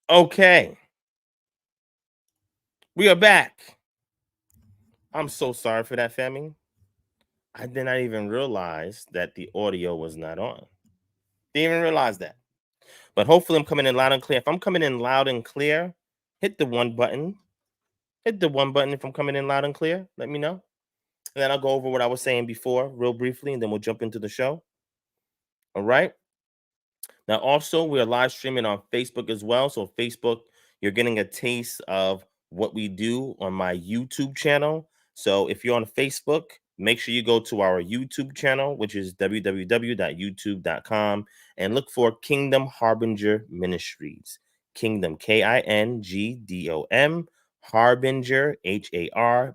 Okay, we are back. I'm so sorry for that, family. I did not even realize that the audio was not on. Didn't even realize that. But hopefully, I'm coming in loud and clear. If I'm coming in loud and clear, hit the one button. Hit the one button if I'm coming in loud and clear. Let me know. And then I'll go over what I was saying before, real briefly, and then we'll jump into the show. All right. Now, also, we're live streaming on Facebook as well. So, Facebook, you're getting a taste of what we do on my YouTube channel. So, if you're on Facebook, make sure you go to our YouTube channel, which is www.youtube.com, and look for Kingdom Harbinger Ministries. Kingdom, KINGDOM, Harbinger, HARBINGER,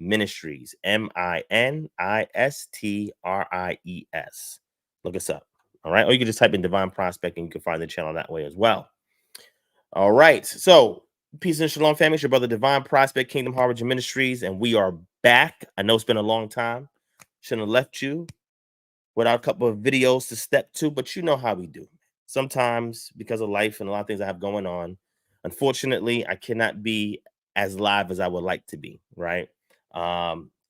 Ministries, MINISTRIES. Look us up. All right. Or you can just type in Divine Prospect and you can find the channel that way as well. All right. So, peace and shalom, family. It's your brother Divine Prospect, Kingdom Harbinger Ministries, and we are back. I know it's been a long time. Shouldn't have left you without a couple of videos to step to, but you know how we do. Sometimes, because of life and a lot of things I have going on, unfortunately, I cannot be as live as I would like to be, right?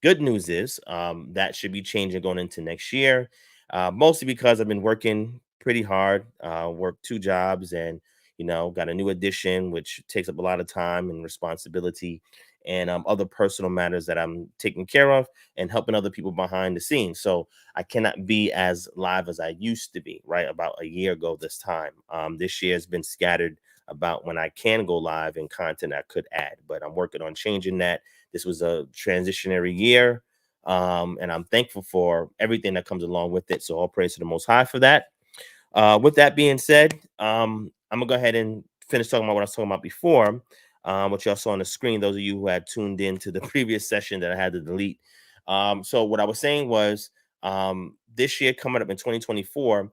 Good news is that should be changing going into next year, mostly because I've been working pretty hard, worked two jobs, and got a new addition, which takes up a lot of time and responsibility, and other personal matters that I'm taking care of and helping other people behind the scenes. So I cannot be as live as I used to be, right? About a year ago this time. This year has been scattered about when I can go live and content I could add, but I'm working on changing that. This was a transitionary year, and I'm thankful for everything that comes along with it. So all praise to the Most High for that. With that being said, I'm gonna go ahead and finish talking about what I was talking about before, what y'all saw on the screen. Those of you who had tuned in to the previous session that I had to delete. So what I was saying was, this year coming up in 2024,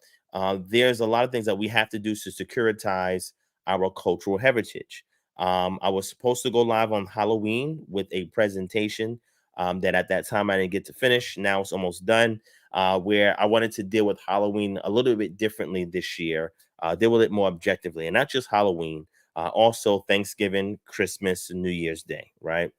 there's a lot of things that we have to do to securitize our cultural heritage. I was supposed to go live on Halloween with a presentation that at that time I didn't get to finish. Now it's almost done, where I wanted to deal with Halloween a little bit differently this year, deal with it more objectively, and not just Halloween, also Thanksgiving, Christmas, and New Year's Day, right?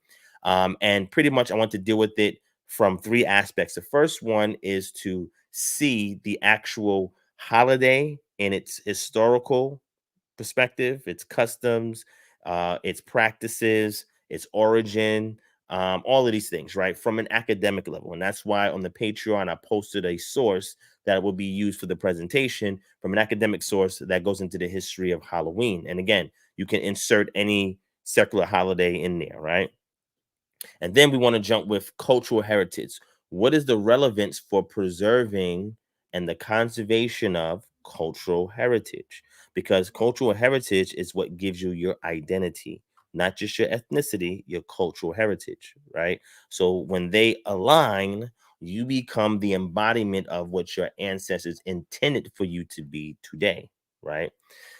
And pretty much I want to deal with it from three aspects. The first one is to see the actual holiday in its historical perspective, its customs, its practices, its origin, all of these things, right, from an academic level. And that's why on the Patreon, I posted a source that will be used for the presentation from an academic source that goes into the history of Halloween. And again, you can insert any secular holiday in there, right? And then we want to jump with cultural heritage. What is the relevance for preserving and the conservation of cultural heritage? Because cultural heritage is what gives you your identity, not just your ethnicity, your cultural heritage, right? So when they align, you become the embodiment of what your ancestors intended for you to be today, right?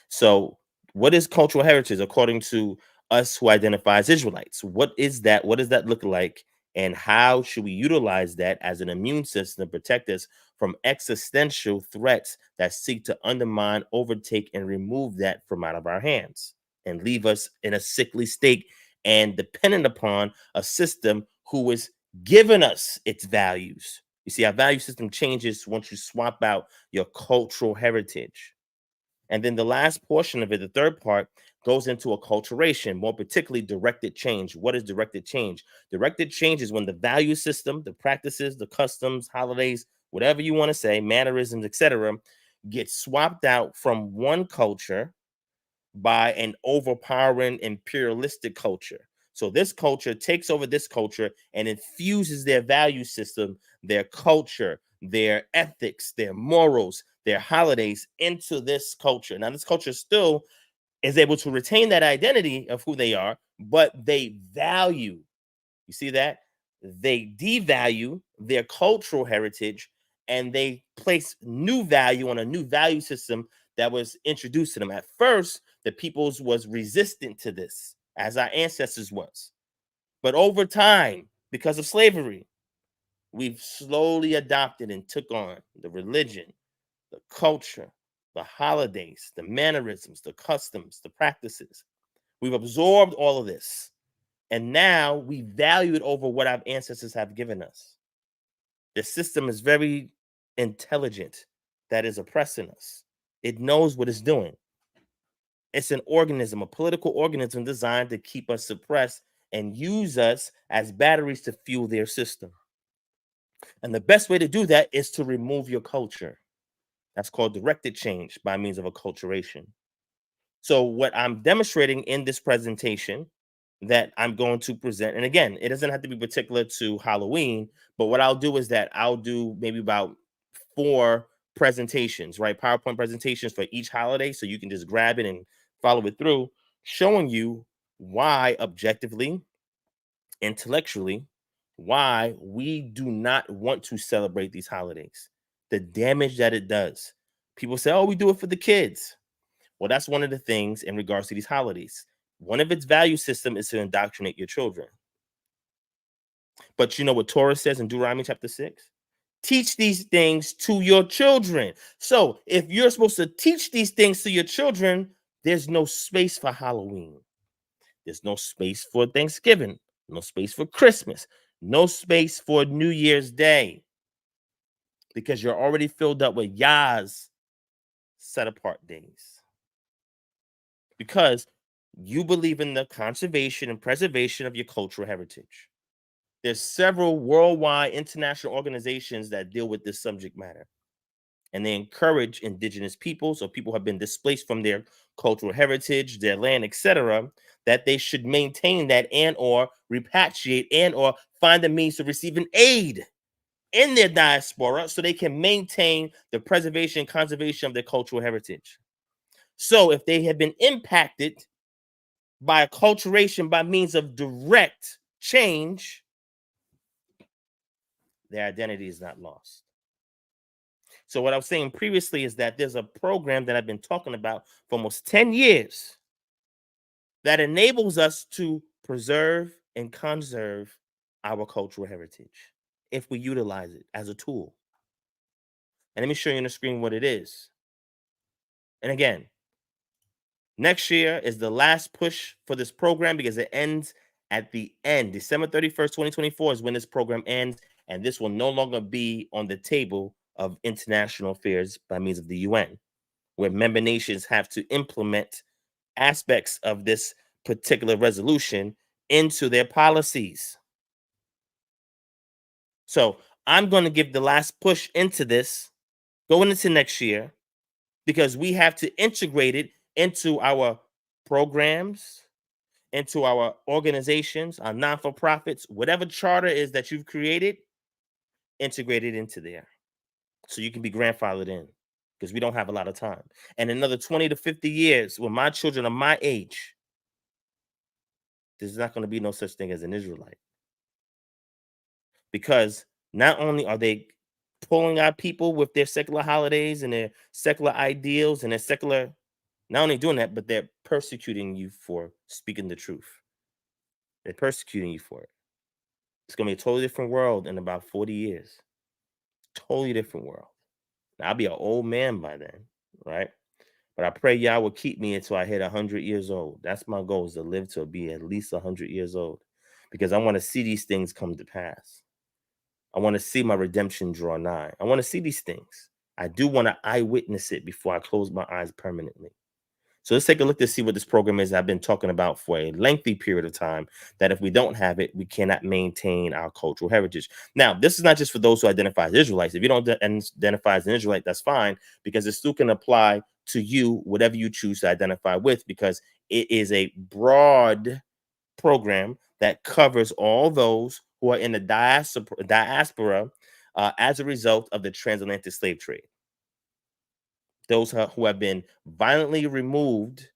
So, what is cultural heritage according to us who identify as Israelites? What is that? What does that look like? And how should we utilize that as an immune system to protect us from existential threats that seek to undermine, overtake, and remove that from out of our hands and leave us in a sickly state and dependent upon a system who is giving us its values? You see, our value system changes once you swap out your cultural heritage. And then the last portion of it, the third part, goes into acculturation, more particularly directed change. What is directed change? Directed change is when the value system, the practices, the customs, holidays, whatever you want to say, mannerisms, etc., get swapped out from one culture by an overpowering imperialistic culture. So this culture takes over this culture and infuses their value system, their culture, their ethics, their morals, their holidays into this culture. Now, this culture still is able to retain that identity of who they are, but they value, you see that? They devalue their cultural heritage and they place new value on a new value system that was introduced to them. At first, the peoples was resistant to this, as our ancestors was. But over time, because of slavery, we've slowly adopted and took on the religion, the culture, the holidays, the mannerisms, the customs, the practices. We've absorbed all of this. And now we value it over what our ancestors have given us. The system is very intelligent that is oppressing us. It knows what it's doing. It's an organism, a political organism designed to keep us suppressed and use us as batteries to fuel their system. And the best way to do that is to remove your culture. That's called directed change by means of acculturation. So what I'm demonstrating in this presentation that I'm going to present, and again, it doesn't have to be particular to Halloween, but what I'll do is that I'll do maybe about 4 presentations, right? PowerPoint presentations for each holiday. So you can just grab it and follow it through, showing you why objectively, intellectually, why we do not want to celebrate these holidays, the damage that it does. People say, oh, we do it for the kids. Well, that's one of the things in regards to these holidays. One of its value system is to indoctrinate your children. But you know what Torah says in Deuteronomy chapter 6? Teach these things to your children. So if you're supposed to teach these things to your children, there's no space for Halloween. There's no space for Thanksgiving, no space for Christmas, no space for New Year's Day, because you're already filled up with Yah's set apart days. Because you believe in the conservation and preservation of your cultural heritage. There's several worldwide international organizations that deal with this subject matter. And they encourage indigenous peoples or people who have been displaced from their cultural heritage, their land, etc., that they should maintain that and or repatriate and or find the means to receive an aid in their diaspora so they can maintain the preservation and conservation of their cultural heritage. So if they have been impacted by acculturation by means of direct change, their identity is not lost. So what I was saying previously is that there's a program that I've been talking about for almost 10 years that enables us to preserve and conserve our cultural heritage if we utilize it as a tool. And let me show you on the screen what it is. And again, next year is the last push for this program because it ends at the end. December 31st, 2024 is when this program ends, and this will no longer be on the table of international affairs by means of the UN, where member nations have to implement aspects of this particular resolution into their policies. So I'm going to give the last push into this going into next year because we have to integrate it into our programs, into our organizations, our non-for-profits, whatever charter is that you've created, integrate it into there so you can be grandfathered in because we don't have a lot of time. And another 20 to 50 years, when my children are my age, there's not going to be no such thing as an Israelite. Because not only are they pulling our people with their secular holidays and their secular ideals and their secular, not only doing that, but they're persecuting you for speaking the truth. They're persecuting you for it. It's going to be a totally different world in about 40 years. Totally different world. Now, I'll be an old man by then, right? But I pray Yah will keep me until I hit 100 years old. That's my goal, is to live to be at least 100 years old because I want to see these things come to pass. I want to see my redemption draw nigh. I want to see these things. I do want to eyewitness it before I close my eyes permanently. So let's take a look to see what this program is I've been talking about for a lengthy period of time, that if we don't have it, we cannot maintain our cultural heritage. Now, this is not just for those who identify as Israelites. If you don't identify as an Israelite, that's fine, because it still can apply to you, whatever you choose to identify with, because it is a broad program that covers all those who are in the diaspora as a result of the transatlantic slave trade. Those who have been violently removed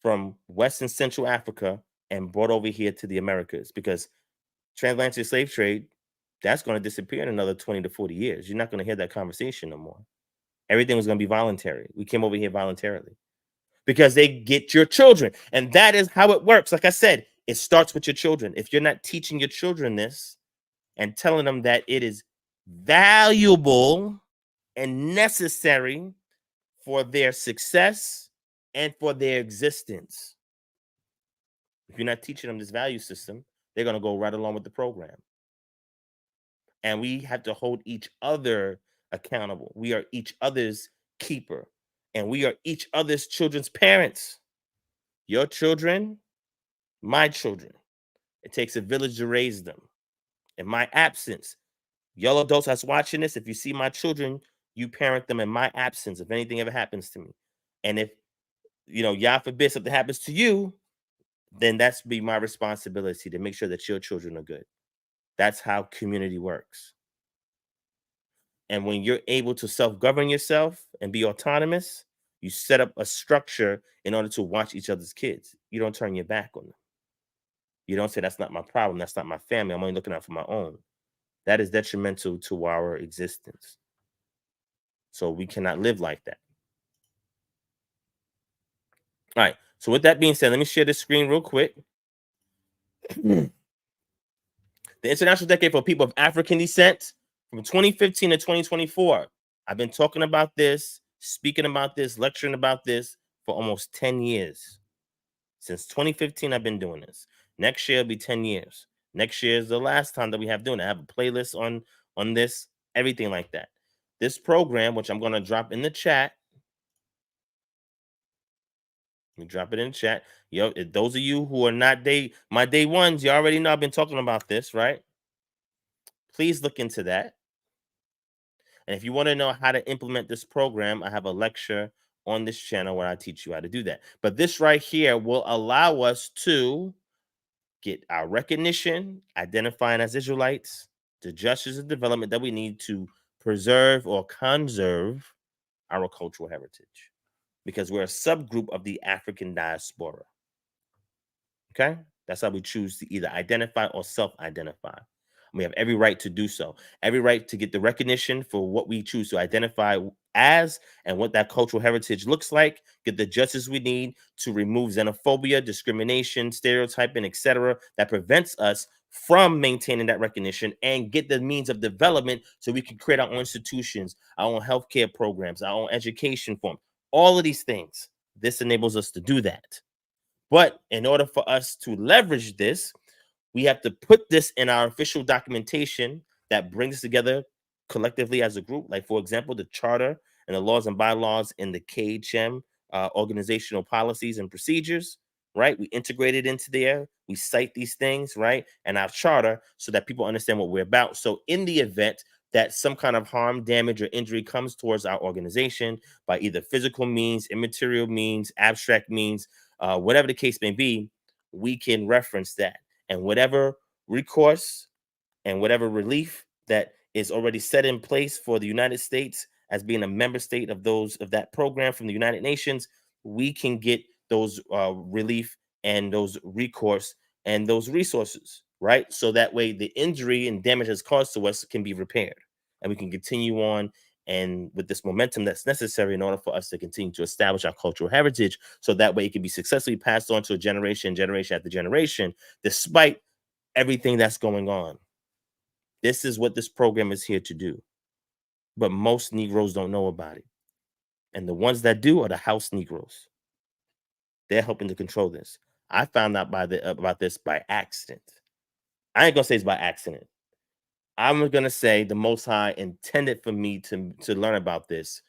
from West and Central Africa and brought over here to the Americas, because transatlantic slave trade, that's going to disappear in another 20 to 40 years. You're not going to hear that conversation no more. Everything was going to be voluntary. We came over here voluntarily because they get your children. And that is how it works. Like I said, it starts with your children. If you're not teaching your children this and telling them that it is valuable and necessary for their success and for their existence. If you're not teaching them this value system, they're going to go right along with the program. And we have to hold each other accountable. We are each other's keeper, and we are each other's children's parents. Your children, my children. It takes a village to raise them. In my absence, y'all adults that's watching this, if you see my children, you parent them in my absence if anything ever happens to me. And if, God forbid something happens to you, then that's be my responsibility to make sure that your children are good. That's how community works. And when you're able to self-govern yourself and be autonomous, you set up a structure in order to watch each other's kids. You don't turn your back on them. You don't say, that's not my problem. That's not my family. I'm only looking out for my own. That is detrimental to our existence. So we cannot live like that. All right. So with that being said, let me share this screen real quick. The International Decade for People of African Descent from 2015 to 2024. I've been talking about this, speaking about this, lecturing about this for almost 10 years. Since 2015, I've been doing this. Next year will be 10 years. Next year is the last time that we have doing it. I have a playlist on this, everything like that. This program, which I'm going to drop in the chat. Let me drop it in the chat. Yo, those of you who are not my day ones, you already know I've been talking about this, right? Please look into that. And if you want to know how to implement this program, I have a lecture on this channel where I teach you how to do that. But this right here will allow us to get our recognition, identifying as Israelites, the justice and development that we need to preserve or conserve our cultural heritage, because we're a subgroup of the African diaspora. Okay? That's how we choose to either identify or self-identify. We have every right to do so. Every right to get the recognition for what we choose to identify as and what that cultural heritage looks like, get the justice we need to remove xenophobia, discrimination, stereotyping, etc., that prevents us from maintaining that recognition, and get the means of development so we can create our own institutions, our own healthcare programs, our own education form, all of these things. This enables us to do that. But in order for us to leverage this, we have to put this in our official documentation that brings us together collectively as a group. Like, for example, the charter and the laws and bylaws in the KHM, organizational policies and procedures, right? We integrate it into there. We cite these things, right? And our charter so that people understand what we're about. So in the event that some kind of harm, damage, or injury comes towards our organization by either physical means, immaterial means, abstract means, whatever the case may be, we can reference that. And whatever recourse and whatever relief that is already set in place for the United States as being a member state of that program from the United Nations, we can get those relief and those recourse and those resources, right? So that way the injury and damage that's caused to us can be repaired, and we can continue on and with this momentum that's necessary in order for us to continue to establish our cultural heritage, so that way it can be successfully passed on to generation after generation, despite everything that's going on. This is what this program is here to do. But most Negroes don't know about it. And the ones that do are the house Negroes. They're helping to control this. I found out about this by accident. I ain't going to say it's by accident. I'm going to say the Most High intended for me to learn about this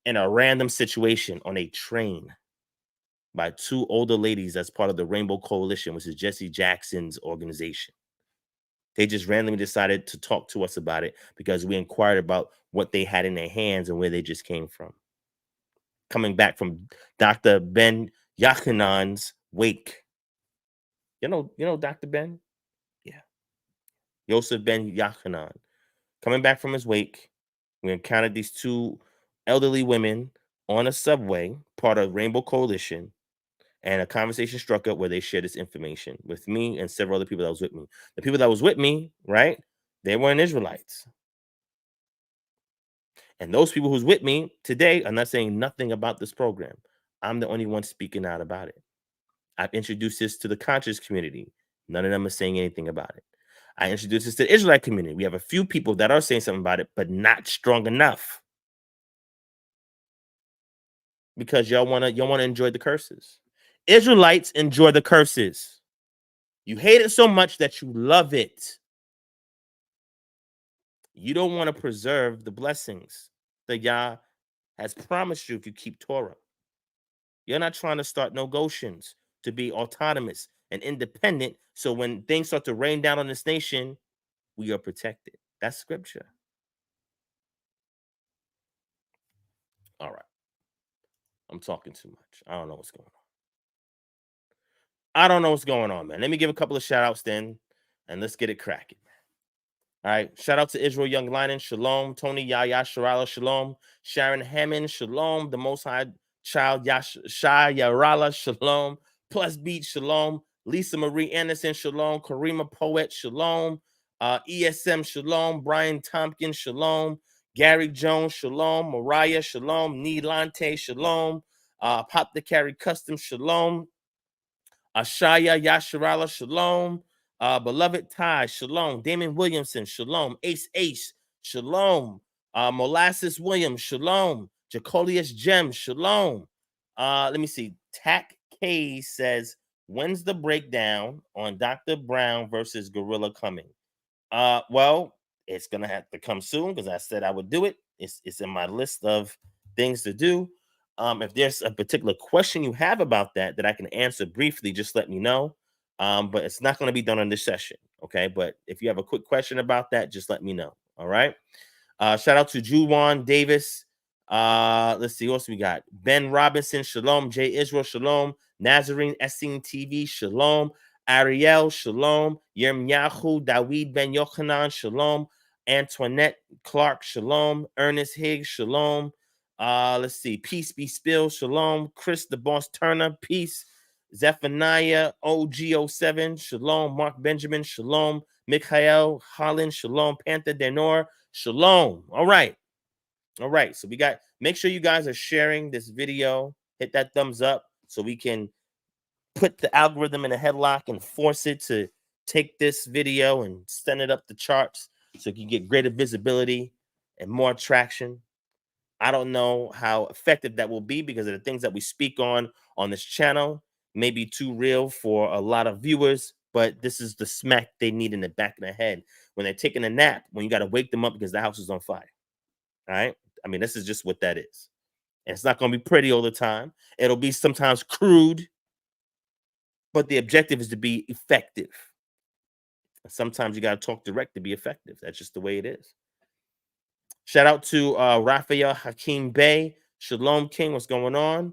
in a random situation on a train by two older ladies as part of the Rainbow Coalition, which is Jesse Jackson's organization. They just randomly decided to talk to us about it because we inquired about what they had in their hands and where they just came from. Coming back from Dr. Ben Yachanan's wake. You know Dr. Ben? Yeah. Yosef Ben Yachanan. Coming back from his wake, we encountered these two elderly women on a subway, part of Rainbow Coalition, and a conversation struck up where they shared this information with me and several other people that was with me. The people that was with me, right, they weren't Israelites. And those people who's with me today are not saying nothing about this program. I'm the only one speaking out about it. I've introduced this to the conscious community. None of them are saying anything about it. I introduced this to the Israelite community. We have a few people that are saying something about it, but not strong enough. because y'all wanna enjoy the curses. Israelites enjoy the curses. You hate it so much that you love it. You don't want to preserve the blessings that Yah has promised you if you keep Torah. You're not trying to start no Goshens to be autonomous and independent. So when things start to rain down on this nation, we are protected. That's scripture. All right. I'm talking too much. I don't know what's going on. I don't know what's going on, man. Let me give a couple of shout outs then, and let's get it cracking. All right. Shout out to Israel Young Lion, Shalom. Tony Yaya Sharala, Shalom. Sharon Hammond, Shalom. The Most High Child, Shah Yarala, Shalom. Plus Beat, Shalom. Lisa Marie Anderson, Shalom. Karima Poet, Shalom. ESM, Shalom. Brian Tompkins, Shalom. Gary Jones, Shalom. Mariah, Shalom. Neelante, Shalom. Pop the Carry Custom, Shalom. Ashaya Yasharala, Shalom. Beloved Ty, Shalom. Damon Williamson, Shalom. Ace, Shalom. Molasses Williams, Shalom. Jacolius Gem, Shalom. Let me see. Tack K says, when's the breakdown on Dr. Brown versus Gorilla coming? Well, it's gonna have to come soon because I said I would do it. It's in my list of things to do. If there's a particular question you have about that I can answer briefly, just let me know. But it's not going to be done on this session, okay? But if you have a quick question about that, just let me know. All right. Shout out to Juwan Davis. Let's see what else we got. Ben Robinson, Shalom. Jay Israel, Shalom. Nazarene Essene TV, Shalom. Ariel, Shalom. Yirmyahu Dawid Ben Yochanan, Shalom. Antoinette Clark, Shalom. Ernest Higgs, Shalom. Let's see. Peace be still, Shalom. Chris the Boss Turner, peace. Zephaniah OG07, Shalom. Mark Benjamin, Shalom. Mikhael Holland, Shalom. Panther Denor, Shalom. All right. So we got, make sure you guys are sharing this video. Hit that thumbs up so we can put the algorithm in a headlock and force it to take this video and send it up the charts so you can get greater visibility and more traction. I don't know how effective that will be because of the things that we speak on this channel may be too real for a lot of viewers, but this is the smack they need in the back of their head when they're taking a nap, when you got to wake them up because the house is on fire. All right. I mean, this is just what that is. And it's not going to be pretty all the time. It'll be sometimes crude, but the objective is to be effective. And sometimes you got to talk direct to be effective. That's just the way it is. Shout out to Raphael Hakeem Bey. Shalom King, what's going on?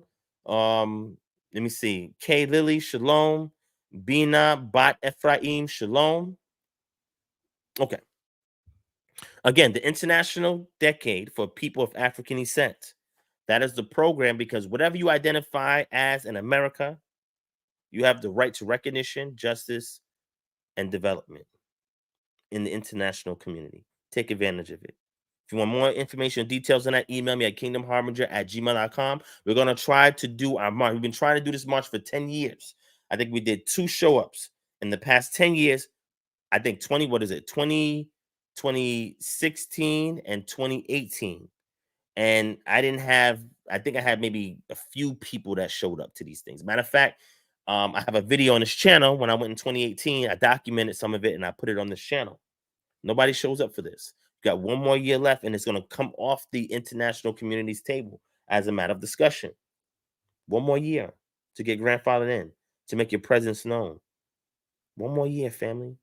Let me see. K Lily, Shalom. Bina Bat Ephraim, Shalom. Okay. Again, the International Decade for People of African Descent. That is the program because whatever you identify as in America, you have the right to recognition, justice, and development in the international community. Take advantage of it. If you want more information and details on that, email me at kingdomharbinger@gmail.com. We're going to try to do our march. We've been trying to do this march for 10 years. I think we did 2 show-ups in the past 10 years. I think 2016 and 2018. And I think I had maybe a few people that showed up to these things. Matter of fact, I have a video on this channel. When I went in 2018, I documented some of it and I put it on this channel. Nobody shows up for this. You got 1 more year left, and it's going to come off the international community's table as a matter of discussion. 1 more year to get grandfathered in, to make your presence known. 1 more year, family.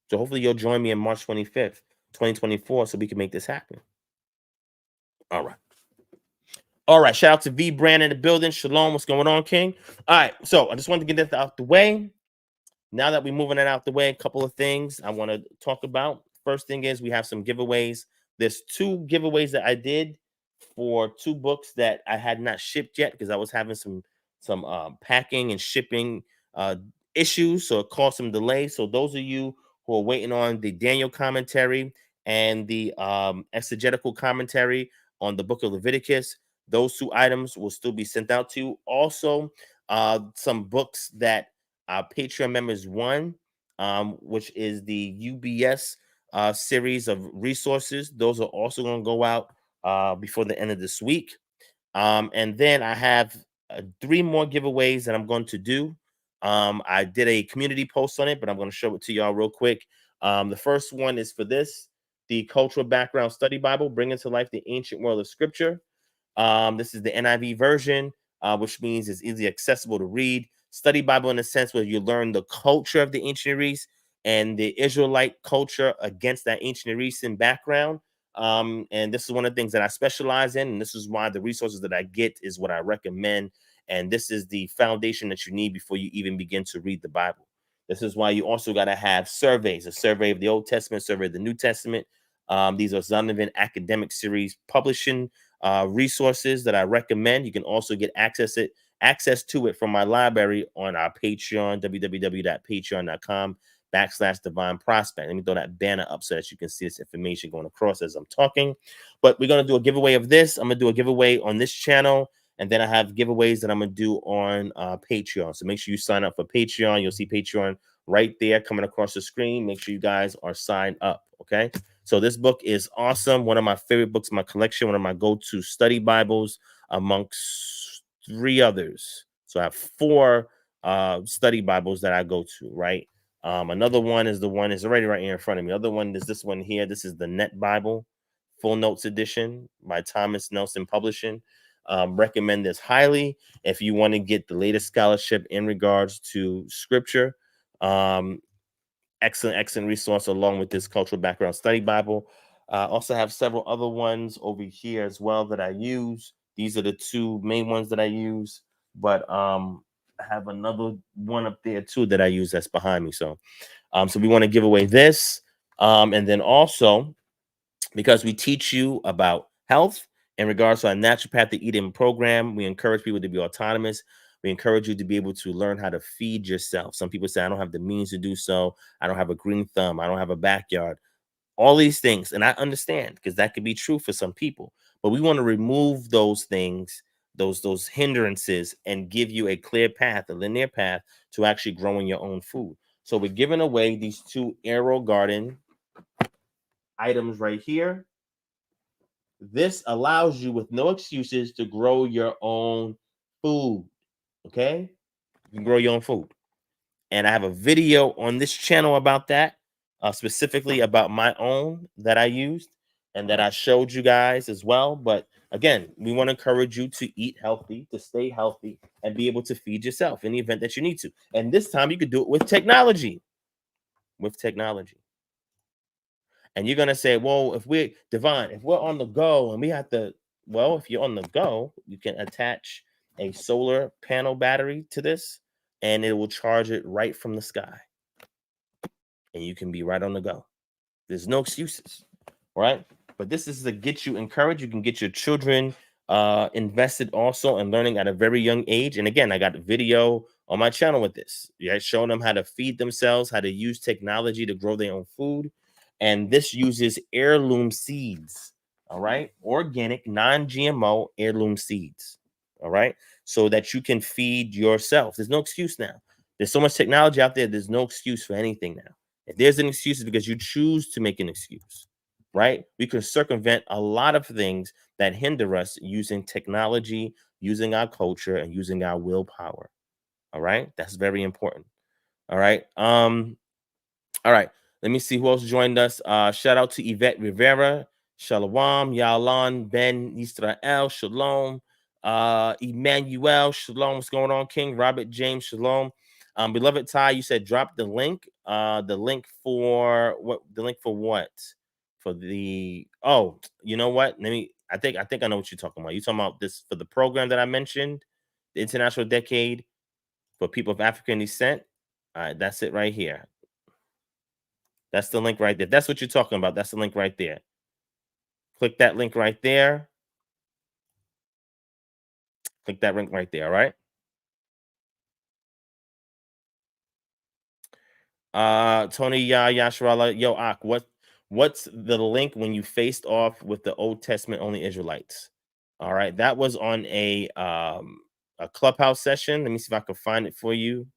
So hopefully you'll join me on March 25th, 2024, so we can make this happen. All right. Shout out to V Brand in the building. Shalom. What's going on, King? All right. So I just wanted to get that out the way. Now that we're moving it out the way, a couple of things I want to talk about. First thing is we have some giveaways. There's 2 giveaways that I did for 2 books that I had not shipped yet because I was having some packing and shipping issues, so it caused some delay. So those of you who are waiting on the Daniel commentary and the exegetical commentary on the book of Leviticus, those 2 items will still be sent out to you. Also, some books that our Patreon members won, which is the UBS series of resources. Those are also going to go out before the end of this week. And then I have 3 more giveaways that I'm going to do. I did a community post on it, but I'm going to show it to y'all real quick. The first one is for this, the Cultural Background Study Bible, bringing to life the ancient world of Scripture. This is the NIV version, which means it's easily accessible to read. Study Bible in a sense where you learn the culture of the ancient Near East and the Israelite culture against that ancient Near Eastern background. And this is one of the things that I specialize in, and this is why the resources that I get is what I recommend. And this is the foundation that you need before you even begin to read the Bible. This is why you also got to have surveys, a survey of the Old Testament, survey of the New Testament. These are Zonovan academic series publishing resources that I recommend. You can also get access to it from my library on our Patreon, www.patreon.com/DivineProspect. Let me throw that banner up so that you can see this information going across as I'm talking. But we're going to do a giveaway of this. I'm going to do a giveaway on this channel. And then I have giveaways that I'm going to do on Patreon. So make sure you sign up for Patreon. You'll see Patreon right there coming across the screen. Make sure you guys are signed up. Okay. So this book is awesome. One of my favorite books in my collection. One of my go-to study Bibles amongst 3 others. So I have 4 study Bibles that I go to, right? Another one is already right here in front of me. Other one is this one here. This is the Net Bible, Full Notes Edition by Thomas Nelson Publishing. Recommend this highly if you want to get the latest scholarship in regards to Scripture. Excellent resource along with this Cultural Background Study Bible. Also have several other ones over here as well that I use. These are the 2 main ones that I use, but I have another one up there too that I use that's behind me. So we want to give away this. And then also, because we teach you about health in regards to our naturopathic eating program, we encourage people to be autonomous. We encourage you to be able to learn how to feed yourself. Some people say, I don't have the means to do so. I don't have a green thumb. I don't have a backyard. All these things. And I understand because that could be true for some people. But we want to remove those things, those hindrances, and give you a clear path, a linear path to actually growing your own food. So we're giving away these 2 Aero Garden items right here. This allows you with no excuses to grow your own food. Okay? You can grow your own food. And I have a video on this channel about that, specifically about my own that I used and that I showed you guys as well. But again, we want to encourage you to eat healthy, to stay healthy, and be able to feed yourself in the event that you need to. And this time you could do it with technology. With technology. And you're gonna say, well, if we're on the go and we have to, well, if you're on the go, you can attach a solar panel battery to this and it will charge it right from the sky. And you can be right on the go. There's no excuses, right? But this is to get you encouraged. You can get your children invested also in learning at a very young age. And again, I got a video on my channel with this. Yeah, showing them how to feed themselves, how to use technology to grow their own food. And this uses heirloom seeds, all right? Organic, non-GMO heirloom seeds, all right? So that you can feed yourself. There's no excuse now. There's so much technology out there. There's no excuse for anything now. If there's an excuse, it's because you choose to make an excuse, right? We can circumvent a lot of things that hinder us using technology, using our culture, and using our willpower. All right. That's very important. All right. All right. Let me see who else joined us. Shout out to Yvette Rivera, Shalom, Yalan, Ben Israel, Shalom, Emmanuel, Shalom. What's going on, King? Robert James, Shalom. Beloved Ty, you said drop the link. The link for what? The link for what? For the you know what? I think I know what you're talking about. You're talking about this for the program that I mentioned, the International Decade for People of African Descent. All right, that's it right here. That's the link right there. That's what you're talking about. That's the link right there. Click that link right there. Click that link right there. All right. Tony Yasharala, yo, Ak, what's the link when you faced off with the Old Testament only Israelites? All right, that was on a Clubhouse session. Let me see if I can find it for you.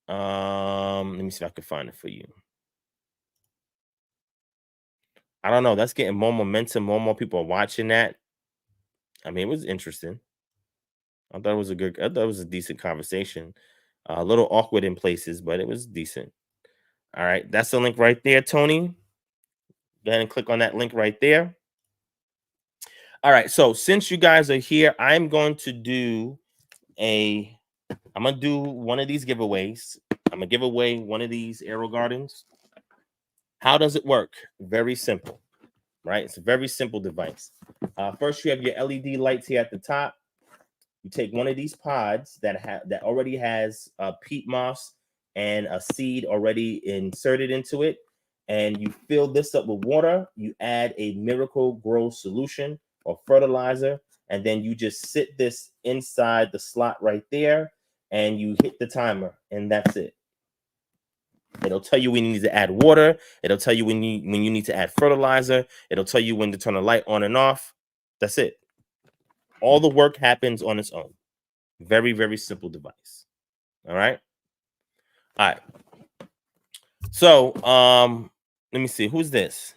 Let me see if I can find it for you. I don't know. That's getting more momentum. More people are watching that. I mean, it was interesting. I thought it was a decent conversation. A little awkward in places, but it was decent. All right, that's the link right there, Tony. Go ahead and click on that link right there. All right, so since you guys are here, I'm going to do one of these giveaways. I'm gonna give away one of these Aero Gardens. How does it work? Very simple, right? It's a very simple device. First, you have your LED lights here at the top. You take one of these pods that already has peat moss and a seed already inserted into it, and you fill this up with water. You add a Miracle Grow solution or fertilizer, and then you just sit this inside the slot right there, and you hit the timer, and that's it. It'll tell you when you need to add water. It'll tell you when you need to add fertilizer. It'll tell you when to turn the light on and off. That's it. All the work happens on its own. Very, very simple device. All right. All right. So, let me see. Who's this?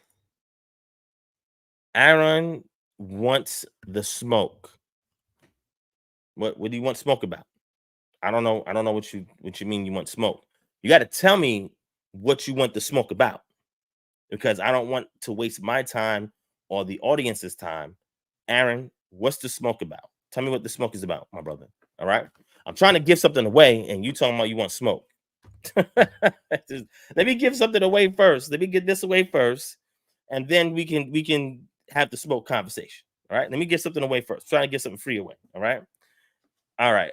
Aaron wants the smoke. What do you want smoke about? I don't know what you mean you want smoke. You got to tell me what you want the smoke about, because I don't want to waste my time or the audience's time. Aaron, what's the smoke about? Tell me what the smoke is about, my brother. All right. I'm trying to give something away, and you talking about you want smoke. Let me give something away first. Let me get this away first, and then we can have the smoke conversation. All right. Let me get something away first. Trying to get something free away. All right. All right.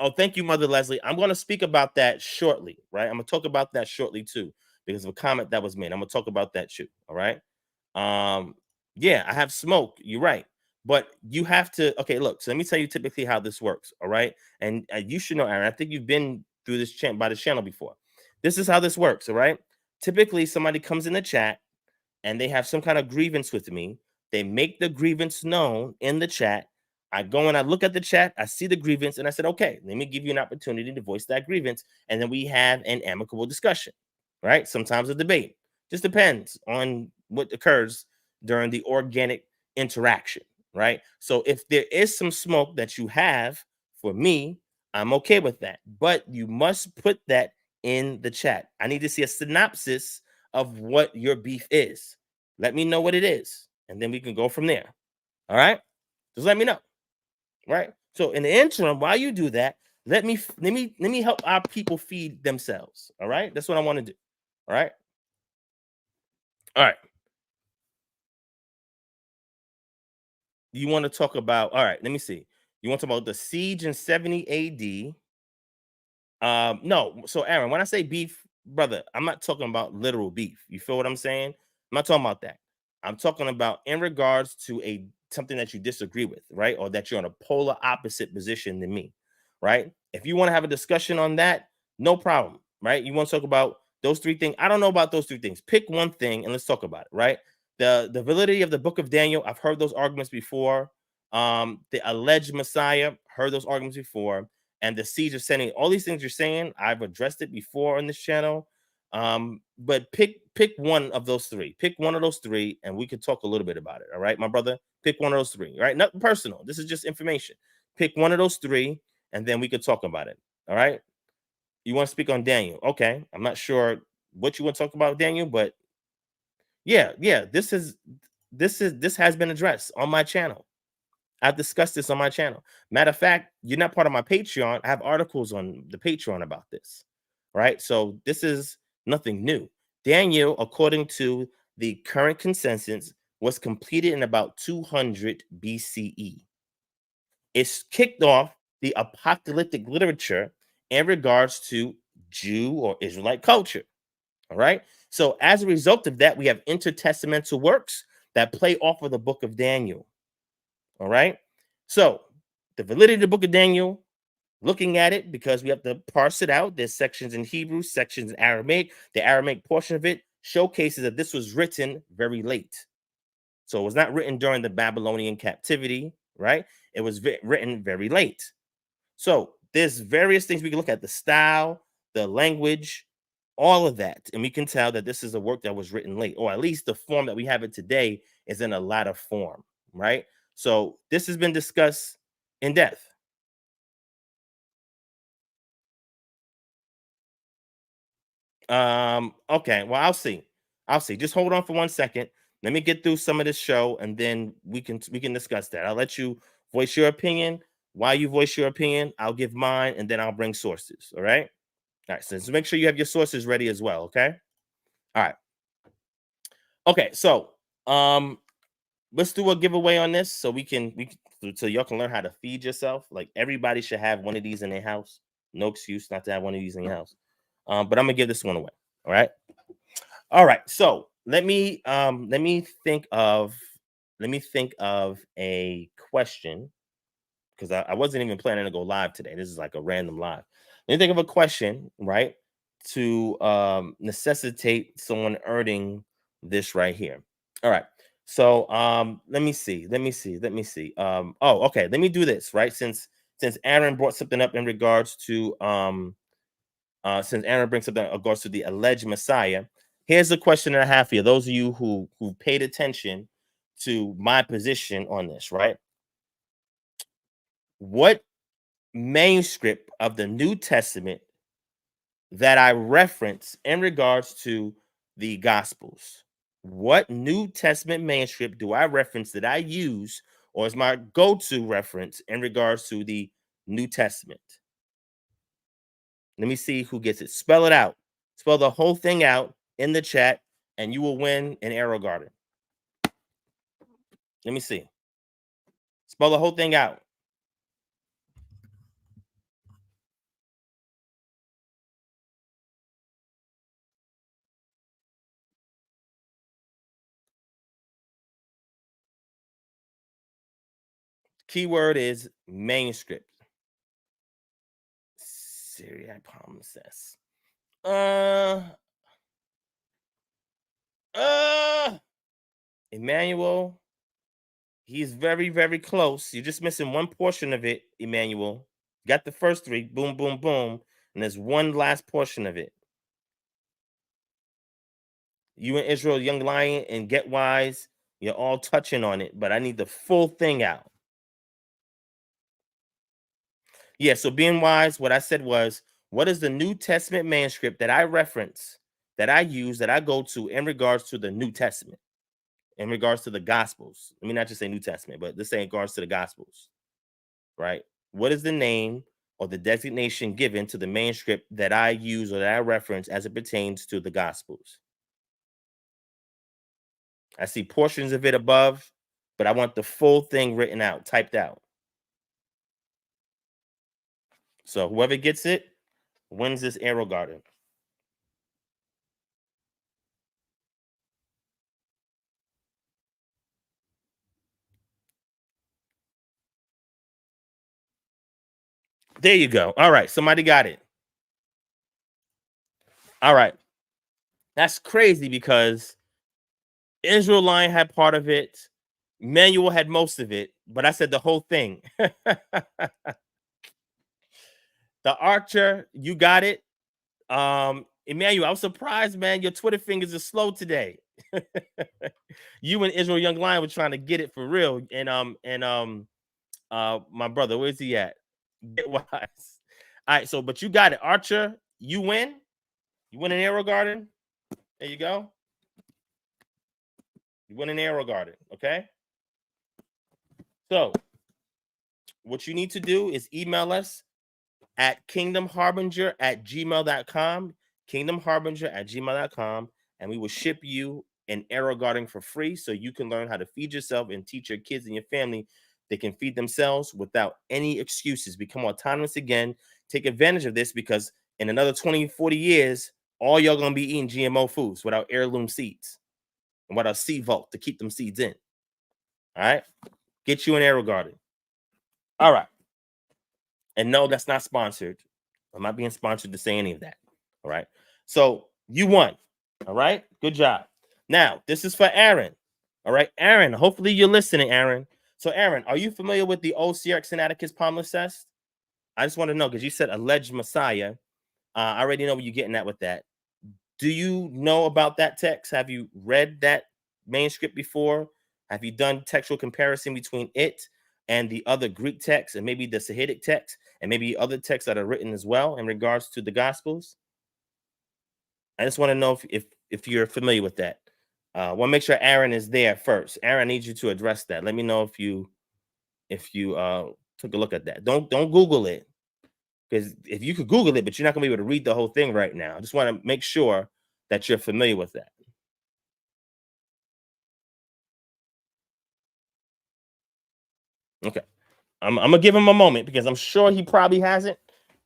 Oh, thank you, Mother Leslie. I'm going to speak about that shortly. Right. I'm going to talk about that shortly too, because of a comment that was made. I'm going to talk about that too. All right. Yeah, I have smoke. You're right. But you have to, okay, look, so let me tell you typically how this works. All right. And you should know, Aaron, I think you've been through this by this channel before. This is how this works. All right. Typically, somebody comes in the chat and they have some kind of grievance with me. They make the grievance known in the chat. I go and I look at the chat, I see the grievance, and I said, okay, let me give you an opportunity to voice that grievance. And then we have an amicable discussion, right? Sometimes a debate. Just depends on what occurs during the organic interaction, right? So if there is some smoke that you have for me, I'm okay with that. But you must put that in the chat. I need to see a synopsis of what your beef is. Let me know what it is, and then we can go from there. All right? Just let me know. Right? So in the interim, while you do that, let me help our people feed themselves. All right? That's what I want to do. All right? All right. You want to talk about, all right, let me see. You want to talk about the siege in 70 AD. No. So Aaron, when I say beef, brother, I'm not talking about literal beef. You feel what I'm saying? I'm not talking about that. I'm talking about in regards to something that you disagree with, right? Or that you're on a polar opposite position than me, right? If you want to have a discussion on that, no problem, right? You want to talk about those three things. I don't know about those three things. Pick one thing and let's talk about it, right? The validity of the book of Daniel, I've heard those arguments before. The alleged Messiah, heard those arguments before, and the siege of sending, all these things you're saying, I've addressed it before on this channel. But pick one of those three. Pick one of those three, and we could talk a little bit about it. All right, my brother. Pick one of those three. All right, nothing personal. This is just information. Pick one of those three, and then we could talk about it. All right. You want to speak on Daniel? Okay. I'm not sure what you want to talk about, Daniel, but yeah. This has been addressed on my channel. I've discussed this on my channel. Matter of fact, you're not part of my Patreon. I have articles on the Patreon about this, right? So this is nothing new. Daniel, according to the current consensus, was completed in about 200 BCE. It's kicked off the apocalyptic literature in regards to Jew or Israelite culture, all right? So as a result of that, we have intertestamental works that play off of the book of Daniel. All right. So the validity of the book of Daniel, looking at it, because we have to parse it out. There's sections in Hebrew, sections in Aramaic. The Aramaic portion of it showcases that this was written very late. So it was not written during the Babylonian captivity, right? It was written very late. So there's various things we can look at: the style, the language, all of that. And we can tell that this is a work that was written late, or at least the form that we have it today is in a latter form, right? So this has been discussed in depth. Okay, well, I'll see. I'll see. Just hold on for 1 second. Let me get through some of this show, and then we can discuss that. I'll let you voice your opinion. While you voice your opinion, I'll give mine, and then I'll bring sources. All right. All right. So make sure you have your sources ready as well. Okay. All right. Okay. So let's do a giveaway on this so so y'all can learn how to feed yourself. Like everybody should have one of these in their house. No excuse not to have one of these in your house. But I'm gonna give this one away. All right. All right. So let me think of a question because I wasn't even planning to go live today. This is like a random live. Let me think of a question, right? To necessitate someone earning this right here. All right. So let me see. Oh, okay. Let me do this, right? Since Aaron brought something up in regards to since Aaron brings up in regards to the alleged Messiah, here's a question that I have for you. Those of you who paid attention to my position on this, right? What manuscript of the New Testament that I reference in regards to the Gospels? What New Testament manuscript do I reference that I use or is my go-to reference in regards to the New Testament? Let me see who gets it. Spell it out. Spell the whole thing out in the chat, and you will win an arrow garden. Let me see. Spell the whole thing out. Keyword is manuscript. Syriac palimpsest. Uh, Emmanuel. He's very, very close. You're just missing one portion of it, Emmanuel. Got the first three, boom, boom, boom, and there's one last portion of it. You and Israel, Young Lion, and Get Wise, you're all touching on it, but I need the full thing out. Yeah, so being wise, what I said was, what is the New Testament manuscript that I reference, that I use, that I go to in regards to the New Testament, in regards to the Gospels? Let me not just say New Testament, but let's say in regards to the Gospels, right? What is the name or the designation given to the manuscript that I use or that I reference as it pertains to the Gospels? I see portions of it above, but I want the full thing written out, typed out. So whoever gets it wins this arrow garden. There you go. All right, somebody got it. All right. That's crazy because Israel Lion had part of it. Manuel had most of it, but I said the whole thing. The Archer, you got it. Emmanuel, I'm surprised, man. Your Twitter fingers are slow today. You and Israel Young Lion were trying to get it for real. My brother, where's he at? Get wise. All right, so but you got it. Archer, you win. You win an arrow garden. There you go. You win an arrow garden. Okay. So what you need to do is email us at kingdomharbinger@gmail.com, kingdomharbinger@gmail.com, and we will ship you an arrow garden for free so you can learn how to feed yourself and teach your kids and your family they can feed themselves without any excuses. Become autonomous again. Take advantage of this because in another 20, 40 years, all y'all gonna be eating GMO foods without heirloom seeds and without seed vault to keep them seeds in. All right. Get you an arrow garden. All right. And no, that's not sponsored. I'm not being sponsored to say any of that. All right. So you won. All right. Good job. Now, this is for Aaron. All right. Aaron, hopefully you're listening, Aaron. So, Aaron, are you familiar with the OCR Sinaiticus palimpsest? I just want to know because you said alleged Messiah. I already know what you're getting at with that. Do you know about that text? Have you read that manuscript before? Have you done textual comparison between it and the other Greek texts and maybe the Sahidic text and maybe other texts that are written as well in regards to the Gospels? I just want to know if you're familiar with that. Want to make sure Aaron is there first. Aaron, I need you to address that. Let me know if you took a look at that. Don't Google it, because if you could Google it, but you're not gonna be able to read the whole thing right now. I just want to make sure that you're familiar with that. Okay. I'm gonna give him a moment because I'm sure he probably hasn't,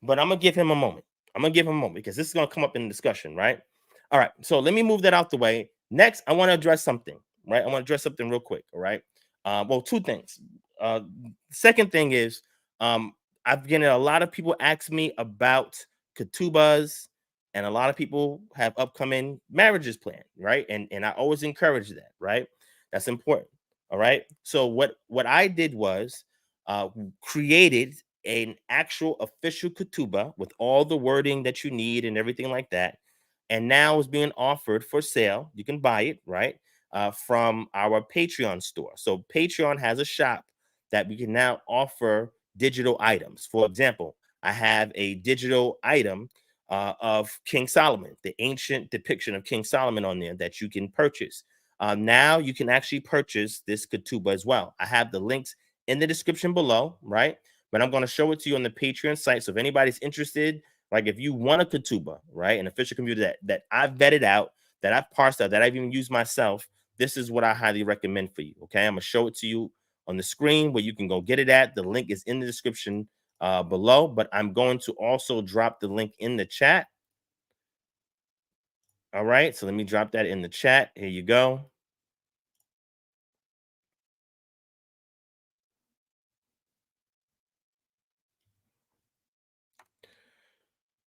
but I'm gonna give him a moment. I'm gonna give him a moment because this is gonna come up in discussion, right? All right. So let me move that out the way. Next, I want to address something, right? I want to address something real quick. All right. Well, two things. Uh, Second thing is, I've getting a lot of people ask me about ketubas, and a lot of people have upcoming marriages planned, right? And I always encourage that, right? That's important. All right. So what I did was uh, created an actual official ketubah with all the wording that you need and everything like that. And now is being offered for sale. You can buy it, right? From our Patreon store. So Patreon has a shop that we can now offer digital items. For example, I have a digital item of King Solomon, the ancient depiction of King Solomon on there that you can purchase. Now you can actually purchase this ketubah as well. I have the links in the description below, right? But I'm going to show it to you on the Patreon site. So if anybody's interested, like if you want a ketubah, right, an official computer that I've vetted out, that I've parsed out, that I've even used myself, this is what I highly recommend for you. Okay, I'm gonna show it to you on the screen where you can go get it at. The link is in the description below, but I'm going to also drop the link in the chat. All right, so let me drop that in the chat. Here you go.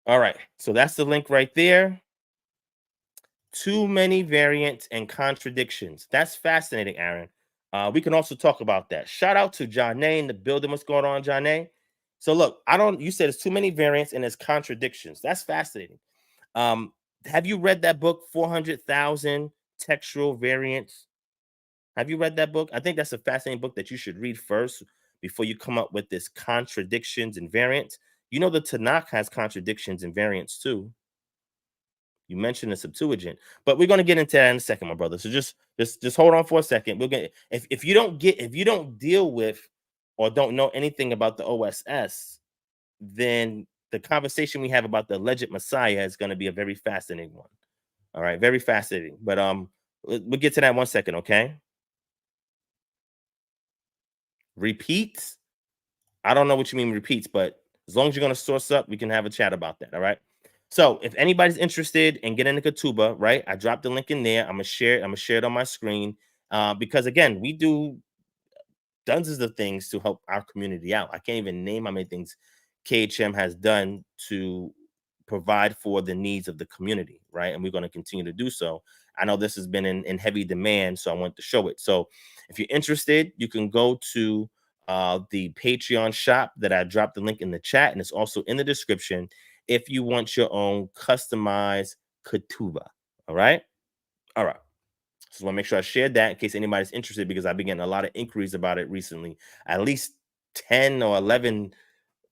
All right, so that's the link right there. Too many variants and contradictions. That's fascinating, Aaron. We can also talk about that. Shout out to Janae in the building. What's going on, Janae? So look, you said it's too many variants and it's contradictions. That's fascinating. Um, have you read that book, 400,000 Textual Variants? Have you read that book? I think that's a fascinating book that you should read first before you come up with this contradictions and variants. You know, the Tanakh has contradictions and variants too. You mentioned the Septuagint, but we're going to get into that in a second, my brother. So just hold on for a second. We'll get if you don't deal with or don't know anything about the OSS, then the conversation we have about the alleged Messiah is going to be a very fascinating one. All right, very fascinating. But we'll get to that in 1 second, okay? Repeats? I don't know what you mean repeats, but as long as you're going to source up, we can have a chat about that. All right. So if anybody's interested in getting the Ketubah, right? I dropped the link in there. I'm gonna share it on my screen. Because again, we do dozens of things to help our community out. I can't even name how many things KHM has done to provide for the needs of the community, right? And we're going to continue to do so. I know this has been in heavy demand, so I want to show it. So if you're interested, you can go to the Patreon shop that I dropped the link in the chat, and it's also in the description if you want your own customized Ketubah. All right. All right. Just want to make sure I shared that in case anybody's interested, because I've been getting a lot of inquiries about it recently. At least 10 or 11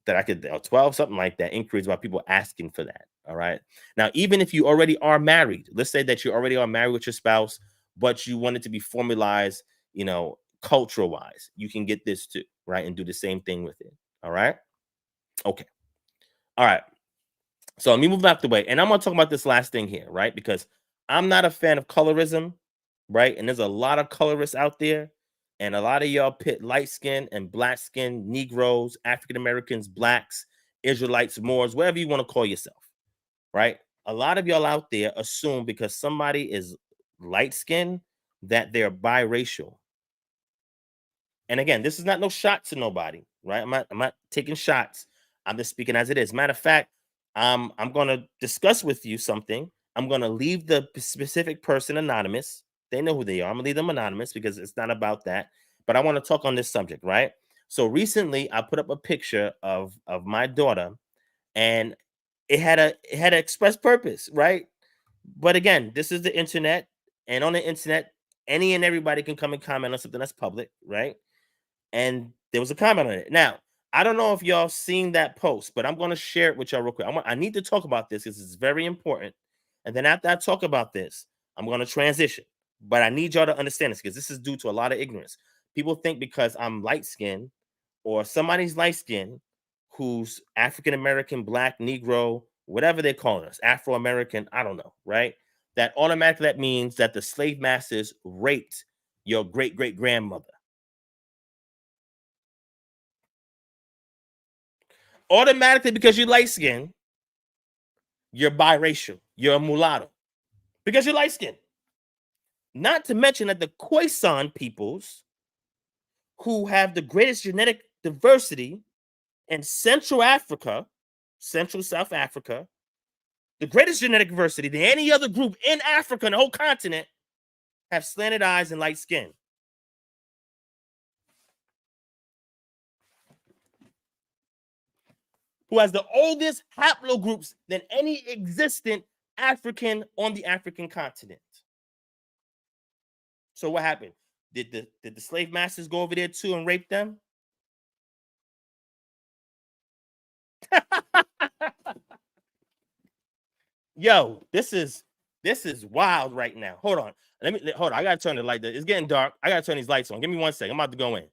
that I could, or 12, something like that, inquiries about people asking for that. All right. Now, even if you already are married, let's say that you already are married with your spouse, but you want it to be formalized, cultural wise, you can get this too, right? And do the same thing with it. All right. Okay. All right. So let me move out the way. And I'm going to talk about this last thing here, right? Because I'm not a fan of colorism, right? And there's a lot of colorists out there. And a lot of y'all pit light skin and black skin, Negroes, African Americans, blacks, Israelites, Moors, whatever you want to call yourself, right? A lot of y'all out there assume because somebody is light skinned that they're biracial. And again, this is not no shot to nobody, right? I'm not taking shots. I'm just speaking as it is. Matter of fact, I'm gonna discuss with you something. I'm gonna leave the specific person anonymous. They know who they are. I'm gonna leave them anonymous because it's not about that. But I want to talk on this subject, right? So recently I put up a picture of my daughter, and it had an express purpose, right? But again, this is the internet, and on the internet, Any and everybody can come and comment on something that's public, right? And there was a comment on it. Now, I don't know if y'all seen that post, but I'm going to share it with y'all real quick. I need to talk about this because it's very important. And then after I talk about this, I'm going to transition. But I need y'all to understand this because this is due to a lot of ignorance. People think because I'm light skinned or somebody's light skinned who's African American, Black, Negro, whatever they're calling us, Afro American, I don't know, right? That automatically that means that the slave masters raped your great great grandmother. Automatically, because you're light skinned, you're biracial, you're a mulatto because you're light skinned. Not to mention that the Khoisan peoples, who have the greatest genetic diversity in Central Africa, Central South Africa, the greatest genetic diversity than any other group in Africa, and the whole continent, have slanted eyes and light skin. Who has the oldest haplogroups than any existent African on the African continent. So what happened? Did the slave masters go over there too and rape them? Yo, this is wild right now. Hold on. Hold on. I gotta turn the light. It's getting dark. I gotta turn these lights on. Give me 1 second. I'm about to go in.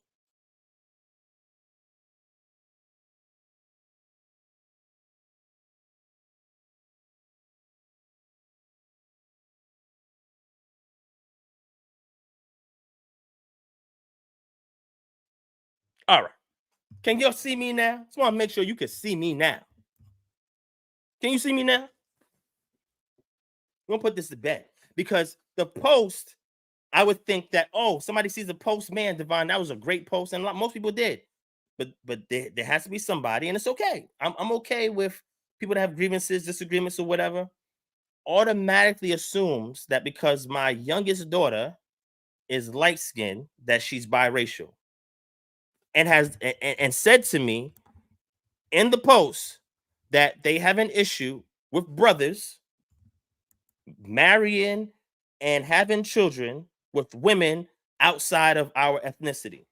All right. Can y'all see me now? Just want to make sure you can see me now. Can you see me now? We're gonna put this to bed because the post, I would think that, oh, somebody sees a post, man, Divine, that was a great post, and most people did. But there has to be somebody, and it's okay. I'm okay with people that have grievances, disagreements, or whatever. Automatically assumes that because my youngest daughter is light skinned, that she's biracial, and has and said to me in the post that they have an issue with brothers marrying and having children with women outside of our ethnicity.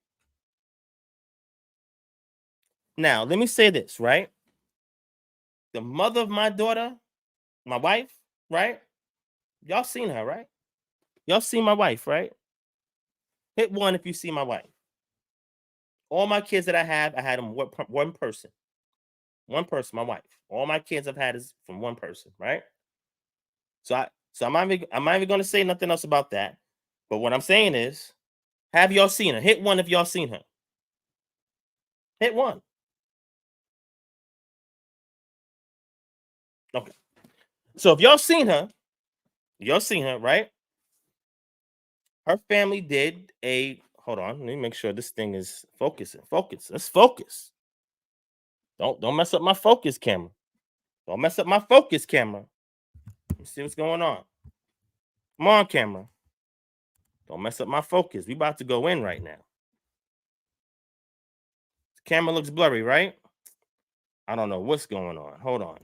Now, let me say this, right? The mother of my daughter, my wife, right? Y'all seen her, right? Y'all seen my wife, right? Hit one if you see my wife. All my kids that I had them one person. One person, my wife. All my kids I've had is from one person, right? I'm not even gonna say nothing else about that. But what I'm saying is, have y'all seen her? Hit one if y'all seen her. Hit one. Okay. So if y'all seen her, right? Her family did a hold on. Let me make sure this thing is focusing. Focus. Let's focus. Don't mess up my focus camera. Don't mess up my focus camera. Let's see what's going on. Come on, camera. Don't mess up my focus. We about to go in right now. The camera looks blurry, right? I don't know what's going on. Hold on.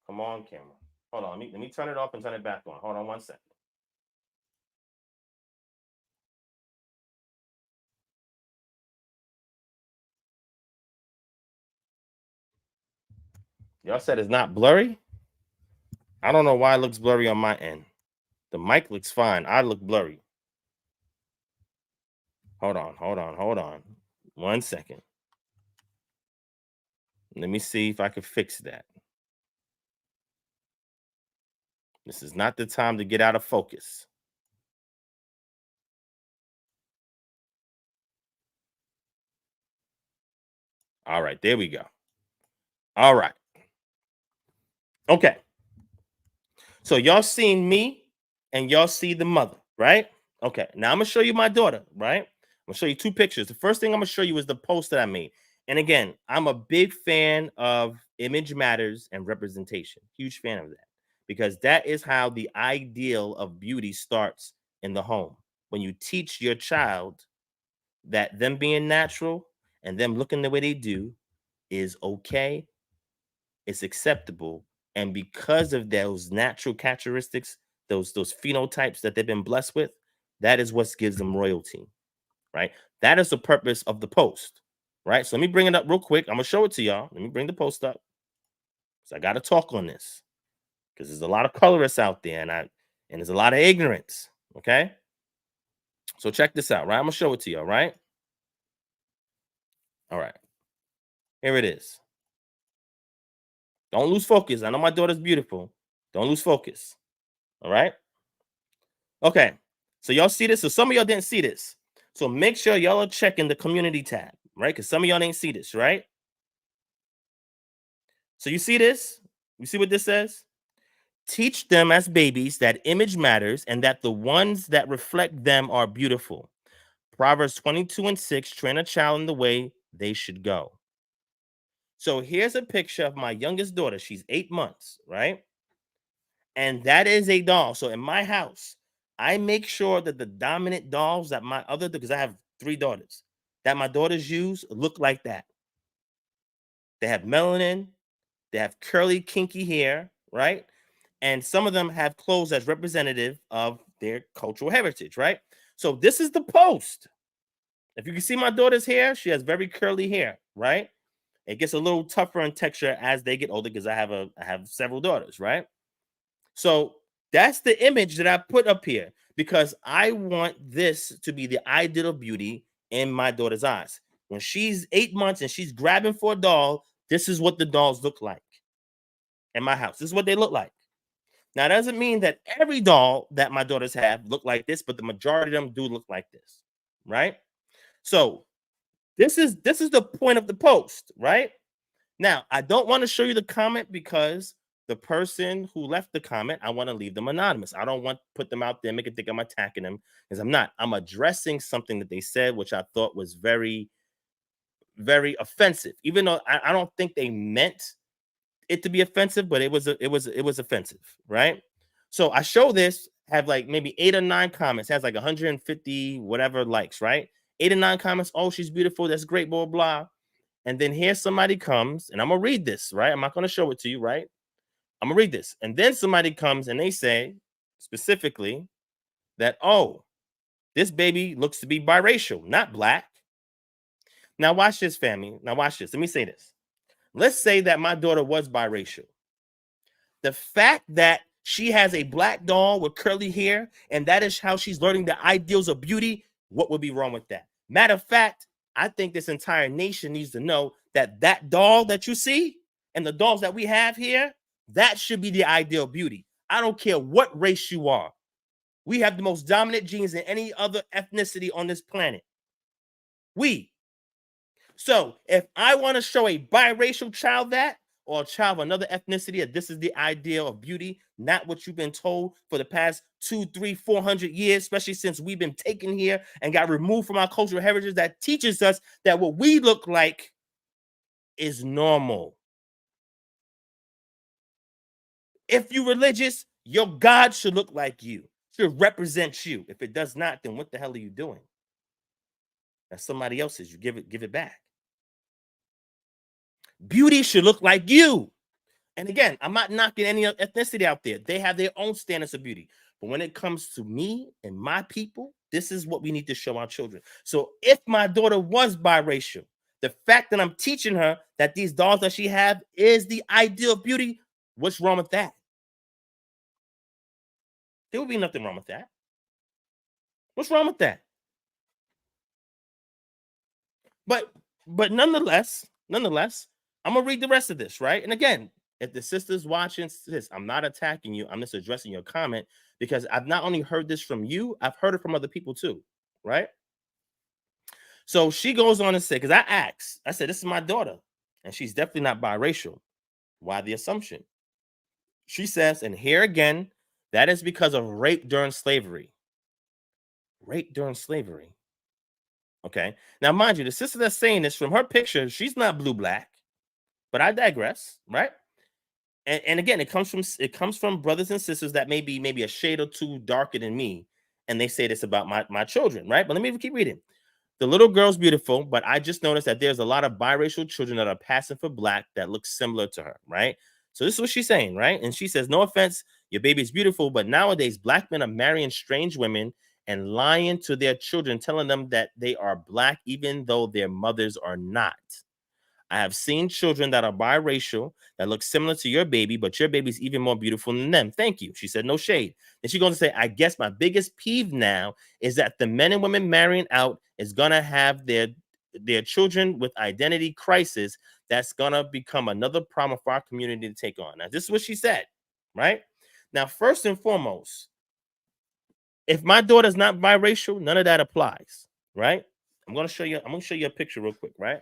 Come on, camera. Hold on. Let me turn it off and turn it back on. Hold on 1 second. Y'all said it's not blurry? I don't know why it looks blurry on my end. The mic looks fine. I look blurry. Hold on. 1 second. Let me see if I can fix that. This is not the time to get out of focus. All right, there we go. All right. Okay. So y'all seen me and y'all see the mother, right? Okay. Now I'm gonna show you my daughter, right? I'm gonna show you two pictures. The first thing I'm gonna show you is the post that I made. And again, I'm a big fan of image matters and representation. Huge fan of that. Because that is how the ideal of beauty starts in the home. When you teach your child that them being natural and them looking the way they do is okay, it's acceptable, And because of those natural characteristics, those phenotypes that they've been blessed with, that is what gives them royalty, right? That is the purpose of the post, right? So let me bring it up real quick. I'm gonna show it to y'all. Let me bring the post up. So I got to talk on this because there's a lot of colorists out there, and there's a lot of ignorance. Okay, so check this out, right? I'm gonna show it to you, right? All right, here it is. Don't lose focus. I know my daughter's beautiful. Don't lose focus. All right. Okay. So y'all see this? So some of y'all didn't see this. So make sure y'all are checking the community tab, right? Because some of y'all didn't see this, right? So you see this? You see what this says? Teach them as babies that image matters and that the ones that reflect them are beautiful. Proverbs 22:6, train a child in the way they should go. So here's a picture of my youngest daughter. She's 8 months, right? And that is a doll. So in my house, I make sure that the dominant dolls that because I have 3 daughters, that my daughters use look like that. They have melanin, they have curly, kinky hair, right? And some of them have clothes that's representative of their cultural heritage, right? So this is the post. If you can see my daughter's hair, she has very curly hair, right? It gets a little tougher in texture as they get older because I have several daughters, right? So that's the image that I put up here because I want this to be the ideal of beauty in my daughter's eyes. When she's 8 months and she's grabbing for a doll, this is what the dolls look like in my house. This is what they look like. Now, that doesn't mean that every doll that my daughters have look like this, but the majority of them do look like this, right? So this is the point of the post, right? Now, I don't want to show you the comment because the person who left the comment, I want to leave them anonymous. I don't want to put them out there, make it think I'm attacking them, because I'm not. I'm addressing something that they said, which I thought was very, very offensive. Even though I don't think they meant it to be offensive, but it was offensive, right? So I show this, have like maybe 8 or 9 comments, has like 150 whatever likes, right? 8 or 9 comments. Oh, she's beautiful. That's great, blah blah. And then here somebody comes, and I'm gonna read this, right? I'm not gonna show it to you, right? I'm gonna read this, and then somebody comes and they say specifically that, oh, this baby looks to be biracial, not black. Now watch this, family. Now watch this. Let me say this. Let's say that my daughter was biracial. The fact that she has a black doll with curly hair, and that is how she's learning the ideals of beauty, what would be wrong with that? Matter of fact, I think this entire nation needs to know that that doll that you see and the dolls that we have here, that should be the ideal beauty. I don't care what race you are. We have the most dominant genes than any other ethnicity on this planet. So if I want to show a biracial child that, or a child of another ethnicity, that this is the ideal of beauty, not what you've been told for the past 200, 300, 400 years, especially since we've been taken here and got removed from our cultural heritage, that teaches us that what we look like is normal. If you're religious, your God should look like you, should represent you. If it does not, then what the hell are you doing? That's somebody else's. You give it back. Beauty should look like you. And again, I'm not knocking any ethnicity out there. They have their own standards of beauty. But when it comes to me and my people, this is what we need to show our children. So if my daughter was biracial, the fact that I'm teaching her that these dolls that she have is the ideal of beauty, what's wrong with that? There would be nothing wrong with that. What's wrong with that? But nonetheless, I'm gonna read the rest of this, right? And again, if the sister's watching this, I'm not attacking you. I'm just addressing your comment because I've not only heard this from you, I've heard it from other people too, right? So she goes on to say, because I said, this is my daughter, and she's definitely not biracial. Why the assumption? She says, and here again, that is because of rape during slavery. Rape during slavery. Okay. Now, mind you, the sister that's saying this, from her picture, she's not blue black, but I digress, right? And again, it comes from brothers and sisters that may be maybe a shade or two darker than me, and they say this about my children, right? But let me keep reading. The little girl's beautiful, but I just noticed that there's a lot of biracial children that are passing for black that look similar to her, right? So this is what she's saying, right? And she says, no offense, your baby's beautiful, but nowadays black men are marrying strange women and lying to their children, telling them that they are black, even though their mothers are not. I have seen children that are biracial that look similar to your baby, but your baby's even more beautiful than them. Thank you. She said, no shade. And she goes to say, I guess my biggest peeve now is that the men and women marrying out is going to have their children with identity crisis. That's going to become another problem for our community to take on. Now, this is what she said, right? Now, first and foremost, if my daughter's not biracial, none of that applies, right? I'm going to show you a picture real quick, right?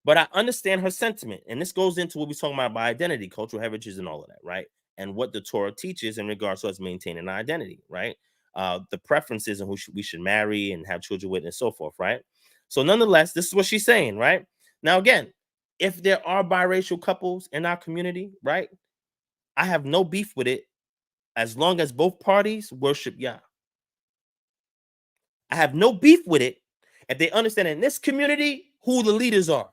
But I understand her sentiment. And this goes into what we're talking about identity, cultural heritage, and all of that, right? And what the Torah teaches in regards to us maintaining our identity, right? The preferences and who we should marry and have children with and so forth, right? So nonetheless, this is what she's saying, right? Now, again, if there are biracial couples in our community, right, I have no beef with it as long as both parties worship Yah. I have no beef with it if they understand in this community who the leaders are.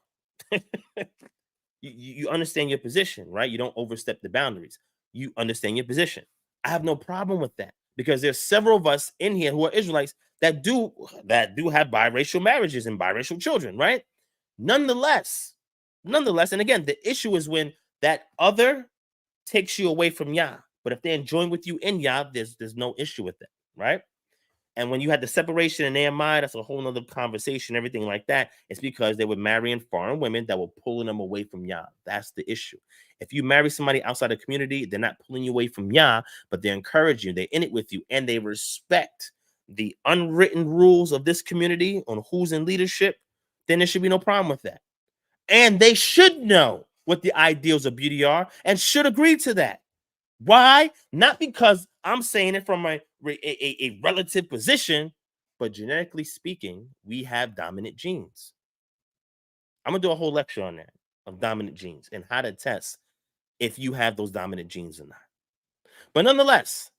You understand your position, right? You don't overstep the boundaries. You understand your position. I have no problem with that because there's several of us in here who are Israelites that do have biracial marriages and biracial children, right? Nonetheless, and again, the issue is when that other takes you away from Yah. But if they're enjoying with you in Yah, there's no issue with it, right? And when you had the separation in Nehemiah, that's a whole nother conversation, everything like that. It's because they were marrying foreign women that were pulling them away from Yah. That's the issue. If you marry somebody outside the community, they're not pulling you away from Yah, but they encourage you, they're in it with you, and they respect the unwritten rules of this community on who's in leadership, then there should be no problem with that. And they should know what the ideals of beauty are and should agree to that. Why? Not because I'm saying it from a relative position, but genetically speaking, we have dominant genes. I'm going to do a whole lecture on that, of dominant genes and how to test if you have those dominant genes or not. But nonetheless,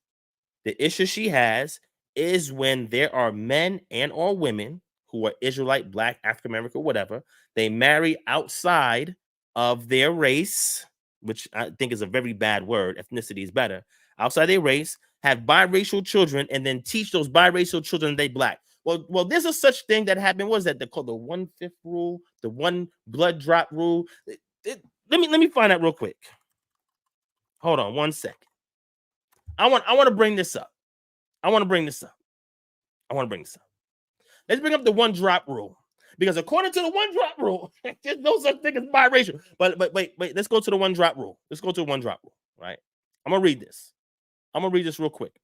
the issue she has is when there are men and or women who are Israelite, Black, African American, whatever, they marry outside of their race, which I think is a very bad word. Ethnicity is better. Outside their race, have biracial children, and then teach those biracial children they Black. Well, there's a such thing that happened. What is that? They call the 1/5 rule, the one blood drop rule. Let me find out real quick. Hold on 1 second. I want to bring this up. Let's bring up the one drop rule. Because according to the one drop rule, there's no such thing as biracial. But wait, let's go to the one drop rule. Right? I'm gonna read this. Real quick.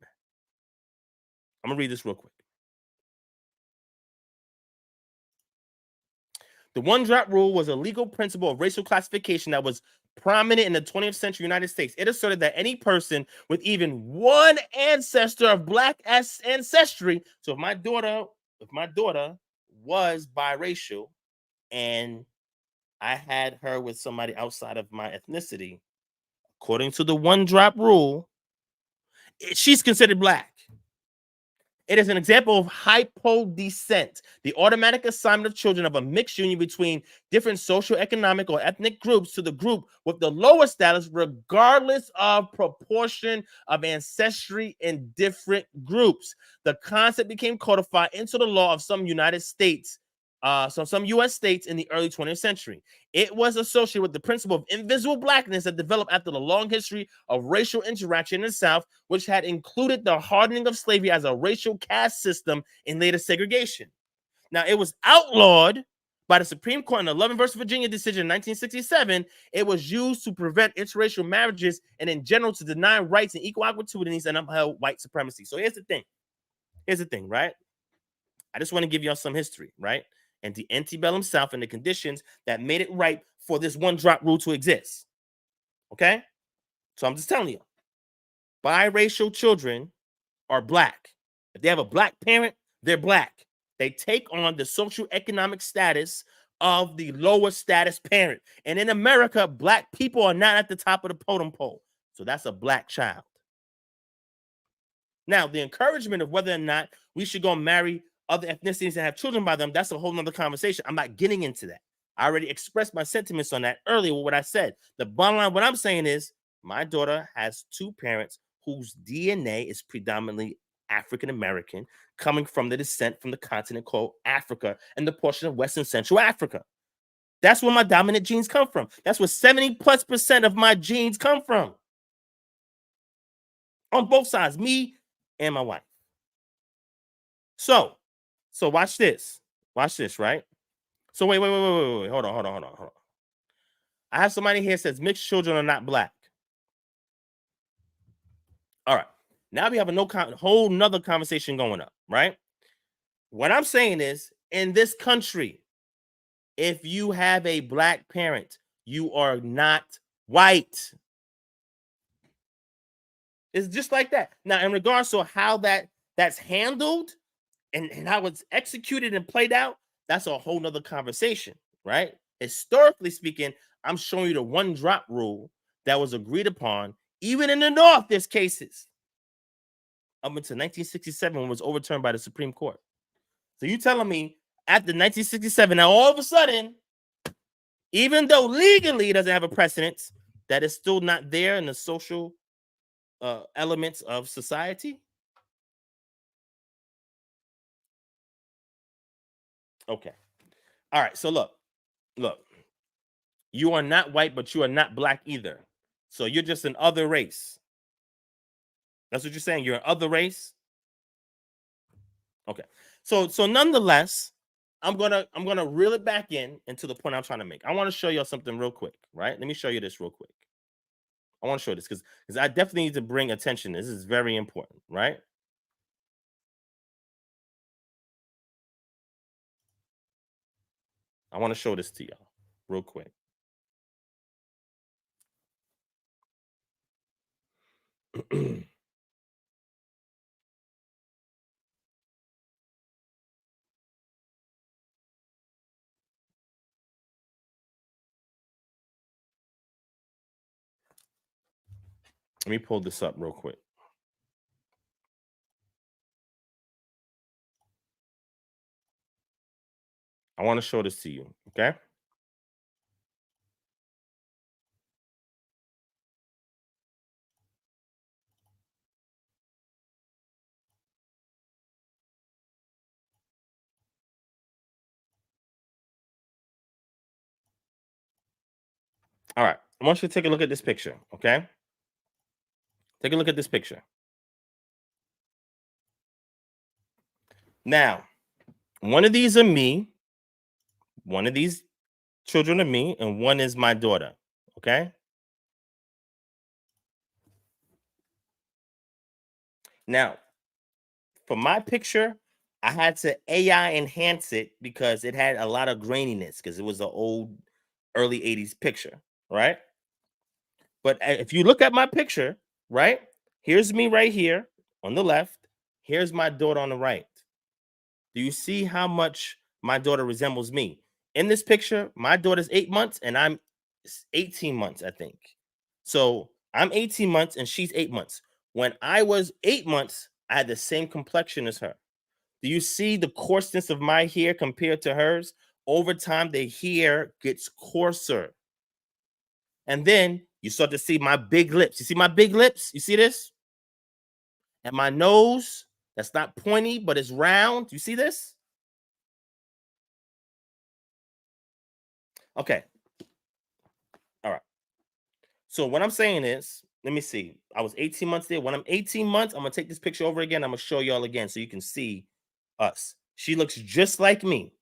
The one drop rule was a legal principle of racial classification that was prominent in the 20th century United States. It asserted that any person with even one ancestor of Black ancestry, so if my daughter was biracial and I had her with somebody outside of my ethnicity, according to the one drop rule, she's considered Black. It is an example of hypodescent, the automatic assignment of children of a mixed union between different social, economic, or ethnic groups to the group with the lower status, regardless of proportion of ancestry in different groups. The concept became codified into the law of some United States, some U.S. states in the early 20th century. It was associated with the principle of invisible Blackness that developed after the long history of racial interaction in the South, which had included the hardening of slavery as a racial caste system in later segregation. Now, it was outlawed by the Supreme Court in the 11 versus Virginia decision in 1967. It was used to prevent interracial marriages and in general to deny rights and equal opportunities and upheld white supremacy. So here's the thing, right? I just want to give y'all some history, right? And the antebellum South and the conditions that made it right for this one drop rule to exist. Okay? So I'm just telling you, biracial children are Black. If they have a Black parent, they're Black. They take on the social economic status of the lower status parent. And in America, Black people are not at the top of the totem pole. So that's a Black child. Now, the encouragement of whether or not we should go marry other ethnicities and have children by them, that's a whole nother conversation. I'm not getting into that. I already expressed my sentiments on that earlier with what I said. The bottom line, what I'm saying is my daughter has two parents whose DNA is predominantly African American, coming from the descent from the continent called Africa and the portion of West and Central Africa. That's where my dominant genes come from. That's where 70+% of my genes come from. On both sides, me and my wife. So watch this. Watch this, right? So wait. Hold on. I have somebody here that says mixed children are not black. All right. Now we have a whole nother conversation going up, right? What I'm saying is, in this country, if you have a black parent, you are not white. It's just like that. Now, in regards to how that's handled and how it's executed and played out, that's a whole nother conversation, right? Historically speaking, I'm showing you the one drop rule that was agreed upon. Even in the North, there's cases. Up until 1967, when it was overturned by the Supreme Court. So you telling me after 1967, now all of a sudden, even though legally it doesn't have a precedence, that is still not there in the social elements of society? Okay. All right. So look. You are not white, but you are not black either. So you're just an other race. That's what you're saying. You're an other race. Okay. So nonetheless, I'm gonna reel it back into the point I'm trying to make. I want to show you something real quick, right? Let me show you this real quick. I want to show you this because I definitely need to bring attention. This is very important, right? I want to show this to y'all real quick. Let me pull this up real quick. I want to show this to you, okay? All right. I want you to take a look at this picture, okay? Take a look at this picture. Now, one of these are me, one of these children are me, and one is my daughter, okay? Now, for my picture, I had to AI enhance it because it had a lot of graininess because it was an old, early 80s picture, right? But if you look at my picture, right? Here's me right here on the left. Here's my daughter on the right. Do you see how much my daughter resembles me? In this picture, my daughter's 8 months and I'm 18 months, I think. So I'm 18 months and she's 8 months. When I was 8 months, I had the same complexion as her. Do you see the coarseness of my hair compared to hers? Over time, the hair gets coarser. And then you start to see my big lips. You see my big lips? You see this? And my nose, that's not pointy, but it's round. You see this? Okay. All right. So what I'm saying is, let me see. I was 18 months there. When I'm 18 months, I'm going to take this picture over again. I'm going to show y'all again so you can see us. She looks just like me.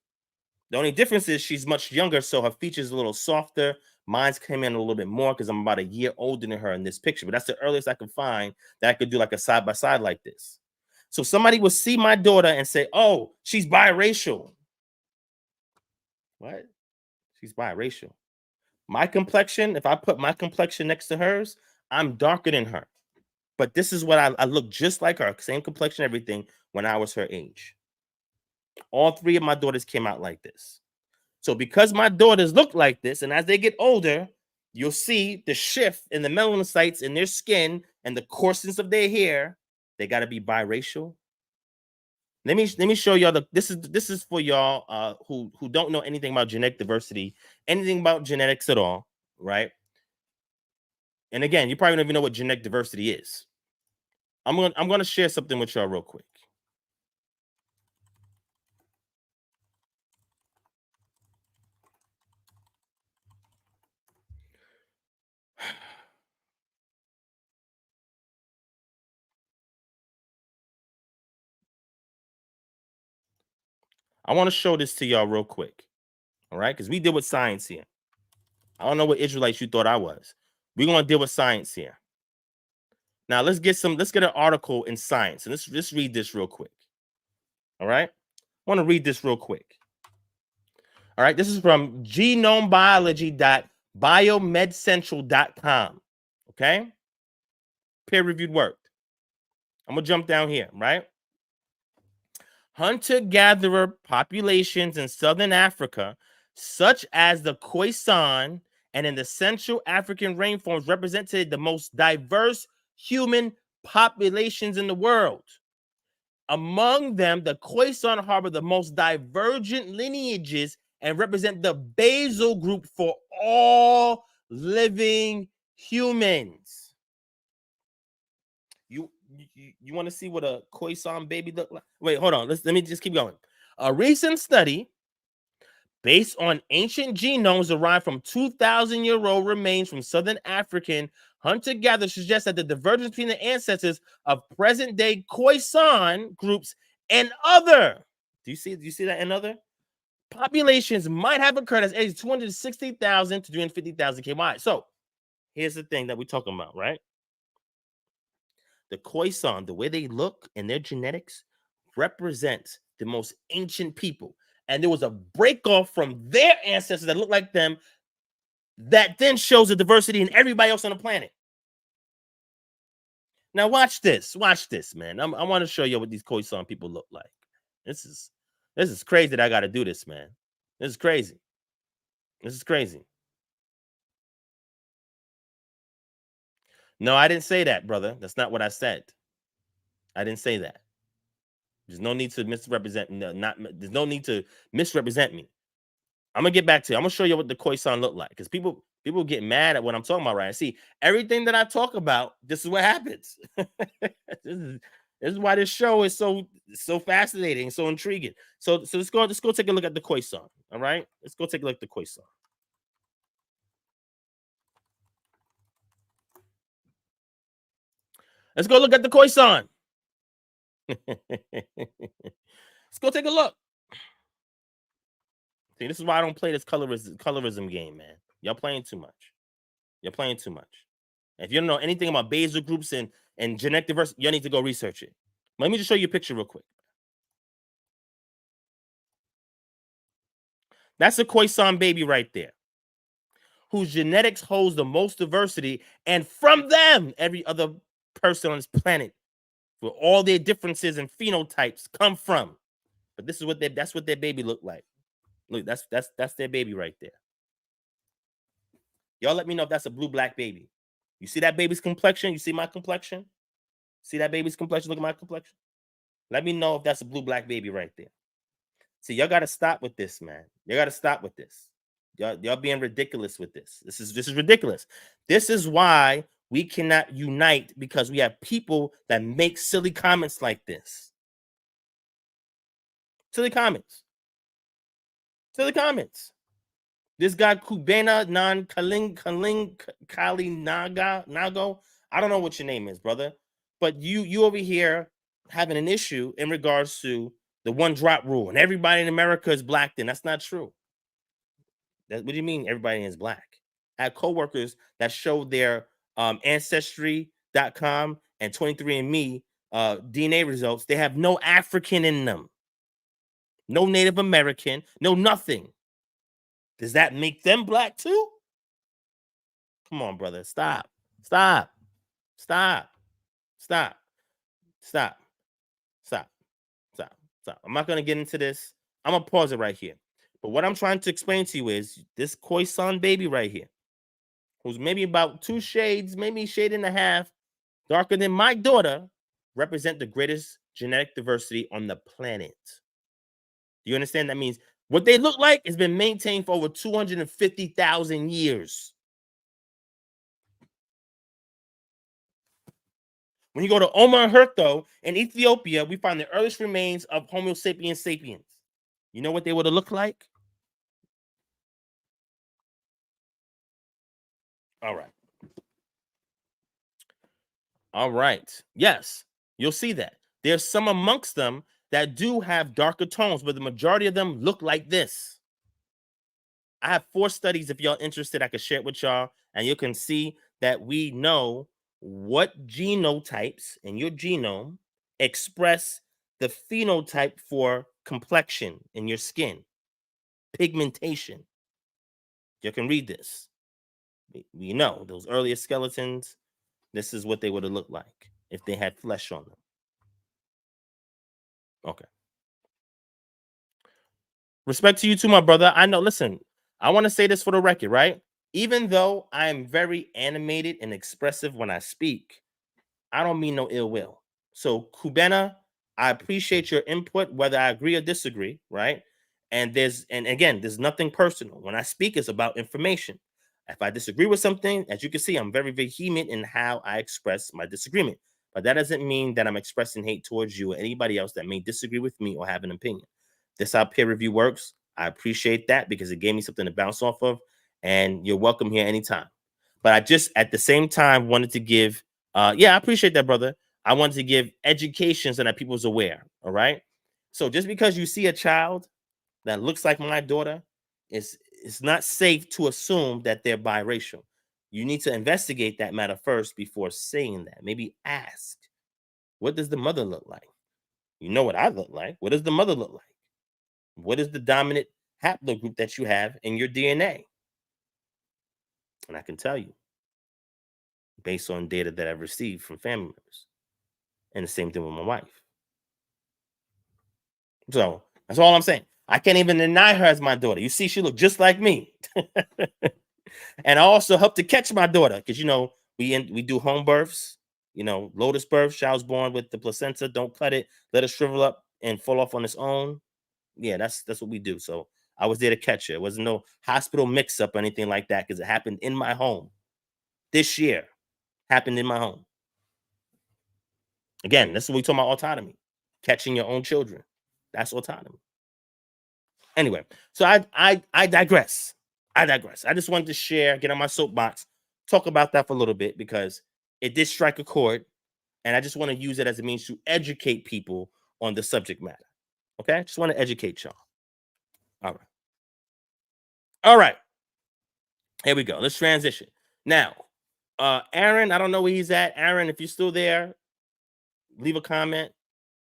The only difference is she's much younger, so her features a little softer. Mine's came in a little bit more because I'm about a year older than her in this picture. But that's the earliest I could find that I could do like a side-by-side like this. So somebody will see my daughter and say, oh, she's biracial. What? She's biracial. My complexion, if I put my complexion next to hers, I'm darker than her. But this is what I look just like her, same complexion, everything, when I was her age. All three of my daughters came out like this. So because my daughters look like this, and as they get older, you'll see the shift in the melanocytes in their skin and the coarseness of their hair. They got to be biracial. Let me show y'all this is for y'all who don't know anything about genetic diversity, anything about genetics at all, right? And again, you probably don't even know what genetic diversity is. I'm gonna share something with y'all real quick. I want to show this to y'all real quick. All right, because we deal with science here. I don't know what Israelites you thought I was. We're gonna deal with science here. Now let's get an article in Science, and let's read this real quick. All right, I want to read this real quick. All right, this is from genomebiology.biomedcentral.com. Okay, peer-reviewed work. I'm gonna jump down here, right? Hunter-gatherer populations in southern Africa, such as the Khoisan and in the Central African rainforest, represented the most diverse human populations in the world. Among them, the Khoisan harbor the most divergent lineages and represent the basal group for all living humans. You want to see what a Khoisan baby look like? Wait, hold on. Let me just keep going. A recent study based on ancient genomes derived from 2,000-year-old remains from southern African hunter-gatherers suggests that the divergence between the ancestors of present-day Khoisan groups and other, do you see that, and other populations might have occurred as age 260,000 to 350,000 KY. So here's the thing that we're talking about, right? The Khoisan, the way they look and their genetics represents the most ancient people. And there was a break off from their ancestors that look like them that then shows the diversity in everybody else on the planet. Now watch this, man. I want to show you what these Khoisan people look like. This is crazy that I got to do this, man. This is crazy. No, I didn't say that, brother. That's not what I said. I didn't say that. There's no need to misrepresent. There's no need to misrepresent me. I'm gonna get back to you. I'm gonna show you what the Khoisan look like, because people get mad at what I'm talking about, right? See, everything that I talk about, this is what happens. this is why this show is so fascinating, so intriguing. So let's go take a look at the Khoisan. All right, let's go take a look at the Khoisan. Let's go look at the Khoisan. Let's go take a look. See, this is why I don't play this colorism game, man. Y'all playing too much. You're playing too much. If you don't know anything about basal groups and genetic diversity, you need to go research it. Let me just show you a picture real quick. That's a Khoisan baby right there, whose genetics holds the most diversity, and from them, every other person on this planet, with all their differences and phenotypes, come from. But this is what that's what their baby looked like. Look, that's their baby right there. Y'all let me know if that's a blue-black baby. You see that baby's complexion? You see my complexion? See that baby's complexion? Look at my complexion. Let me know if that's a blue-black baby right there. See, y'all got to stop with this, man. You got to stop with this. Y'all being ridiculous with this. This is ridiculous. This is why we cannot unite, because we have people that make silly comments like this. Silly comments. This guy Kubena non Kali Nago. I don't know what your name is, brother, but you over here having an issue in regards to the one drop rule, and everybody in America is black. Then that's not true. What do you mean everybody is black? I had coworkers that showed their ancestry.com and 23andMe DNA results. They have no African in them, no Native American, no nothing. Does that make them black too? Come on, brother. Stop. I'm not going to get into this. I'm going to pause it right here. But what I'm trying to explain to you is this Khoisan baby right here, who's maybe about 2 shades, maybe a shade and a half darker than my daughter, represent the greatest genetic diversity on the planet. Do you understand? That means what they look like has been maintained for over 250,000 years. When you go to Omar Herto in Ethiopia, we find the earliest remains of Homo sapiens sapiens. You know what they would have looked like? All right. All right. Yes, you'll see that. There's some amongst them that do have darker tones, but the majority of them look like this. I have 4 studies. If y'all interested, I could share it with y'all, and you can see that we know what genotypes in your genome express the phenotype for complexion in your skin, pigmentation. You can read this. We know those earlier skeletons, this is what they would have looked like if they had flesh on them. Okay. Respect to you too, my brother. I know, listen, I want to say this for the record, right? Even though I am very animated and expressive when I speak, I don't mean no ill will. So, Cubena, I appreciate your input, whether I agree or disagree, right? And again, there's nothing personal. When I speak, it's about information. If I disagree with something, as you can see, I'm very vehement in how I express my disagreement. But that doesn't mean that I'm expressing hate towards you or anybody else that may disagree with me or have an opinion. This is how peer review works. I appreciate that because it gave me something to bounce off of, and you're welcome here anytime. But I just at the same time wanted to give, yeah, I appreciate that, brother. I wanted to give education so that people's aware. All right. So just because you see a child that looks like my daughter, it's not safe to assume that they're biracial. You need to investigate that matter first before saying that. Maybe ask, what does the mother look like? You know what I look like. What does the mother look like? What is the dominant haplogroup that you have in your DNA? And I can tell you based on data that I've received from family members. And the same thing with my wife. So that's all I'm saying. I can't even deny her as my daughter. You see, she looked just like me. And I also helped to catch my daughter because we do home births, lotus birth. Child's born with the placenta. Don't cut it. Let it shrivel up and fall off on its own. Yeah, that's what we do. So I was there to catch her. It wasn't no hospital mix-up or anything like that because it happened in my home. This year happened in my home. Again, this is what we talk about autonomy. Catching your own children. That's autonomy. Anyway, so I digress. I just wanted to share, get on my soapbox, talk about that for a little bit because it did strike a chord, and I just want to use it as a means to educate people on the subject matter. Okay, just want to educate y'all. All right. All right. Here we go. Let's transition. Now, Aaron, I don't know where he's at. Aaron, if you're still there, leave a comment.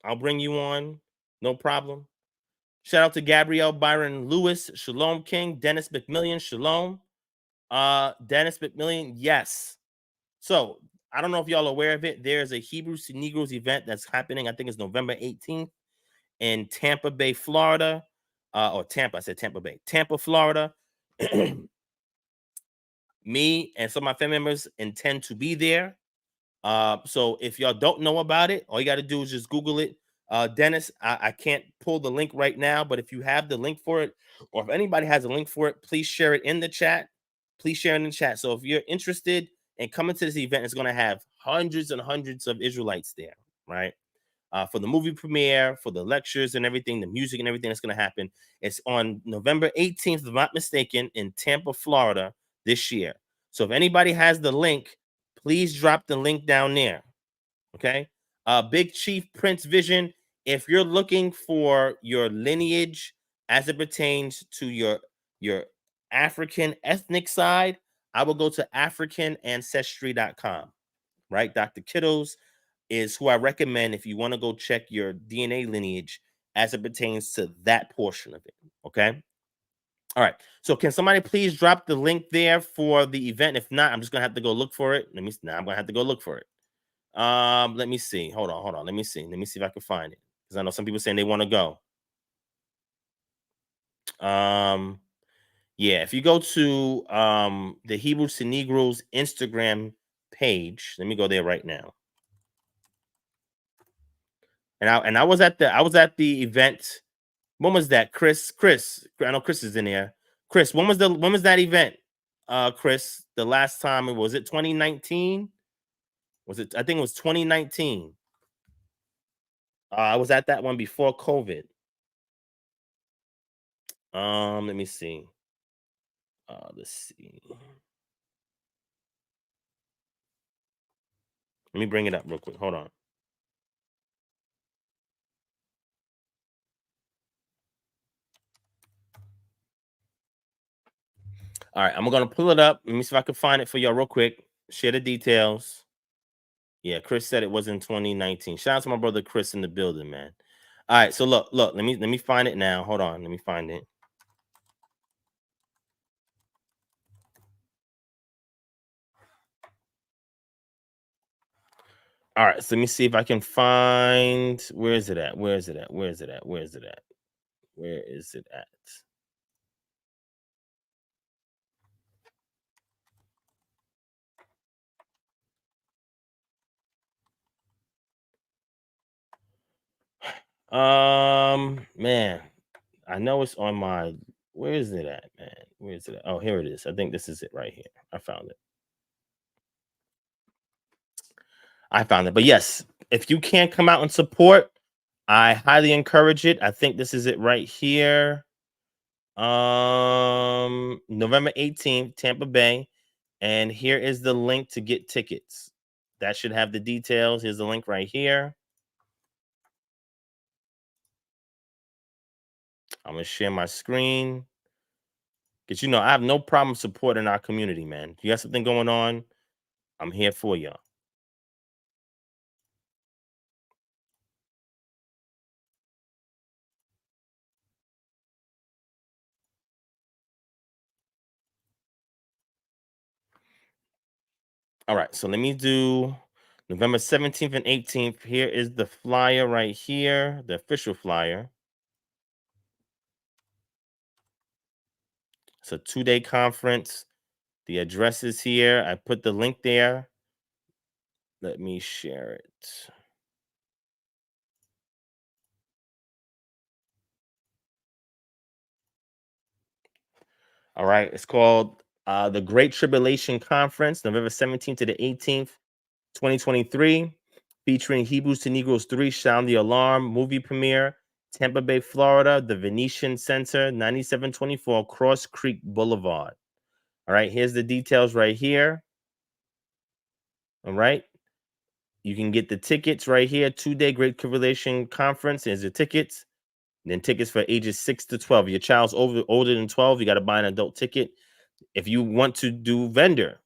I'll bring you on. No problem. Shout out to Gabrielle Byron Lewis, Shalom King, Dennis McMillian, Shalom. Dennis McMillian, yes. So I don't know if y'all are aware of it. There's a Hebrews to Negroes event that's happening. I think it's November 18th in Tampa Bay, Florida. Or Tampa, I said Tampa Bay, Tampa, Florida. Me and some of my family members intend to be there. So if y'all don't know about it, all you got to do is just Google it. Dennis, I can't pull the link right now, but if you have the link for it, or if anybody has a link for it, please share it in the chat. Please share it in the chat. So if you're interested in coming to this event, it's going to have hundreds and hundreds of Israelites there, right? For the movie premiere, for the lectures and everything, the music and everything that's going to happen. It's on November 18th, if I'm not mistaken, in Tampa, Florida this year. So if anybody has the link, please drop the link down there. Okay. Big Chief Prince Vision. If you're looking for your lineage as it pertains to your African ethnic side, I will go to AfricanAncestry.com. Right. Dr. Kittles is who I recommend if you want to go check your DNA lineage as it pertains to that portion of it. Okay. All right. So can somebody please drop the link there for the event? If not, I'm just gonna have to go look for it. I'm gonna have to go look for it. Let me see. Hold on. Let me see if I can find it. Because I know some people saying they want to go. Yeah, if you go to the Hebrews to Negroes Instagram page, let me go there right now. And I was at the event. When was that? Chris, I know Chris is in here. Chris, when was that event? Chris, the last time, was it 2019? Was it? I think it was 2019. I was at that one before COVID. Let me see. Let's see. Let me bring it up real quick. Hold on. All right, I'm gonna pull it up. Let me see if I can find it for y'all real quick. Share the details. Yeah, Chris said it was in 2019. Shout out to my brother Chris in the building, man. All right, so look, let me find it now. Hold on, let me find it. All right, so let me see if I can find, where is it at? Where is it at? Where is it at? Where is it at? Where is it at? Man, I know it's on my, where is it at, man? Where is it at? Oh, here it is. I think this is it right here. I found it. But yes, if you can't come out and support, I highly encourage it. I think this is it right here. November 18th, Tampa Bay. And here is the link to get tickets. That should have the details. Here's the link right here. I'm gonna share my screen. Because I have no problem supporting our community, man. If you got something going on, I'm here for y'all. All right, so let me do November 17th and 18th. Here is the flyer right here, the official flyer. It's a 2-day conference. The address is here. I put the link there. Let me share it. All right, it's called the Great Tribulation Conference, November 17th to the 18th, 2023, featuring Hebrews to Negroes 3, Sound the Alarm, movie premiere, Tampa Bay, Florida, the Venetian Center, 9724 Cross Creek Boulevard. All right, here's the details right here. All right, you can get the tickets right here. 2-day Great Tribulation Conference. Here's the tickets. And then tickets for ages 6 to 12. If your child's older than 12, you got to buy an adult ticket. If you want to do vendor,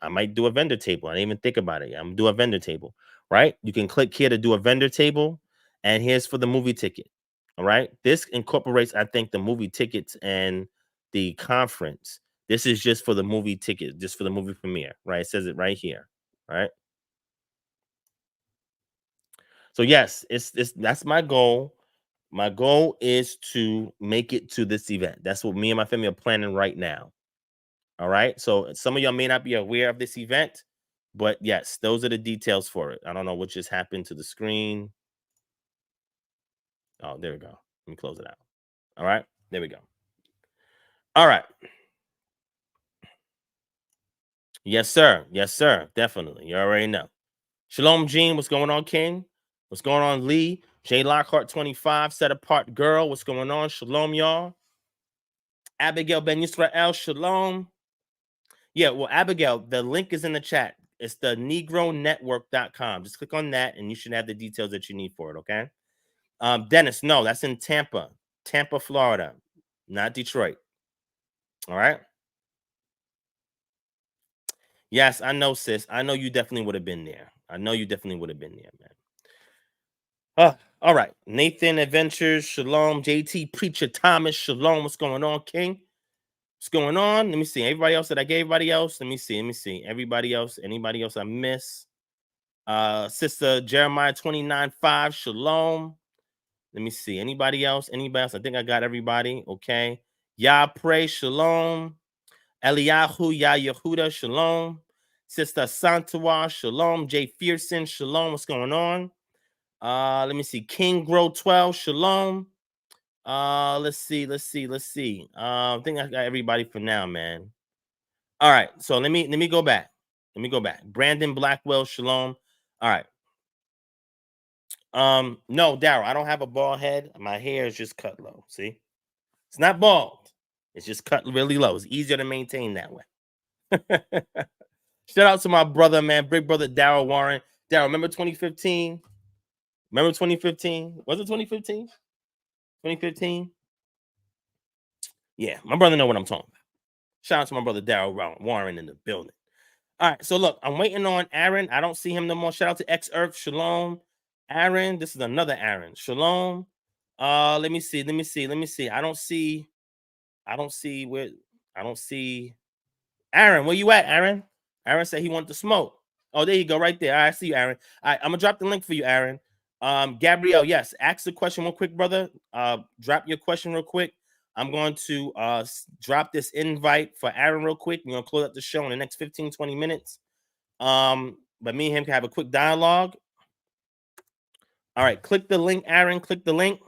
I might do a vendor table. I didn't even think about it. I'm gonna do a vendor table, right? You can click here to do a vendor table, and here's for the movie ticket. All right. This incorporates, I think, the movie tickets and the conference. This is just for the movie ticket, just for the movie premiere, right? It says it right here, right? So yes, it's that's my goal. My goal is to make it to this event. That's what me and my family are planning right now. All right. So some of y'all may not be aware of this event, but yes, those are the details for it. I don't know what just happened to the screen. Oh, there we go. Let me close it out. All right. There we go. All right. Yes, sir. Yes, sir. Definitely. You already know. Shalom, Gene. What's going on, King? What's going on, Lee? J Lockhart 25, set apart girl. What's going on? Shalom, y'all. Abigail Ben Yisrael. Shalom. Yeah, well, Abigail, the link is in the chat. It's the negronetwork.com. Just click on that and you should have the details that you need for it, okay? Dennis, no, that's in Tampa, Florida, not Detroit. All right. Yes, I know, sis. I know you definitely would have been there. Man. All right. Nathan Adventures, Shalom. JT Preacher Thomas, Shalom. What's going on, King? What's going on? Let me see. Everybody else that I gave everybody else. Let me see. Everybody else, anybody else I miss? Sister Jeremiah 29:5, Shalom. Let me see. Anybody else? I think I got everybody. Okay. Yah pray, Shalom. Eliyahu, Yah Yehuda, Shalom. Sister Santawa, Shalom. Jay Fearson, Shalom. What's going on? Let me see. King Grow 12, shalom. Let's see. I think I got everybody for now, man. All right, so let me go back. Brandon Blackwell, shalom. All right. No, Daryl, I don't have a bald head. My hair is just cut low. See, it's not bald. It's just cut really low. It's easier to maintain that way. Shout out to my brother, man, big brother Daryl Warren. Daryl, remember 2015? Remember 2015? Was it 2015? 2015? Yeah, my brother know what I'm talking about. Shout out to my brother Daryl Warren in the building. All right, so look, I'm waiting on Aaron. I don't see him no more. Shout out to X Earth, shalom. Aaron, this is another Aaron. Shalom. Let me see. I don't see Aaron. Where you at, Aaron? Aaron said he wanted to smoke. Oh, there you go, right there. All right, I see you, Aaron. All right, I'm gonna drop the link for you, Aaron. Gabrielle, yes, ask the question real quick, brother. Drop your question real quick. I'm going to drop this invite for Aaron real quick. We're gonna close up the show in the next 15-20 minutes. But me and him can have a quick dialogue. All right, click the link, Aaron. Click the link.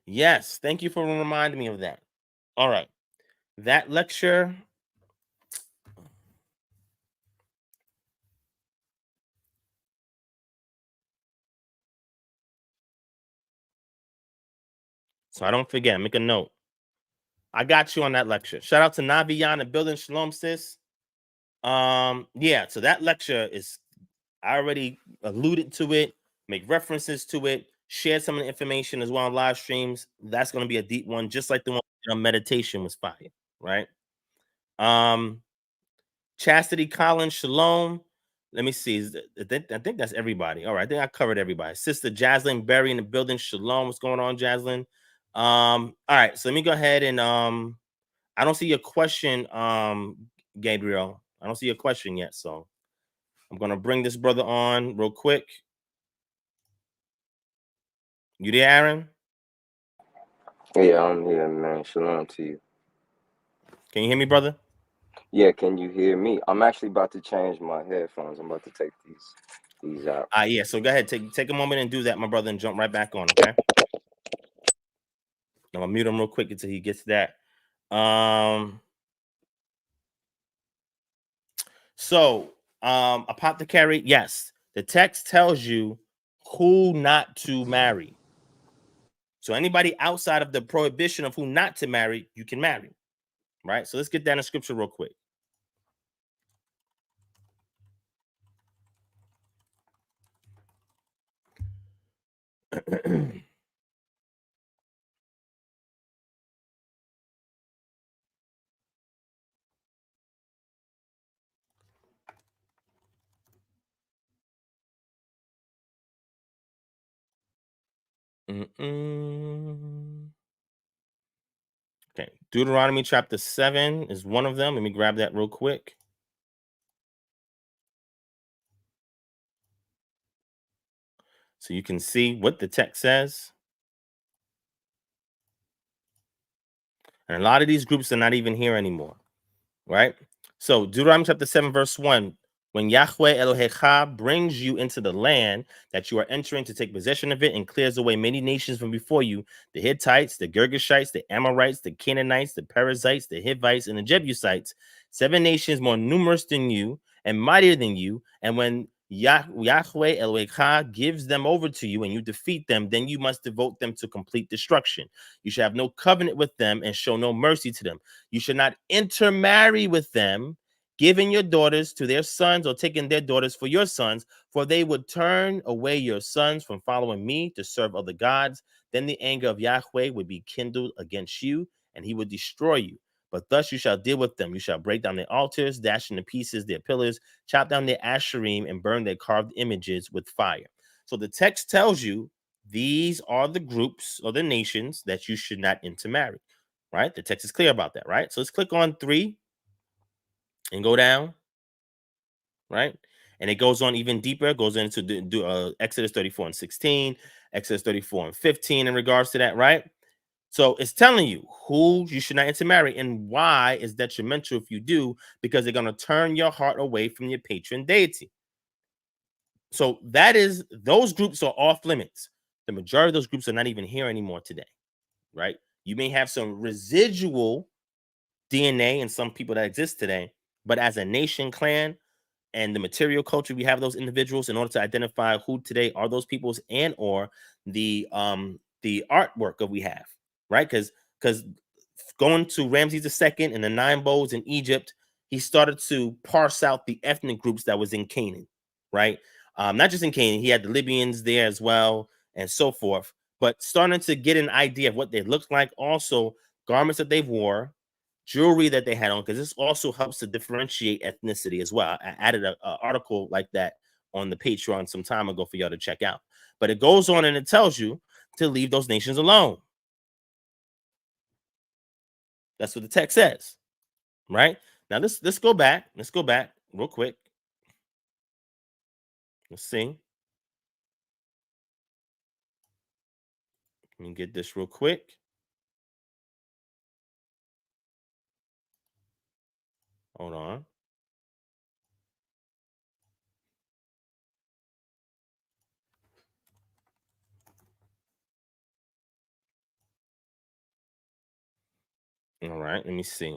Yes, thank you for reminding me of that. All right, that lecture. So I don't forget, make a note. I got you on that lecture. Shout out to Naviyan and building. Shalom, sis. Yeah, so that lecture is, I already alluded to it, make references to it, share some of the information as well on live streams. That's going to be a deep one, just like the one on meditation was fire, right? Chastity Collins, shalom. Let me see. I think that's everybody. All right, I think I covered everybody. Sister Jaslyn Berry in the building, shalom. What's going on, Jaslyn? All right, so let me go ahead and I don't see your question, Gabriel. I don't see your question yet, so I'm gonna bring this brother on real quick. You there, Aaron? Yeah, I'm here, man. Shalom to you. Can you hear me, brother? Yeah, can you hear me? I'm actually about to change my headphones. I'm about to take these out. Yeah, so go ahead, take a moment and do that, my brother, and jump right back on, okay? I'm gonna mute him real quick until he gets that. So apothecary, yes, the text tells you who not to marry. So anybody outside of the prohibition of who not to marry, you can marry, right? So let's get that in scripture real quick. Okay, Deuteronomy chapter 7 is one of them. Let me grab that real quick. So you can see what the text says. And a lot of these groups are not even here anymore, right? So Deuteronomy chapter 7, verse 1, when Yahweh Elohecha brings you into the land that you are entering to take possession of it and clears away many nations from before you, the Hittites, the Girgashites, the Amorites, the Canaanites, the Perizzites, the Hivites, and the Jebusites, 7 nations more numerous than you and mightier than you. And when Yahweh Elohecha gives them over to you and you defeat them, then you must devote them to complete destruction. You shall have no covenant with them and show no mercy to them. You should not intermarry with them, giving your daughters to their sons or taking their daughters for your sons, for they would turn away your sons from following me to serve other gods. Then the anger of Yahweh would be kindled against you, and he would destroy you. But thus you shall deal with them. You shall break down their altars, dash into pieces their pillars, chop down their asherim, and burn their carved images with fire. So the text tells you these are the groups or the nations that you should not intermarry, right? The text is clear about that, right? So let's click on 3 and go down, right? And it goes on even deeper. It goes into Exodus 34 and 16, Exodus 34 and 15 in regards to that, right? So it's telling you who you should not intermarry and why is detrimental if you do, because they're going to turn your heart away from your patron deity. So those groups are off limits. The majority of those groups are not even here anymore today, right? You may have some residual DNA in some people that exist today, but as a nation, clan, and the material culture, we have those individuals in order to identify who today are those peoples and or the artwork that we have, right? Because going to Ramses II and the 9 bowls in Egypt, he started to parse out the ethnic groups that was in Canaan, right? Not just in Canaan, he had the Libyans there as well and so forth, but starting to get an idea of what they looked like, also garments that they wore, jewelry that they had on, because this also helps to differentiate ethnicity as well. I added an article like that on the Patreon some time ago for y'all to check out. But it goes on and it tells you to leave those nations alone. That's what the text says, right? Now let's go back. Let's go back real quick. Let's see. Let me get this real quick. Hold on. All right, let me see.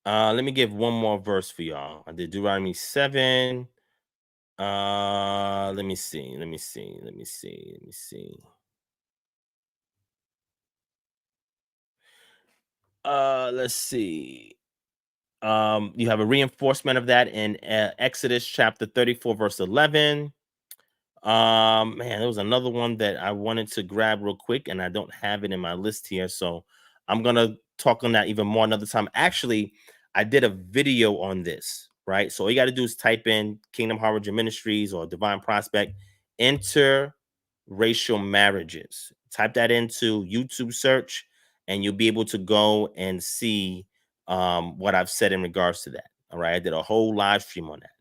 Let me give one more verse for y'all. I did Deuteronomy 7. Let me see. Let's see. You have a reinforcement of that in Exodus chapter 34, verse 11. Man, there was another one that I wanted to grab real quick, and I don't have it in my list here, so I'm gonna talk on that even more another time. Actually, I did a video on this, right? So all you got to do is type in Kingdom Harbinger Ministries or Divine Prospect, interracial marriages. Type that into YouTube search, and you'll be able to go and see what I've said in regards to that. All right, I did a whole live stream on that.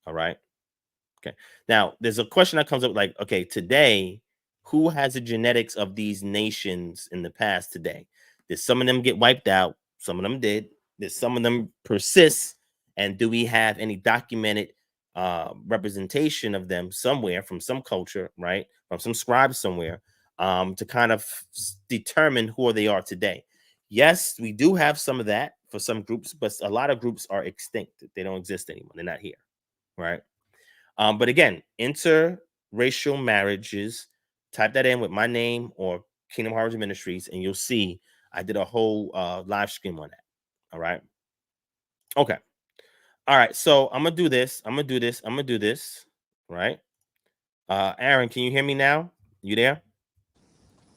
All right. Okay. Now, there's a question that comes up like, okay, today, who has the genetics of these nations in the past today? Did some of them get wiped out? Some of them did. Did some of them persist? And do we have any documented representation of them somewhere from some culture, right? From some scribe somewhere to kind of determine who they are today? Yes, we do have some of that for some groups, but a lot of groups are extinct. They don't exist anymore. They're not here, right? But again, interracial marriages, type that in with my name or Kingdom Harbinger Ministries, and you'll see I did a whole live stream on that. All right. Okay. All right. So I'm gonna do this. Right. Aaron, can you hear me now? You there?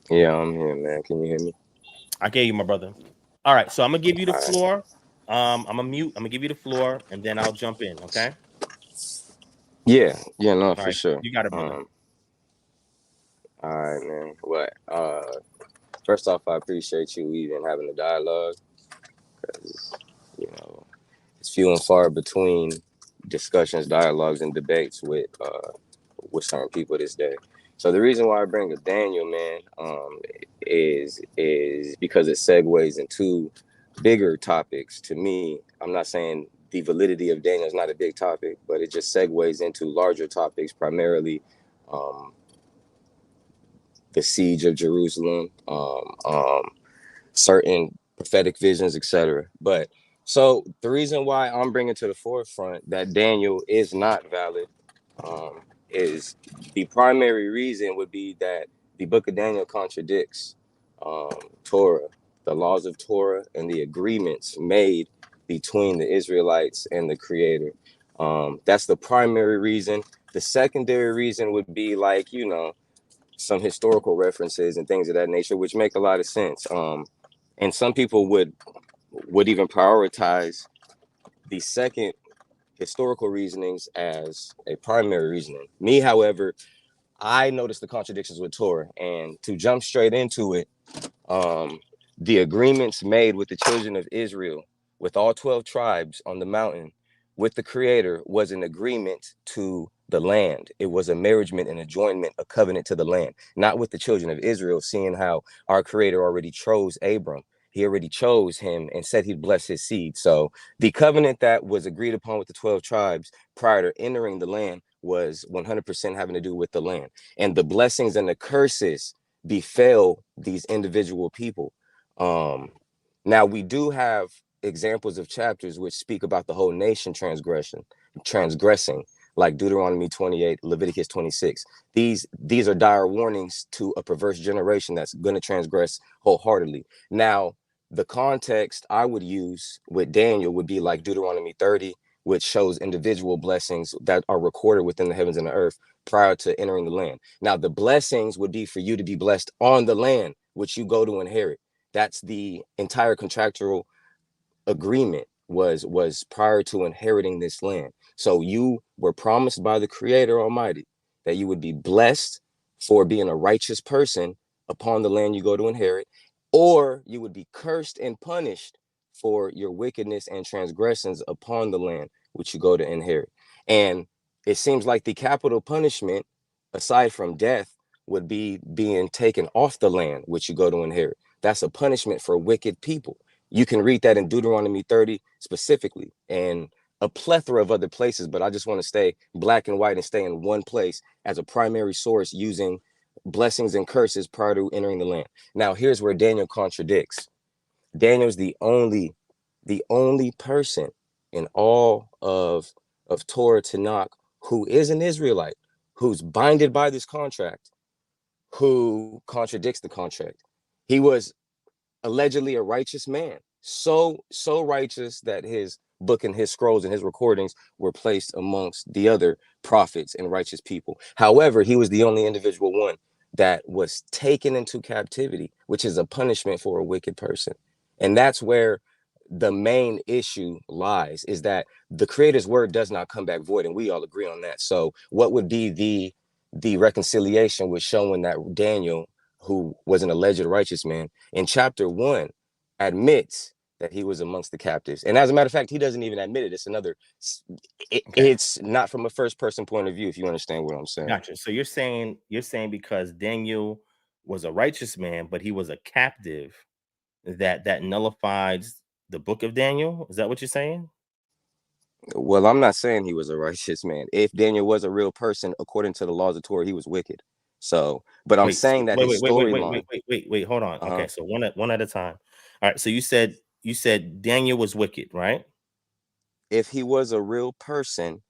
Yeah, I'm here, man. Can you hear me? I can hear you, my brother. All right. So I'm gonna give you the All right. floor. I'm gonna mute. I'm gonna give you the floor, and then I'll jump in. Okay. Yeah, no, All for right. sure. You got it, brother. All right, man. What? First off, I appreciate you even having the dialogue because you know it's few and far between discussions, dialogues, and debates with certain people this day. So the reason why I bring up Daniel, man, is because it segues into bigger topics. To me, I'm not saying the validity of Daniel is not a big topic, but it just segues into larger topics, primarily the siege of Jerusalem, certain prophetic visions, etc. But so the reason why I'm bringing to the forefront that Daniel is not valid is the primary reason would be that the book of Daniel contradicts Torah, the laws of Torah, and the agreements made between the Israelites and the Creator. That's the primary reason. The secondary reason would be like, some historical references and things of that nature, which make a lot of sense. And some people would even prioritize the second historical reasonings as a primary reasoning. Me, however, I noticed the contradictions with Torah, and to jump straight into it, the agreements made with the children of Israel with all 12 tribes on the mountain with the Creator was an agreement to the land. It was a marriagement, an adjoinement, a covenant to the land, not with the children of Israel, seeing how our Creator already chose Abram. He already chose him and said he'd bless his seed. So the covenant that was agreed upon with the 12 tribes prior to entering the land was 100% having to do with the land. And the blessings and the curses befell these individual people. Now we do have examples of chapters which speak about the whole nation transgressing, like Deuteronomy 28, Leviticus 26. These are dire warnings to a perverse generation that's going to transgress wholeheartedly. Now, the context I would use with Daniel would be like Deuteronomy 30, which shows individual blessings that are recorded within the heavens and the earth prior to entering the land. Now, the blessings would be for you to be blessed on the land, which you go to inherit. That's the entire contractual agreement was prior to inheriting this land. So you were promised by the Creator Almighty that you would be blessed for being a righteous person upon the land you go to inherit, or you would be cursed and punished for your wickedness and transgressions upon the land which you go to inherit. And it seems like the capital punishment, aside from death, would be being taken off the land which you go to inherit. That's a punishment for wicked people. You can read that in Deuteronomy 30 specifically, and a plethora of other places, but I just want to stay black and white and stay in one place as a primary source, using blessings and curses prior to entering the land. Now, here's where Daniel contradicts. Daniel's the only person in all of Torah Tanakh who is an Israelite, who's binded by this contract, who contradicts the contract. He was allegedly a righteous man, so righteous that his book and his scrolls and his recordings were placed amongst the other prophets and righteous people. However, he was the only individual one that was taken into captivity, which is a punishment for a wicked person. And that's where the main issue lies, is that the Creator's word does not come back void, and we all agree on that. So what would be the reconciliation with showing that Daniel, who was an alleged righteous man, in chapter 1 admits that he was amongst the captives? And as a matter of fact, he doesn't even admit it. It's another, it's not from a first person point of view, if you understand what I'm saying. Gotcha. So you're saying because Daniel was a righteous man, but he was a captive, that nullifies the book of Daniel? Is that what you're saying? Well, I'm not saying he was a righteous man. If Daniel was a real person, according to the laws of Torah, he was wicked. So, but I'm saying that his storyline. Wait, hold on. Okay, so one at a time. All right. So you said Daniel was wicked, right? If he was a real person,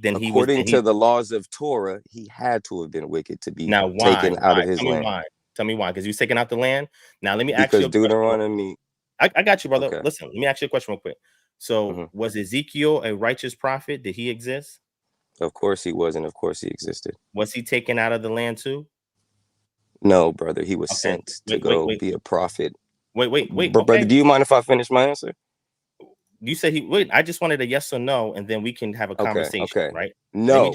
according to the laws of Torah, he had to have been wicked to be now taken out of his land. Tell me why? Because he was taken out the land. Now let me ask because you. Deuteronomy. I got you, brother. Okay. Listen, let me ask you a question real quick. So was Ezekiel a righteous prophet? Did he exist? Of course he was, and of course he existed. Was he taken out of the land too? No, brother. He was sent to go be a prophet. Wait. Brother, do you mind if I finish my answer? You said he wait. I just wanted a yes or no, and then we can have a conversation, right? No,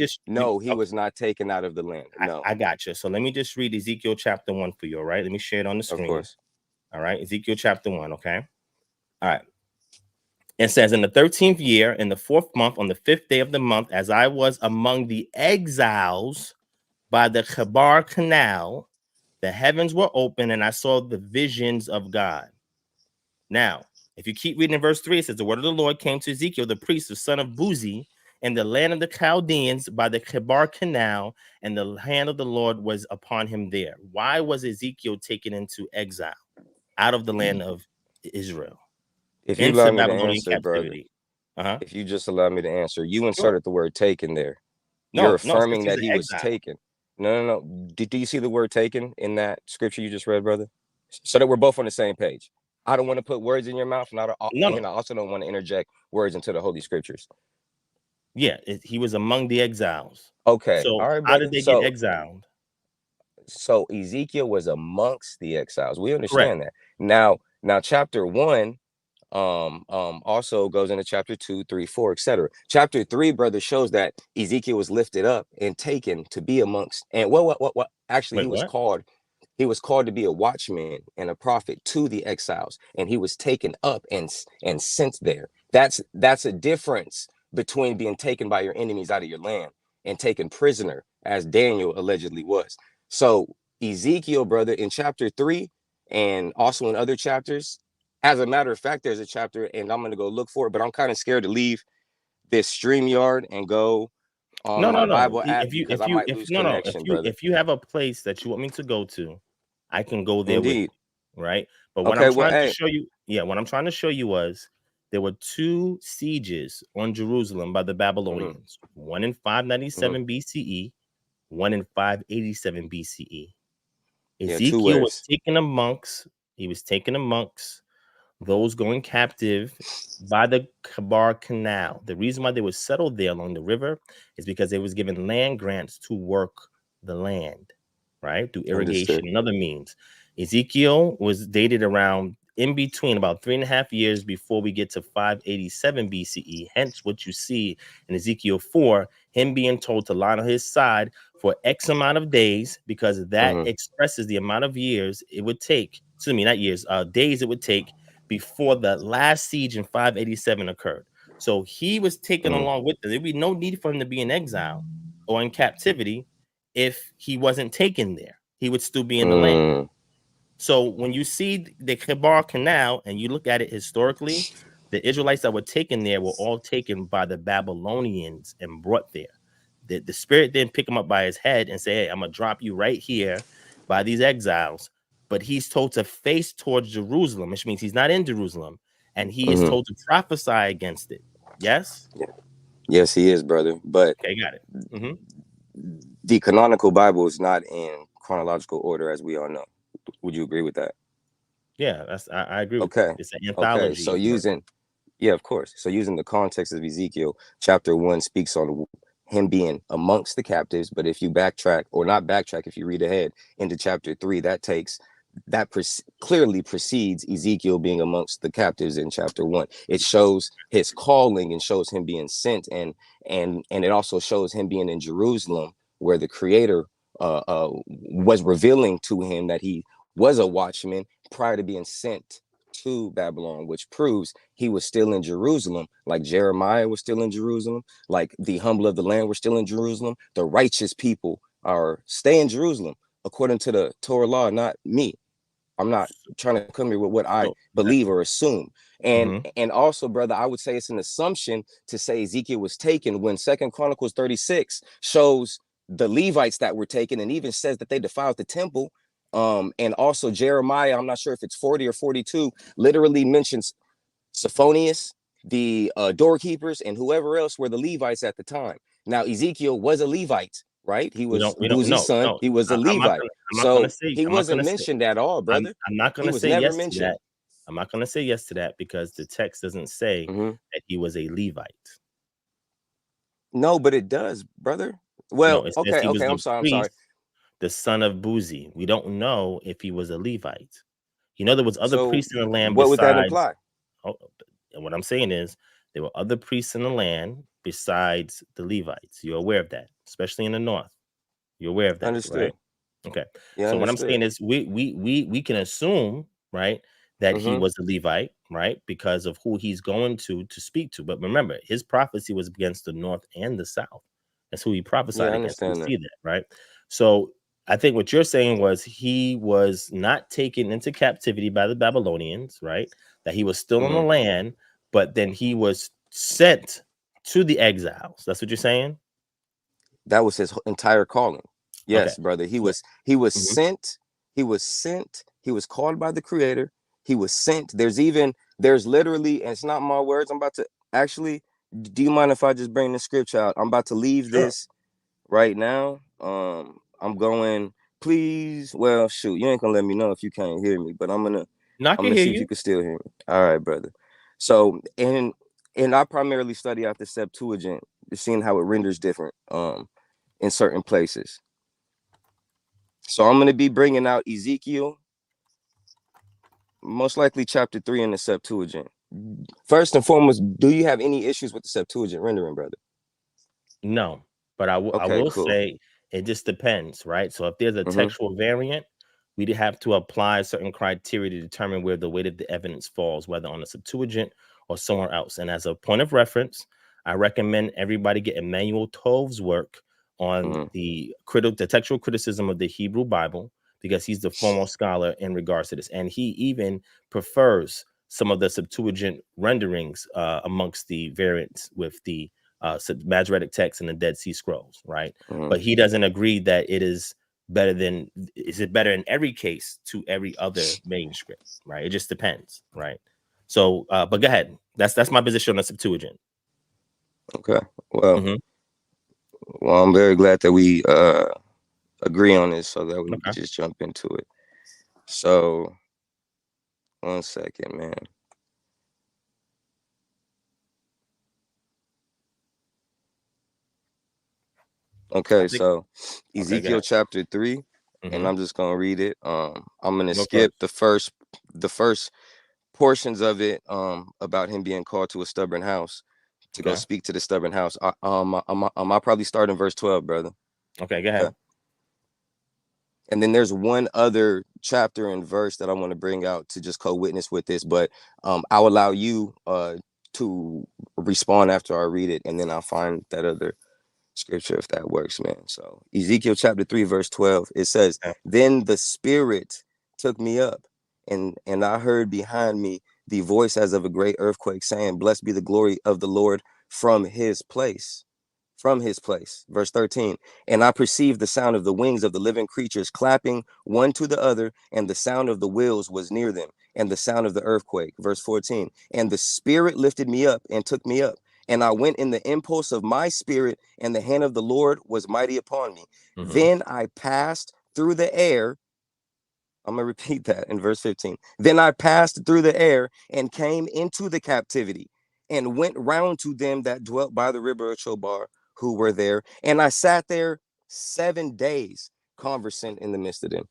he was not taken out of the land. No, I got you. So let me just read Ezekiel chapter 1 for you. All right, let me share it on the screen. Of course. All right, Ezekiel chapter 1. Okay. All right. It says, in the 13th year, in the 4th month, on the 5th day of the month, as I was among the exiles by the Chebar Canal, the heavens were open, and I saw the visions of God. Now, if you keep reading in verse 3, it says, the word of the Lord came to Ezekiel, the priest, the son of Buzi, in the land of the Chaldeans by the Chebar Canal, and the hand of the Lord was upon him there. Why was Ezekiel taken into exile out of the land of Israel? If you allow me to answer, brother, if you just allow me to answer, you inserted the word taken there. You're affirming that he was taken. No. Do you see the word taken in that scripture you just read, brother? So that we're both on the same page. I don't want to put words in your mouth, and I also don't want to interject words into the Holy Scriptures. Yeah, he was among the exiles. Okay. So all right, how did they get exiled? So Ezekiel was amongst the exiles. We understand that. Now chapter 1 also goes into chapter 2, 3, 4, etc. Chapter 3, brother, shows that Ezekiel was lifted up and taken to be amongst, and what actually he was called He was called to be a watchman and a prophet to the exiles, and he was taken up and sent there. That's a difference between being taken by your enemies out of your land and taken prisoner, as Daniel allegedly was. So Ezekiel, brother, in chapter 3 and also in other chapters, as a matter of fact, there's a chapter, and I'm going to go look for it, but I'm kind of scared to leave this StreamYard and go on my Bible app because I might lose connection, brother. If you have a place that you want me to go to, I can go there with you, right? But what Okay, I'm trying to show you, what I'm trying to show you was there were 2 sieges on Jerusalem by the Babylonians, one in 597 BCE, one in 587 BCE. Ezekiel was taken amongst, those going captive by the Ketubah Canal. The reason why they were settled there along the river is because they was given land grants to work the land, right? Through irrigation and other means. Ezekiel was dated around in between about 3.5 years before we get to 587 BCE. Hence what you see in Ezekiel 4, him being told to lie on his side for X amount of days, because that expresses the amount of years it would take, not years, days it would take before the last siege in 587 occurred. So he was taken along with it. There'd be no need for him to be in exile or in captivity if he wasn't taken there. He would still be in the land. So when you see the Ketubah Canal and you look at it historically, the Israelites that were taken there were all taken by the Babylonians and brought there. The spirit didn't pick him up by his head and say, hey, I'm going to drop you right here by these exiles. But he's told to face towards Jerusalem, which means he's not in Jerusalem. And he is told to prophesy against it. Yes? Yes, he is, brother. But okay, got it. The canonical Bible is not in chronological order, as we all know. Would you agree with that? Yeah, I agree with that. It's an anthology. Okay, so of course. So using the context of Ezekiel, chapter 1 speaks on him being amongst the captives. But if you backtrack, or not backtrack, if you read ahead into chapter 3, that clearly precedes Ezekiel being amongst the captives in chapter 1. It shows his calling and shows him being sent, and it also shows him being in Jerusalem, where the Creator was revealing to him that he was a watchman prior to being sent to Babylon, which proves he was still in Jerusalem, like Jeremiah was still in Jerusalem, like the humble of the land were still in Jerusalem. The righteous people stay in Jerusalem according to the Torah law, not me. I'm not trying to come here with what I believe or assume. And also, brother, I would say it's an assumption to say Ezekiel was taken when 2 Chronicles 36 shows the Levites that were taken, and even says that they defiled the temple. And also Jeremiah, I'm not sure if it's 40 or 42, literally mentions Sophonius, the doorkeepers, and whoever else were the Levites at the time. Now, Ezekiel was a Levite, right? He was Buzi's son. No. He was a Levite. So he wasn't mentioned at all, brother. I'm not going to say yes to that. I'm not going to say yes to that because the text doesn't say that he was a Levite. No, but it does, brother. Well, no, okay, I'm sorry. The son of Buzi. We don't know if he was a Levite. You know, there was other priests in the land. What would that imply? What I'm saying is there were other priests in the land besides the Levites. You're aware of that, especially in the north. You're aware of that, right? Okay. Yeah, so what I'm saying is we can assume, right, that he was a Levite, right, because of who he's going to speak to. But remember, his prophecy was against the north and the south. That's who he prophesied against. You see that, right? So I think what you're saying was he was not taken into captivity by the Babylonians, right? That he was still in the land, but then he was sent to the exiles. That's what you're saying? That was his entire calling. Yes, brother. He was sent. He was sent. He was called by the Creator. He was sent. There's literally, and it's not my words. I'm about to actually, do you mind if I just bring the scripture out? I'm about to leave this right now. I'm going, please. Well, shoot, you ain't gonna let me know if you can't hear me, but I'm gonna see if you can still hear me. All right, brother. So, and I primarily study out the Septuagint, seeing how it renders different in certain places. So I'm going to be bringing out Ezekiel, most likely chapter 3 in the Septuagint. First and foremost, do you have any issues with the Septuagint rendering, brother? No, but I will say it just depends, right? So if there's a textual variant, we'd have to apply certain criteria to determine where the weight of the evidence falls, whether on the Septuagint or somewhere else. And as a point of reference, I recommend everybody get Emmanuel Tove's work on the textual criticism of the Hebrew Bible, because he's the foremost scholar in regards to this. And he even prefers some of the Septuagint renderings amongst the variants with the Masoretic text and the Dead Sea Scrolls, right? But he doesn't agree that it is better than, is it better in every case to every other manuscript, right? It just depends, right? So, but go ahead. That's my position on the Septuagint. Okay. Well, well, I'm very glad that we agree on this, so that we can just jump into it. So, 1 second, man. Okay, so Ezekiel chapter 3, and I'm just gonna read it. I'm gonna skip the first portions of it about him being called to a stubborn house to go speak to the stubborn house. I'll probably start in verse 12, brother. Okay, go ahead. Okay. And then there's one other chapter and verse that I want to bring out to just co-witness with this, but I'll allow you to respond after I read it, and then I'll find that other scripture if that works, man. So Ezekiel chapter 3 verse 12, it says, then the Spirit took me up, and I heard behind me the voice as of a great earthquake, saying, blessed be the glory of the Lord from his place. Verse 13, and I perceived the sound of the wings of the living creatures clapping one to the other, and the sound of the wheels was near them, and the sound of the earthquake. Verse 14, and the Spirit lifted me up and took me up, and I went in the impulse of my spirit, and the hand of the Lord was mighty upon me. Then I passed through the air. I'm going to repeat that in verse 15. Then I passed through the air and came into the captivity, and went round to them that dwelt by the river of Chobar, who were there. And I sat there 7 days, conversant in the midst of them.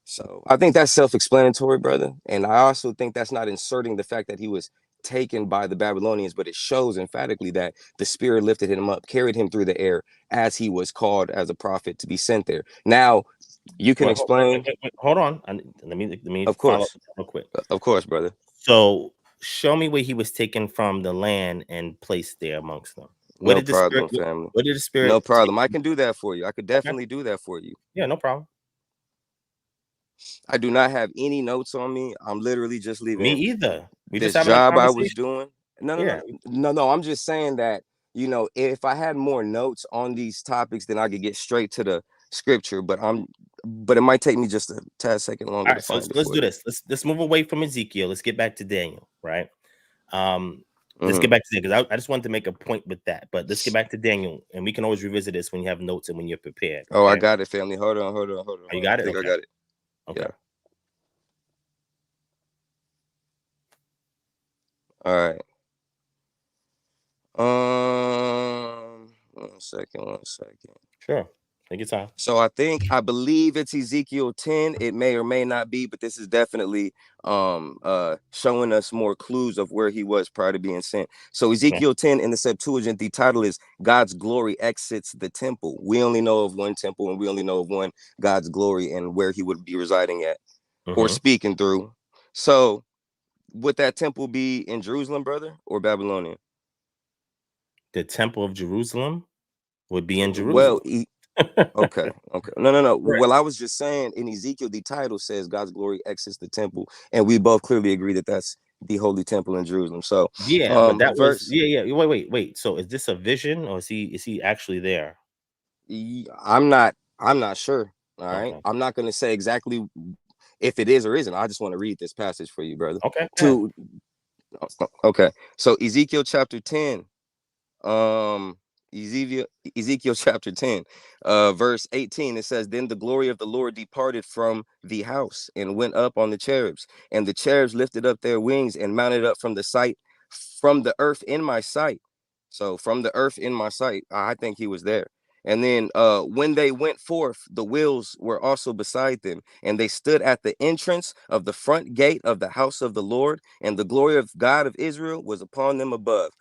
So I think that's self-explanatory, brother. And I also think that's not inserting the fact that he was taken by the Babylonians, but it shows emphatically that the Spirit lifted him up, carried him through the air as he was called as a prophet to be sent there. Now, you can explain. Hold on. Let me of follow course. Real quick. Of course, brother. So show me where he was taken from the land and placed there amongst them. No problem, family. What did the Spirit? No problem. I can do that for you. I could definitely do that for you. Yeah, no problem. I do not have any notes on me. I'm literally just leaving. Me either. This job I was doing. No. I'm just saying that, you know, if I had more notes on these topics, then I could get straight to the scripture. But it might take me just a tad second longer. All right, so let's do this. Let's move away from Ezekiel. Let's get back to Daniel, right? Let's get back to Daniel, because I just wanted to make a point with that. But let's get back to Daniel, and we can always revisit this when you have notes and when you're prepared. Oh, I got it, family. Hold on. Oh, you got it? I think I got it. Okay. Yeah. All right. 1 second. Sure. Take your time. So I believe it's Ezekiel 10. It may or may not be, but this is definitely showing us more clues of where he was prior to being sent. So Ezekiel 10 in the Septuagint, the title is God's glory exits the temple. We only know of one temple, and we only know of one God's glory and where he would be residing at or speaking through. So would that temple be in Jerusalem, brother, or Babylonian? The temple of Jerusalem would be in Jerusalem. Well, okay. No. Right. Well, I was just saying, in Ezekiel, the title says God's glory exits the temple, and we both clearly agree that that's the holy temple in Jerusalem. So yeah, but that verse, wait. So is this a vision, or is he actually there? I'm not sure. All right. Okay. I'm not going to say exactly if it is or isn't. I just want to read this passage for you, brother. Okay. Okay. So Ezekiel chapter 10. Ezekiel chapter 10, verse 18, it says, then the glory of the Lord departed from the house and went up on the cherubs, and the cherubs lifted up their wings and mounted up from the earth in my sight. So from the earth in my sight, I think he was there. And then when they went forth, the wheels were also beside them, and they stood at the entrance of the front gate of the house of the Lord, and the glory of God of Israel was upon them above.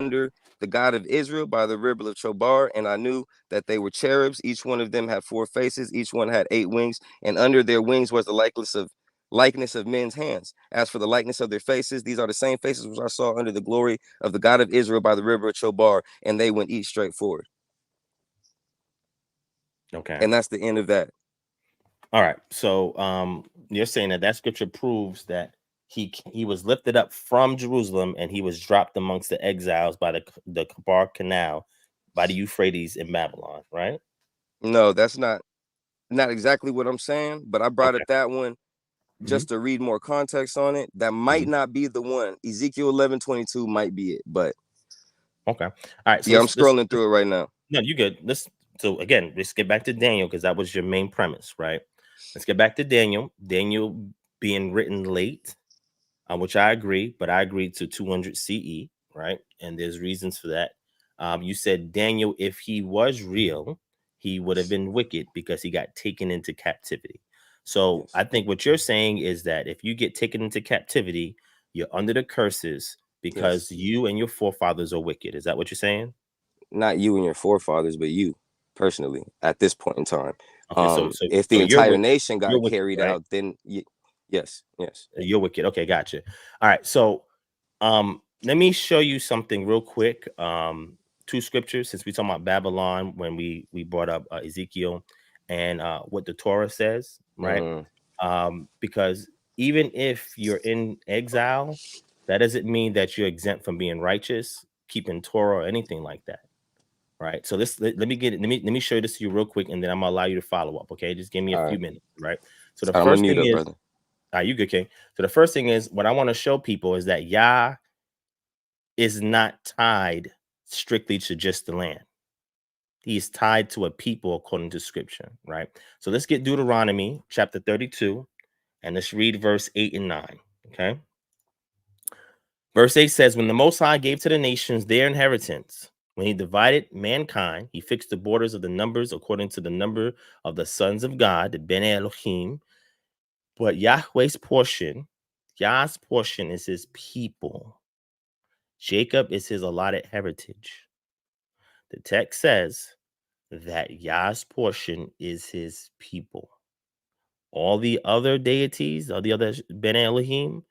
under the God of Israel by the river of Chobar, and I knew that they were cherubs. Each one of them had 4 faces. Each one had 8 wings, and under their wings was the likeness of men's hands. As for the likeness of their faces, these are the same faces which I saw under the glory of the God of Israel by the river of Chobar, and they went each straight forward. Okay. And that's the end of that. All right. So you're saying that scripture proves that he was lifted up from Jerusalem and he was dropped amongst the exiles by the Kabar Canal by the Euphrates in Babylon, right? No, that's not exactly what I'm saying, but I brought up that one just to read more context on it. That might not be the one. Ezekiel 11:22 might be it, but okay. All right. So yeah, I'm scrolling through it right now. No, you good. So again, let's get back to Daniel because that was your main premise, right? Let's get back to Daniel. Daniel being written late, which I agree, but I agreed to 200 CE, right? And there's reasons for that. You said Daniel, if he was real, he would have been wicked because he got taken into captivity. So I think what you're saying is that if you get taken into captivity, you're under the curses because you and your forefathers are wicked. Is that what you're saying? Not you and your forefathers, but you personally at this point in time. Okay, if the entire nation got carried right? out, then yes. You're wicked. Okay, gotcha. All right, so let me show you something real quick. 2 scriptures, since we talking about Babylon when we brought up Ezekiel and what the Torah says, right? Because even if you're in exile, that doesn't mean that you're exempt from being righteous, keeping Torah or anything like that. Right. So let me show this to you real quick, and then I'm gonna allow you to follow up. Okay, just give me a few minutes, right? So the first thing is, you good, King. So the first thing is what I want to show people is that Yah is not tied strictly to just the land. He's tied to a people according to scripture, right? So let's get Deuteronomy chapter 32, and let's read verse 8 and 9. Okay. Verse 8 says, when the Most High gave to the nations their inheritance, when he divided mankind, he fixed the borders of the numbers according to the number of the sons of God, the Bene Elohim. But Yah's portion is his people. Jacob is his allotted heritage. The text says that Yah's portion is his people. All the other deities, all the other Bene Elohim,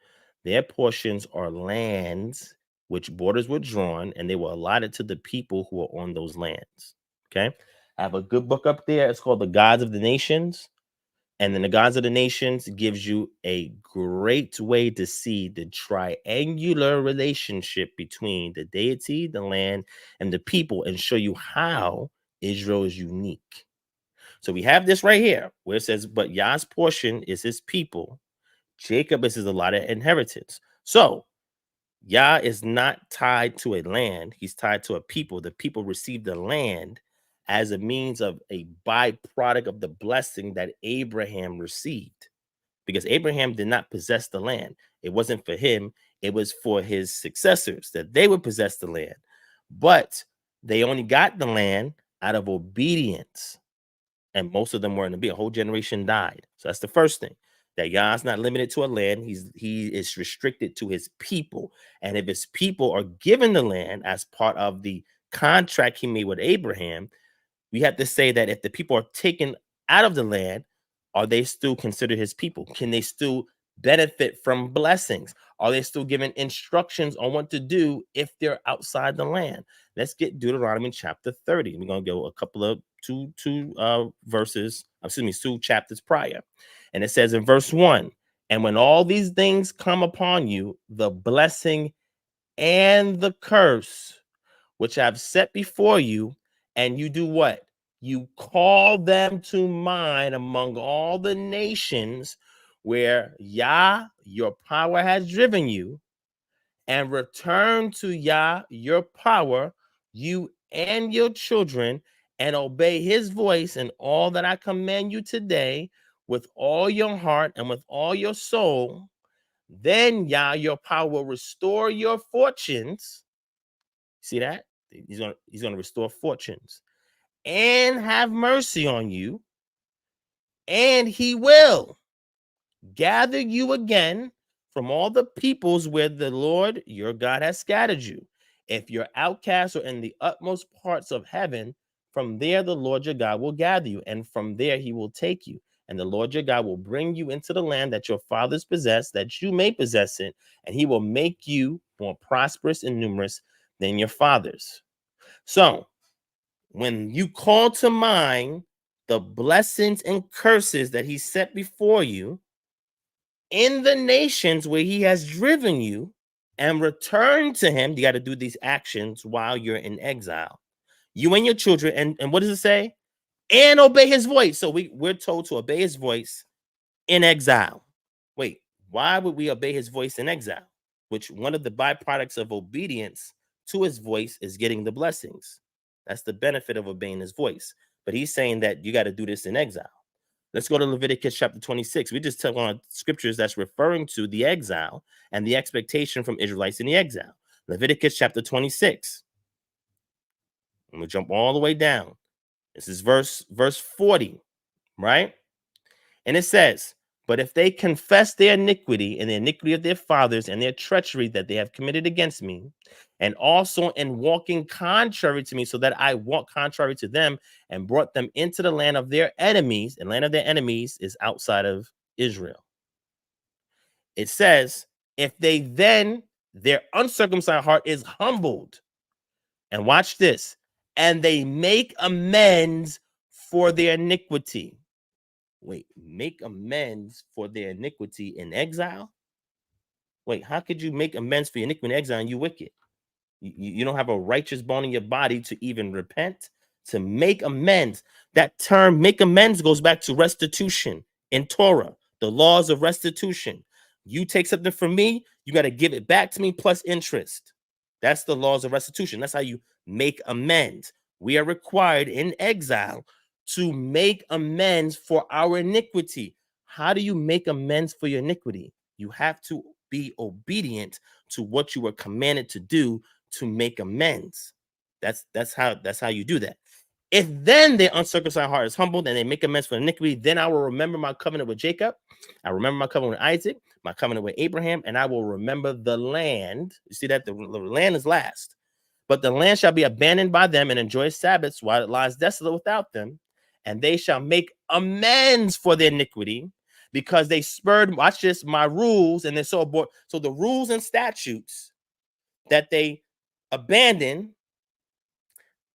their portions are lands which borders were drawn and they were allotted to the people who are on those lands. Okay. I have a good book up there. It's called The Gods of the Nations. And then The Gods of the Nations gives you a great way to see the triangular relationship between the deity, the land, and the people and show you how Israel is unique. So we have this right here where it says, but Yah's portion is his people. Jacob is his allotted inheritance. So Yah is not tied to a land. He's tied to a people. The people receive the land as a means of a byproduct of the blessing that Abraham received. Because Abraham did not possess the land. It wasn't for him. It was for his successors that they would possess the land. But they only got the land out of obedience. And most of them were in the a whole generation died. So that's the first thing. That Yah's not limited to a land. He is restricted to his people. And if his people are given the land as part of the contract he made with Abraham, we have to say that if the people are taken out of the land, are they still considered his people? Can they still benefit from blessings? Are they still given instructions on what to do if they're outside the land? Let's get Deuteronomy chapter 30. We're going to go a couple of two chapters prior. And it says in verse 1, and when all these things come upon you, the blessing and the curse, which I've set before you, and you do what? You call them to mind among all the nations where Yah, your power, has driven you, and return to Yah, your power, you and your children, and obey his voice in all that I command you today with all your heart and with all your soul. Then Yah, your power, will restore your fortunes. See that? He's gonna restore fortunes and have mercy on you, and he will gather you again from all the peoples where the Lord your God has scattered you. If you're outcast or in the utmost parts of heaven, from there the Lord your God will gather you, and from there he will take you. And the Lord your God will bring you into the land that your fathers possessed, that you may possess it, and he will make you more prosperous and numerous than your fathers. So, when you call to mind the blessings and curses that he set before you in the nations where he has driven you, and return to him, you got to do these actions while you're in exile. You and your children, and what does it say? And obey his voice. So we're told to obey his voice in exile. Wait, why would we obey his voice in exile? Which one of the byproducts of obedience to his voice is getting the blessings. That's the benefit of obeying his voice. But he's saying that you got to do this in exile. Let's go to Leviticus chapter 26. We just took on scriptures that's referring to the exile and the expectation from Israelites in the exile. Leviticus chapter 26. I'm going to jump all the way down. This is verse 40, right? And it says, but if they confess their iniquity and the iniquity of their fathers and their treachery that they have committed against me, and also in walking contrary to me, so that I walked contrary to them and brought them into the land of their enemies, and land of their enemies is outside of Israel. It says, if they then, their uncircumcised heart is humbled, and watch this, and they make amends for their iniquity. Wait, make amends for their iniquity in exile? Wait, how could you make amends for your iniquity in exile and you wicked? You don't have a righteous bone in your body to even repent, to make amends. That term, make amends, goes back to restitution in Torah, the laws of restitution. You take something from me, you got to give it back to me plus interest. That's the laws of restitution. That's how you make amends. We are required in exile to make amends for our iniquity. How do you make amends for your iniquity? You have to be obedient to what you were commanded to do to make amends. That's how you do that. If then their uncircumcised heart is humbled and they make amends for iniquity, then I will remember my covenant with Jacob. I remember my covenant with Isaac, my covenant with Abraham, and I will remember the land. You see that the land is last. But the land shall be abandoned by them and enjoy Sabbaths while it lies desolate without them. And they shall make amends for their iniquity because they spurred, watch this, my rules, and they're so aboard. So the rules and statutes that they abandon,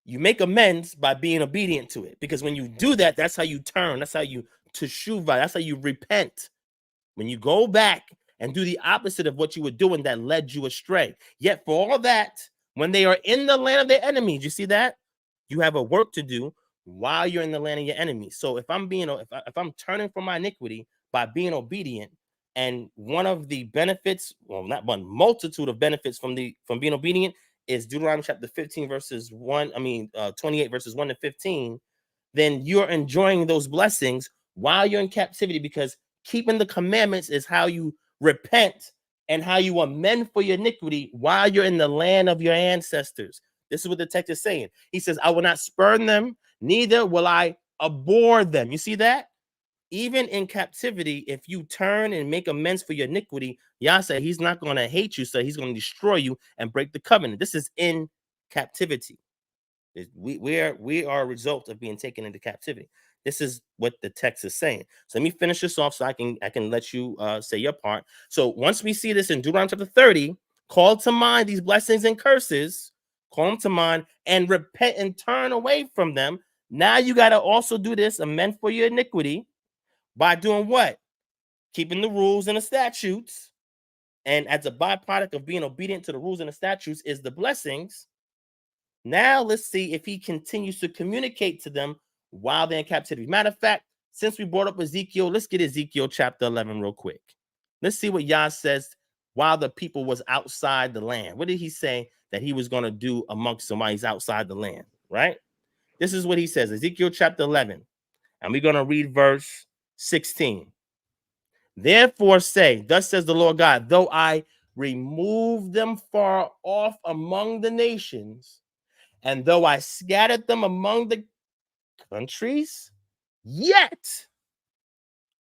you make amends by being obedient to it. Because when you do that, that's how you turn. That's how you teshuvah. That's how you repent. When you go back and do the opposite of what you were doing that led you astray. Yet for all that, when they are in the land of their enemies, you see that? You have a work to do while you're in the land of your enemies. So if I'm turning from my iniquity by being obedient, and one of the benefits, well, not one, multitude of benefits from being obedient is Deuteronomy chapter 15 verses 28 verses 1 to 15, then you're enjoying those blessings while you're in captivity, because keeping the commandments is how you repent and how you amend for your iniquity while you're in the land of your ancestors. This is what the text is saying. He says, I will not spurn them, neither will I abhor them. You see that? Even in captivity, if you turn and make amends for your iniquity, Yah said he's not going to hate you, so he's going to destroy you and break the covenant. This is in captivity. We are a result of being taken into captivity. This is what the text is saying. So let me finish this off so I can let you say your part. So once we see this in Deuteronomy chapter 30, call to mind these blessings and curses, call them to mind and repent and turn away from them. Now you got to also do this, amend for your iniquity, by doing what? Keeping the rules and the statutes. And as a byproduct of being obedient to the rules and the statutes is the blessings. Now let's see if he continues to communicate to them while they're in captivity. Matter of fact, since we brought up Ezekiel, let's get Ezekiel chapter 11 real quick. Let's see what Yah says while the people was outside the land. What did he say that he was going to do amongst them while he's outside the land, right? This is what he says, Ezekiel chapter 11, and we're going to read verse 16. Therefore say, thus says the Lord God, though I remove them far off among the nations, and though I scattered them among the countries, yet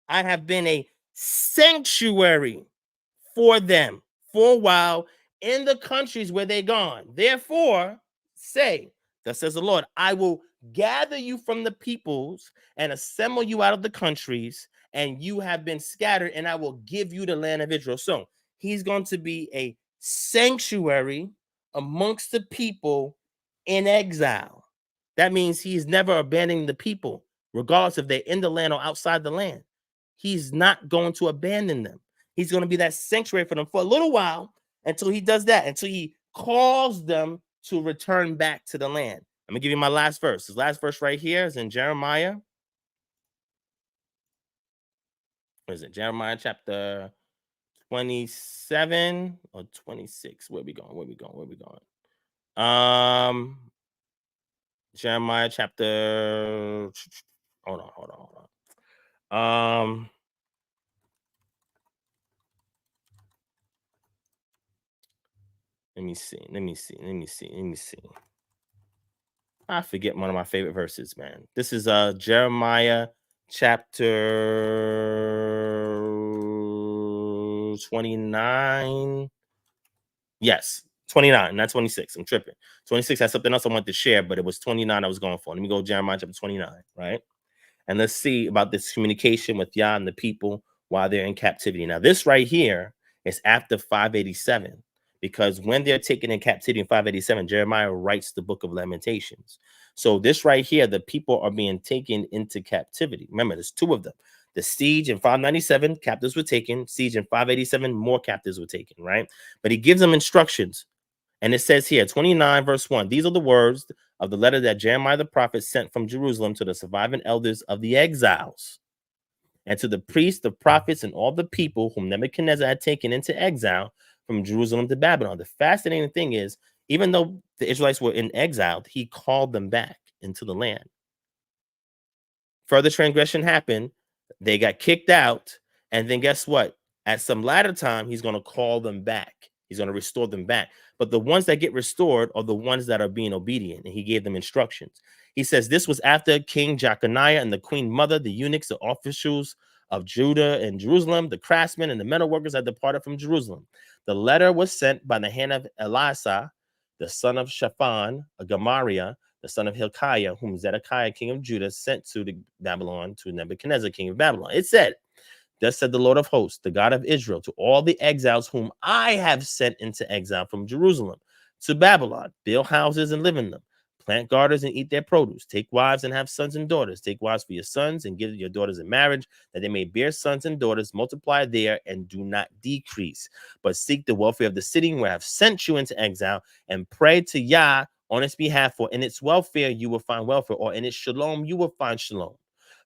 I have been a sanctuary for them for a while in the countries where they're gone. Therefore, say, thus says the Lord, I will gather you from the peoples and assemble you out of the countries, and you have been scattered, and I will give you the land of Israel. So he's going to be a sanctuary amongst the people in exile. That means he's never abandoning the people, regardless if they're in the land or outside the land. He's not going to abandon them. He's going to be that sanctuary for them for a little while until he does that, until he calls them to return back to the land. Let me give you my last verse. This last verse right here is in Jeremiah. What is it? Jeremiah chapter 27 or 26. Where we going? Jeremiah chapter. Hold on. Let me see. I forget one of my favorite verses, man. This is Jeremiah chapter 29. Yes, 29, not 26. I'm tripping. 26 has something else I wanted to share, but it was 29 I was going for. Let me go Jeremiah chapter 29, right? And let's see about this communication with Yah and the people while they're in captivity. Now, this right here is after 587, because when they're taken in captivity in 587, Jeremiah writes the book of Lamentations. So this right here, the people are being taken into captivity. Remember, there's two of them. The siege in 597, captives were taken. Siege in 587, more captives were taken, right? But he gives them instructions. And it says here, 29 verse 1, these are the words of the letter that Jeremiah the prophet sent from Jerusalem to the surviving elders of the exiles, and to the priests, the prophets, and all the people whom Nebuchadnezzar had taken into exile from Jerusalem to Babylon. The fascinating thing is, even though the Israelites were in exile, he called them back into the land. Further transgression happened. They got kicked out. And then guess what? At some latter time, he's going to call them back. He's going to restore them back. But the ones that get restored are the ones that are being obedient. And he gave them instructions. He says this was after King Jeconiah and the queen mother, the eunuchs, the officials of Judah and Jerusalem, the craftsmen and the metal workers had departed from Jerusalem. The letter was sent by the hand of Elisha, the son of Shaphan, a Gamariah, the son of Hilkiah, whom Zedekiah, king of Judah, sent to Babylon, to Nebuchadnezzar, king of Babylon. It said, thus said the Lord of hosts, the God of Israel, to all the exiles whom I have sent into exile from Jerusalem to Babylon, build houses and live in them, plant gardens and eat their produce, take wives and have sons and daughters, take wives for your sons and give your daughters in marriage, that they may bear sons and daughters, multiply there and do not decrease, but seek the welfare of the city where I have sent you into exile, and pray to Yah on its behalf, for in its welfare you will find welfare, or in its shalom you will find shalom.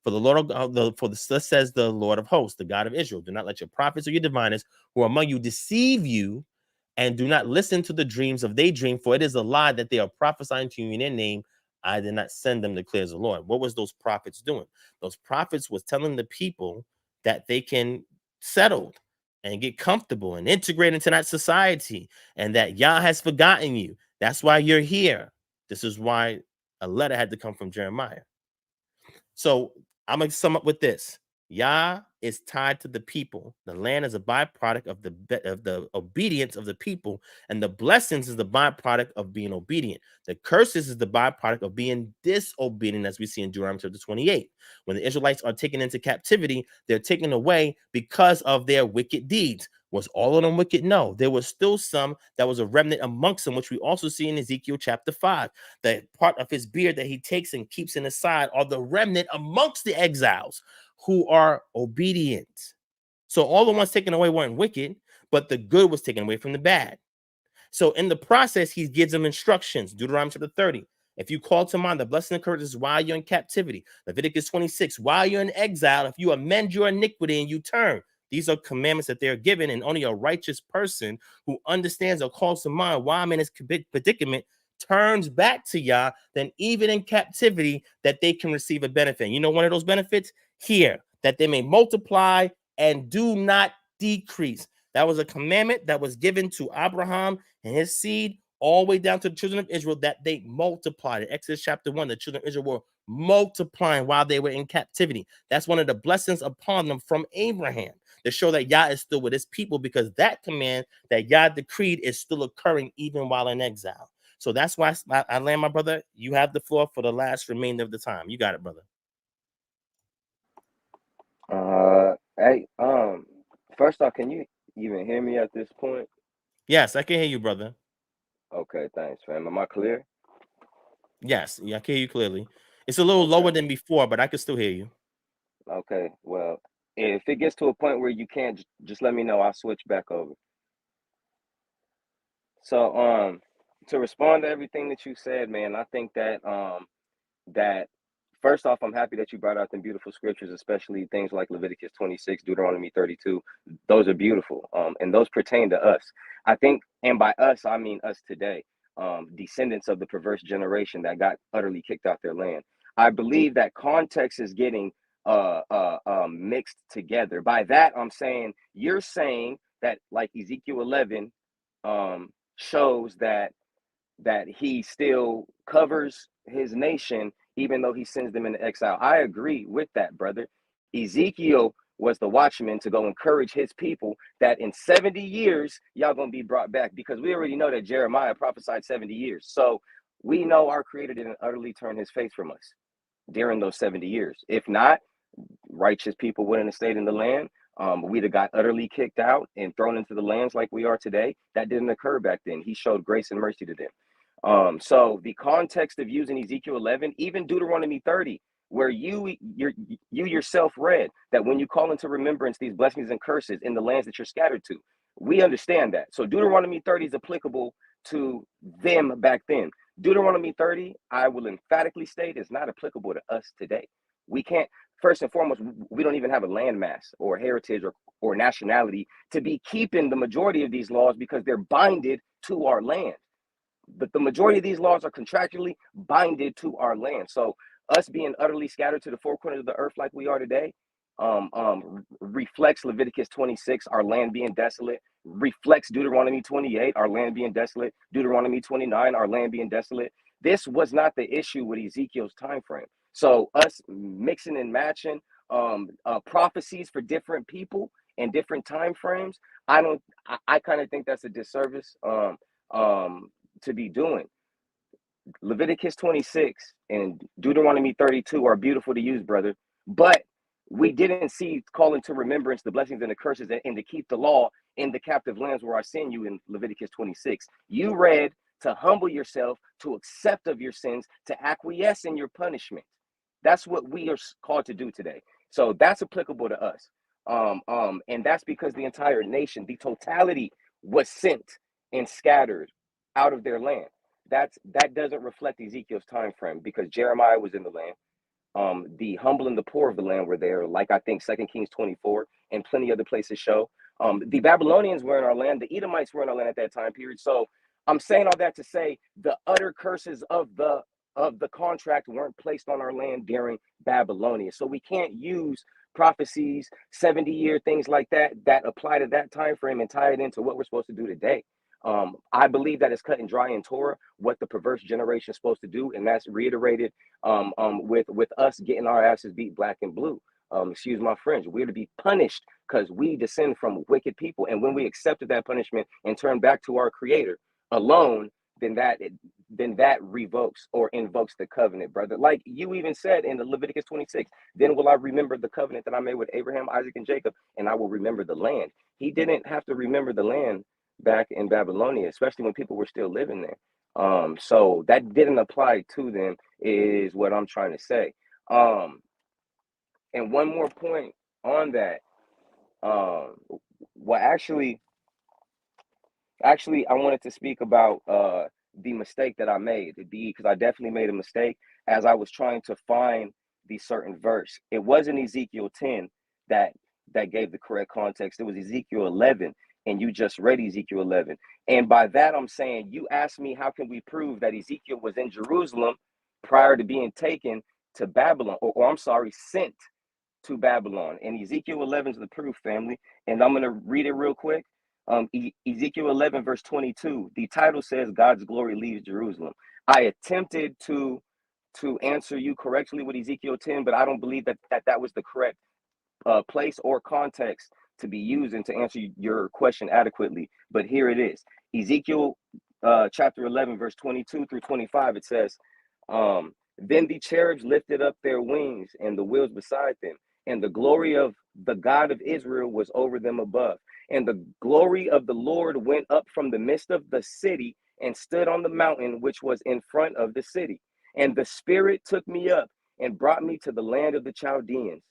For the Lord thus says the Lord of hosts, the God of Israel, do not let your prophets or your diviners who are among you deceive you, and do not listen to the dreams of they dream, for it is a lie that they are prophesying to you in their name. I did not send them, declares the Lord. What was those prophets doing? Those prophets was telling the people that they can settle and get comfortable and integrate into that society, and that Yah has forgotten you. That's why you're here. This is why a letter had to come from Jeremiah. So I'm going to sum up with this. Yah is tied to the people. The land is a byproduct of the obedience of the people, and the blessings is the byproduct of being obedient. The curses is the byproduct of being disobedient, as we see in Deuteronomy chapter 28. When the Israelites are taken into captivity, they're taken away because of their wicked deeds. Was all of them wicked? No, there was still some that was a remnant amongst them, which we also see in Ezekiel chapter 5. The part of his beard that he takes and keeps in the side are the remnant amongst the exiles who are obedient. So all the ones taken away weren't wicked, but the good was taken away from the bad. So in the process, he gives them instructions. Deuteronomy chapter 30. If you call to mind the blessing and curses while you're in captivity. Leviticus 26. While you're in exile, if you amend your iniquity and you turn. These are commandments that they're given, and only a righteous person who understands or calls to mind why I'm in this predicament turns back to Yah, then even in captivity, that they can receive a benefit. You know, one of those benefits here, that they may multiply and do not decrease. That was a commandment that was given to Abraham and his seed all the way down to the children of Israel that they multiplied. In Exodus chapter 1, the children of Israel were multiplying while they were in captivity. That's one of the blessings upon them from Abraham to show that Yah is still with his people, because that command that Yah decreed is still occurring even while in exile. So that's why I land, my brother. You have the floor for the last remainder of the time. You got it, brother. Hey, first off, can you even hear me at this point? Yes, I can hear you, brother. Okay, thanks, fam. Am I clear? Yes, yeah, I can hear you clearly. It's a little lower than before, but I can still hear you. Okay, well, if it gets to a point where you can't, just let me know. I'll switch back over. So, to respond to everything that you said, man, I think that that first off, I'm happy that you brought out them beautiful scriptures, especially things like Leviticus 26, Deuteronomy 32. Those are beautiful, and those pertain to us. I think, and by us, I mean us today, descendants of the perverse generation that got utterly kicked out their land. I believe that context is getting mixed together. By that, I'm saying you're saying that, like Ezekiel 11 shows that he still covers his nation even though he sends them into exile. I agree with that, brother. Ezekiel was the watchman to go encourage his people that in 70 years y'all gonna be brought back, because we already know that Jeremiah prophesied 70 years. So we know our creator didn't utterly turn his face from us during those 70 years. If not, righteous people wouldn't have stayed in the land. We'd have got utterly kicked out and thrown into the lands like we are today. That didn't occur back then. He showed grace and mercy to them. So the context of using Ezekiel 11, even Deuteronomy 30, where you yourself read that when you call into remembrance these blessings and curses in the lands that you're scattered to, we understand that. So Deuteronomy 30 is applicable to them back then. Deuteronomy 30, I will emphatically state, is not applicable to us today. We can't, first and foremost, we don't even have a landmass or heritage or nationality to be keeping the majority of these laws, because they're binded to our land. But the majority of these laws are contractually binded to our land. So us being utterly scattered to the four corners of the earth like we are today reflects Leviticus 26, our land being desolate, reflects Deuteronomy 28, our land being desolate, Deuteronomy 29, our land being desolate. This was not the issue with Ezekiel's time frame. So us mixing and matching prophecies for different people and different time frames, I kind of think that's a disservice to be doing. Leviticus 26 and Deuteronomy 32 are beautiful to use, brother, but we didn't see calling to remembrance the blessings and the curses and to keep the law in the captive lands where I send you in Leviticus 26. You read to humble yourself, to accept of your sins, to acquiesce in your punishment. That's what we are called to do today. So that's applicable to us. And that's because the entire nation, the totality, was sent and scattered out of their land. That doesn't reflect Ezekiel's time frame, because Jeremiah was in the land. The humble and the poor of the land were there, like I think 2 Kings 24 and plenty other places show. The Babylonians were in our land. The Edomites were in our land at that time period. So I'm saying all that to say the utter curses of the contract weren't placed on our land during Babylonia. So we can't use prophecies, 70-year things like that apply to that time frame and tie it into what we're supposed to do today. I believe that it's cut and dry in Torah what the perverse generation is supposed to do, and that's reiterated with us getting our asses beat black and blue. Excuse my French. We're to be punished because we descend from wicked people, and when we accepted that punishment and turn back to our Creator alone, then that revokes or invokes the covenant, brother. Like you even said in the Leviticus 26, then will I remember the covenant that I made with Abraham, Isaac, and Jacob, and I will remember the land. He didn't have to remember the land back in Babylonia, especially when people were still living there. So that didn't apply to them, is what I'm trying to say. And one more point on that. Well, actually, I wanted to speak about the mistake that I made, because I definitely made a mistake as I was trying to find the certain verse. It wasn't Ezekiel 10 that gave the correct context. It was Ezekiel 11, and you just read Ezekiel 11. And by that, I'm saying, you asked me, how can we prove that Ezekiel was in Jerusalem prior to being taken to Babylon, or I'm sorry, sent to Babylon? And Ezekiel 11 is the proof, family. And I'm going to read it real quick. Ezekiel 11 verse 22, the title says God's glory leaves Jerusalem. I attempted to answer you correctly with Ezekiel 10, but I don't believe that was the correct place or context to be used and to answer your question adequately. But here it is. Ezekiel chapter 11 verse 22 through 25, it says, then the cherubs lifted up their wings and the wheels beside them, and the glory of the God of Israel was over them above. And the glory of the Lord went up from the midst of the city and stood on the mountain which was in front of the city. And the Spirit took me up and brought me to the land of the Chaldeans,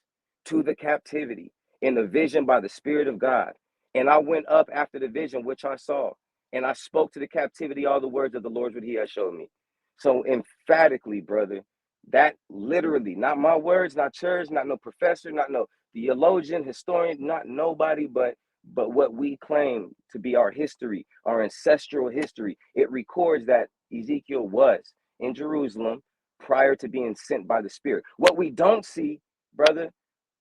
to the captivity, in the vision by the Spirit of God. And I went up after the vision which I saw, and I spoke to the captivity all the words of the Lord which he has showed me. So emphatically, brother, that literally, not my words, not yours, not no professor, not no theologian, historian, not nobody, but what we claim to be our history, our ancestral history. It records that Ezekiel was in Jerusalem prior to being sent by the Spirit. What we don't see, brother,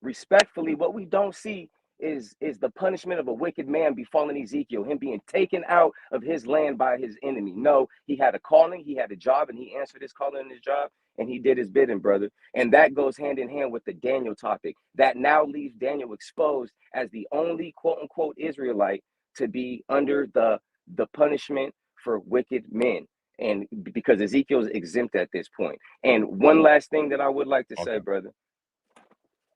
respectfully, what we don't see is the punishment of a wicked man befalling Ezekiel, him being taken out of his land by his enemy. No, he had a calling, he had a job, and he answered his calling and his job, and he did his bidding, brother. And that goes hand in hand with the Daniel topic. That now leaves Daniel exposed as the only quote-unquote Israelite to be under the punishment for wicked men. And because Ezekiel's exempt at this point. And one last thing that I would like to say, brother,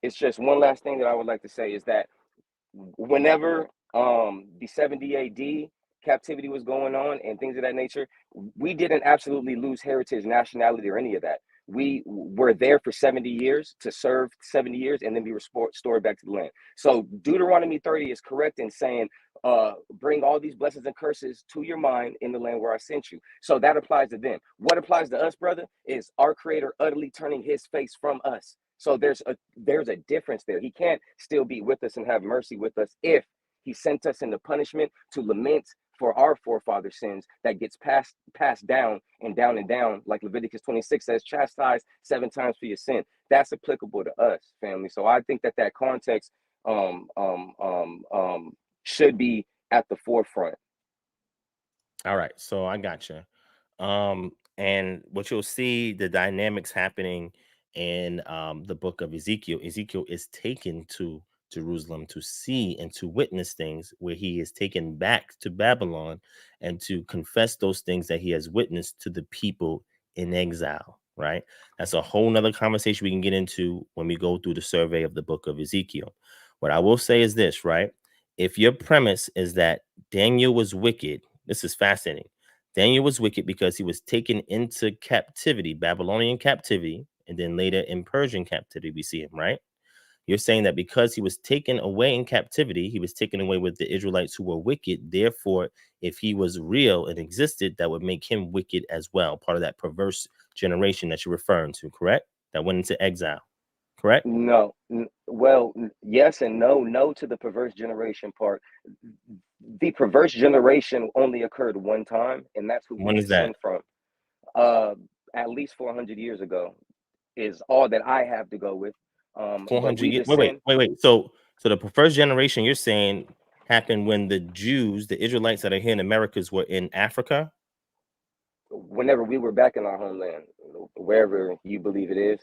it's just one last thing that I would like to say is that whenever the 70 AD captivity was going on and things of that nature, we didn't absolutely lose heritage, nationality, or any of that. We were there for 70 years to serve 70 years and then be restored back to the land. So Deuteronomy 30 is correct in saying, bring all these blessings and curses to your mind in the land where I sent you. So that applies to them. What applies to us, brother, is our Creator utterly turning his face from us. So there's a difference there. He can't still be with us and have mercy with us if he sent us into punishment to lament for our forefathers' sins that gets passed down and down and down, like Leviticus 26 says, chastised 7 times for your sin. That's applicable to us, family. So I think that context should be at the forefront. All right, so I got you. And what you'll see, the dynamics happening in the book of Ezekiel. Ezekiel is taken to Jerusalem to see and to witness things, where he is taken back to Babylon and to confess those things that he has witnessed to the people in exile. Right? That's a whole nother conversation we can get into when we go through the survey of the book of Ezekiel. What I will say is this, right? If your premise is that Daniel was wicked, this is fascinating. Daniel was wicked because he was taken into captivity, Babylonian captivity, and then later in Persian captivity, we see him, right? You're saying that because he was taken away in captivity, he was taken away with the Israelites who were wicked. Therefore, if he was real and existed, that would make him wicked as well. Part of that perverse generation that you're referring to, correct? That went into exile, correct? No. Well, yes and no. No to the perverse generation part. The perverse generation only occurred one time, and that's who we When is that? descend from. At least 400 years ago is all that I have to go with. 400 years. Wait. So the first generation you're saying happened when the Jews, the Israelites that are here in Americas, were in Africa? Whenever we were back in our homeland, wherever you believe it is,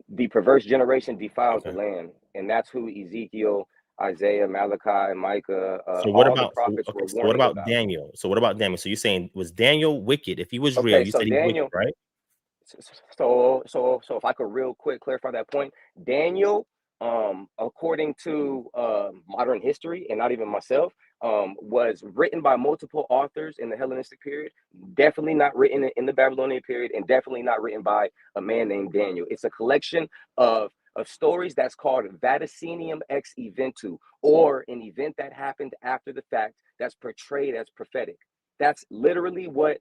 the perverse generation defiled the land, and that's who Ezekiel, Isaiah, Malachi, Micah, So what all the about prophets were so what warning about about. Daniel? So what about Daniel? So you're saying, was Daniel wicked? If he was real, Okay, you so said he was wicked, Daniel. right? So if I could real quick clarify that point, Daniel, according to modern history, and not even myself, was written by multiple authors in the Hellenistic period. Definitely not written in the Babylonian period, and definitely not written by a man named Daniel. It's a collection of stories that's called Vaticinium ex eventu, or an event that happened after the fact that's portrayed as prophetic. That's literally what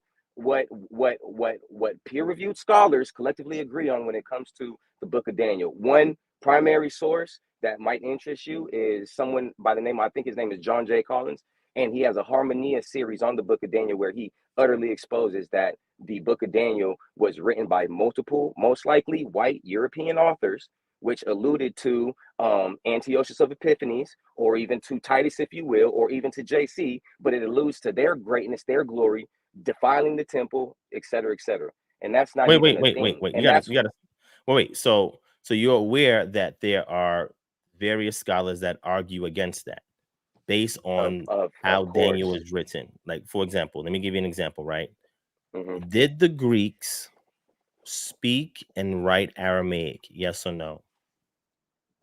peer-reviewed scholars collectively agree on when it comes to the book of Daniel. One primary source that might interest you is someone by the name, I think his name is John J. Collins, and he has a Harmonia series on the book of Daniel where he utterly exposes that the book of Daniel was written by multiple, most likely white European authors, which alluded to Antiochus of Epiphanes, or even to Titus, if you will, or even to JC, but it alludes to their greatness, their glory, defiling the temple, etc., etc. And that's not even a thing. Wait. And You gotta wait. So you're aware that there are various scholars that argue against that based on how Daniel is written. Like, for example, let me give you an example, right? Mm-hmm. Did the Greeks speak and write Aramaic? Yes or no?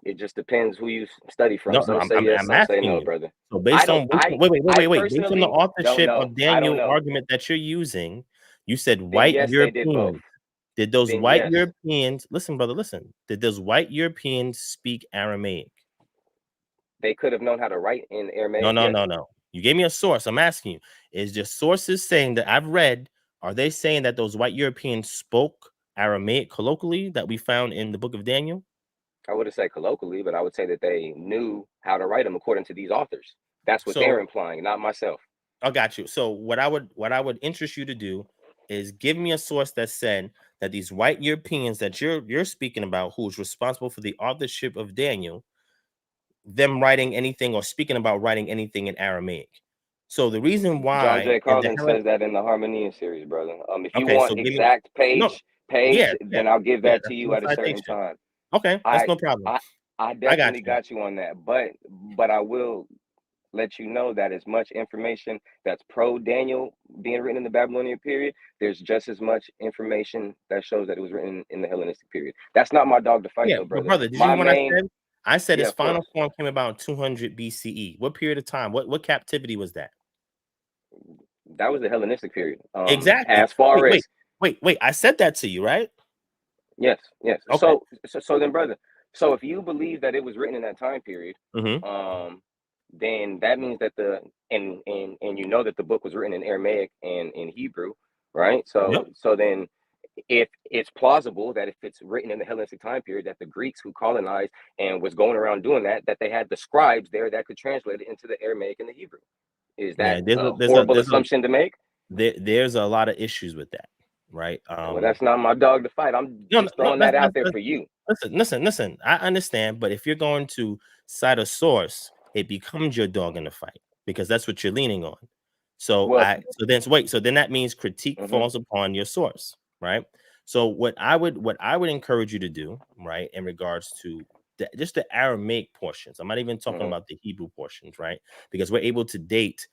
It just depends who you study from. No, Some say yes, some say no, brother. So based on wait. Based on the authorship of Daniel argument that you're using, you said white Europeans. Did those white Europeans listen, brother? Listen. Did those white Europeans speak Aramaic? They could have known how to write in Aramaic. No. You gave me a source. I'm asking you, is your sources saying that I've read? Are they saying that those white Europeans spoke Aramaic colloquially that we found in the book of Daniel? I wouldn't say colloquially, but I would say that they knew how to write them according to these authors. That's what they're implying, not myself. I got you. So what I would interest you to do is give me a source that said that these white Europeans that you're speaking about, who's responsible for the authorship of Daniel, them writing anything or speaking about writing anything in Aramaic. So the reason why John J. Collins says that in the Harbinger series, brother. If you want exact page, then I'll give that to you at a certain time. Okay, that's no problem. I definitely got you on that, but I will let you know that as much information that's pro Daniel being written in the Babylonian period, there's just as much information that shows that it was written in the Hellenistic period. That's not my dog to fight, though, brother. Did you hear what I said its final form came about 200 BCE. What period of time? What captivity was that? That was the Hellenistic period. Exactly. As far as wait. I said that to you, right? Yes. Okay. So then, brother. So if you believe that it was written in that time period, then that means that and you know that the book was written in Aramaic and in Hebrew, right? So then, if it's plausible that if it's written in the Hellenistic time period, that the Greeks who colonized and was going around doing that they had the scribes there that could translate it into the Aramaic and the Hebrew. Is that a horrible assumption to make? There's a lot of issues with that, right? Well, that's not my dog to fight. I'm just throwing that out there for you. Listen. I understand, but if you're going to cite a source, it becomes your dog in the fight because that's what you're leaning on. So then that means critique falls upon your source, right? So what I would encourage you to do, right, in regards to just the Aramaic portions. I'm not even talking about the Hebrew portions, right? Because we're able to date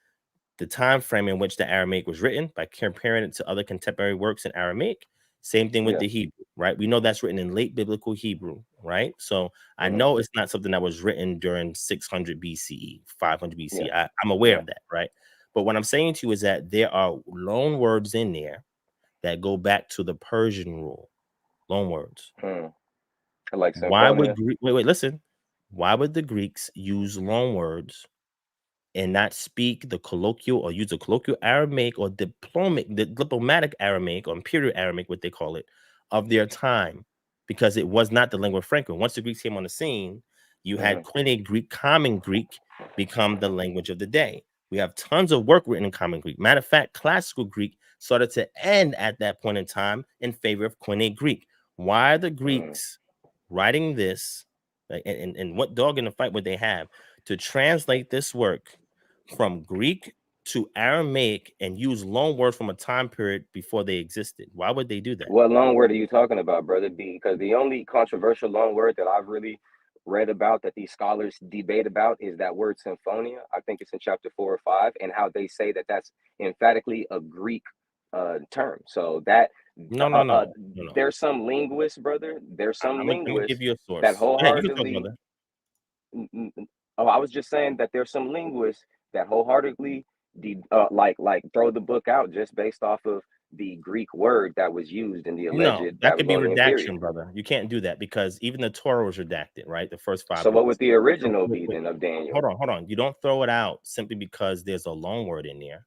the time frame in which the Aramaic was written by comparing it to other contemporary works in Aramaic. Same thing with the Hebrew, right? We know that's written in late biblical Hebrew, right? So I know it's not something that was written during 600 BCE, 500 BCE. I'm aware of that, right? But what I'm saying to you is that there are loan words in there that go back to the Persian rule. Loan words. Like why would listen? Why would the Greeks use loan words and not speak the colloquial or use a colloquial Aramaic or diplomatic Aramaic or imperial Aramaic, what they call it, of their time? Because it was not the lingua franca. Once the Greeks came on the scene, you had Koine Greek, Common Greek, become the language of the day. We have tons of work written in Common Greek. Matter of fact, Classical Greek started to end at that point in time in favor of Koine Greek. Why are the Greeks writing this? And what dog in the fight would they have to translate this work from Greek to Aramaic and use loan words from a time period before they existed? Why would they do that? What loan word are you talking about, brother? Because the only controversial loan word that I've really read about that these scholars debate about is that word symphonia. I think it's in chapter 4 or 5, and how they say that that's emphatically a Greek term. So that no. There's some linguists, brother. There's some linguists give you a source that wholeheartedly. I was just saying that there's some linguists that wholeheartedly like throw the book out just based off of the Greek word that was used in the alleged that could be redaction, period. brother. You can't do that because even the Torah was redacted, right? The first 5 So books. what would the original be then of Daniel? Hold on. You don't throw it out simply because there's a loan word in there.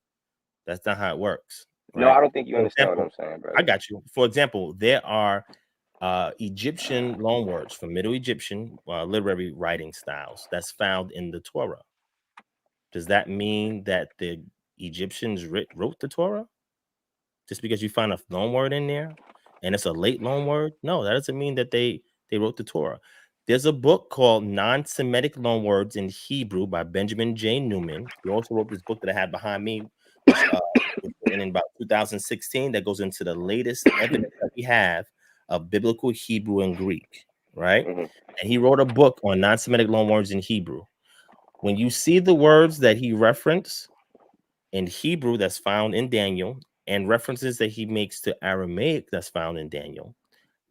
That's not how it works. Right? No, I don't think you understand what I'm saying, brother. I got you. For example, there are Egyptian loan words from Middle Egyptian literary writing styles that's found in the Torah. Does that mean that the Egyptians wrote the Torah? Just because you find a loan word in there and it's a late loan word? No, that doesn't mean that they wrote the Torah. There's a book called Non-Semitic Loanwords in Hebrew by Benjamin J. Newman. He also wrote this book that I had behind me, which was written in about 2016, that goes into the latest evidence that we have of biblical Hebrew and Greek, right? Mm-hmm. And he wrote a book on non-Semitic loanwords in Hebrew. When you see the words that he referenced in Hebrew that's found in Daniel and references that he makes to Aramaic that's found in Daniel,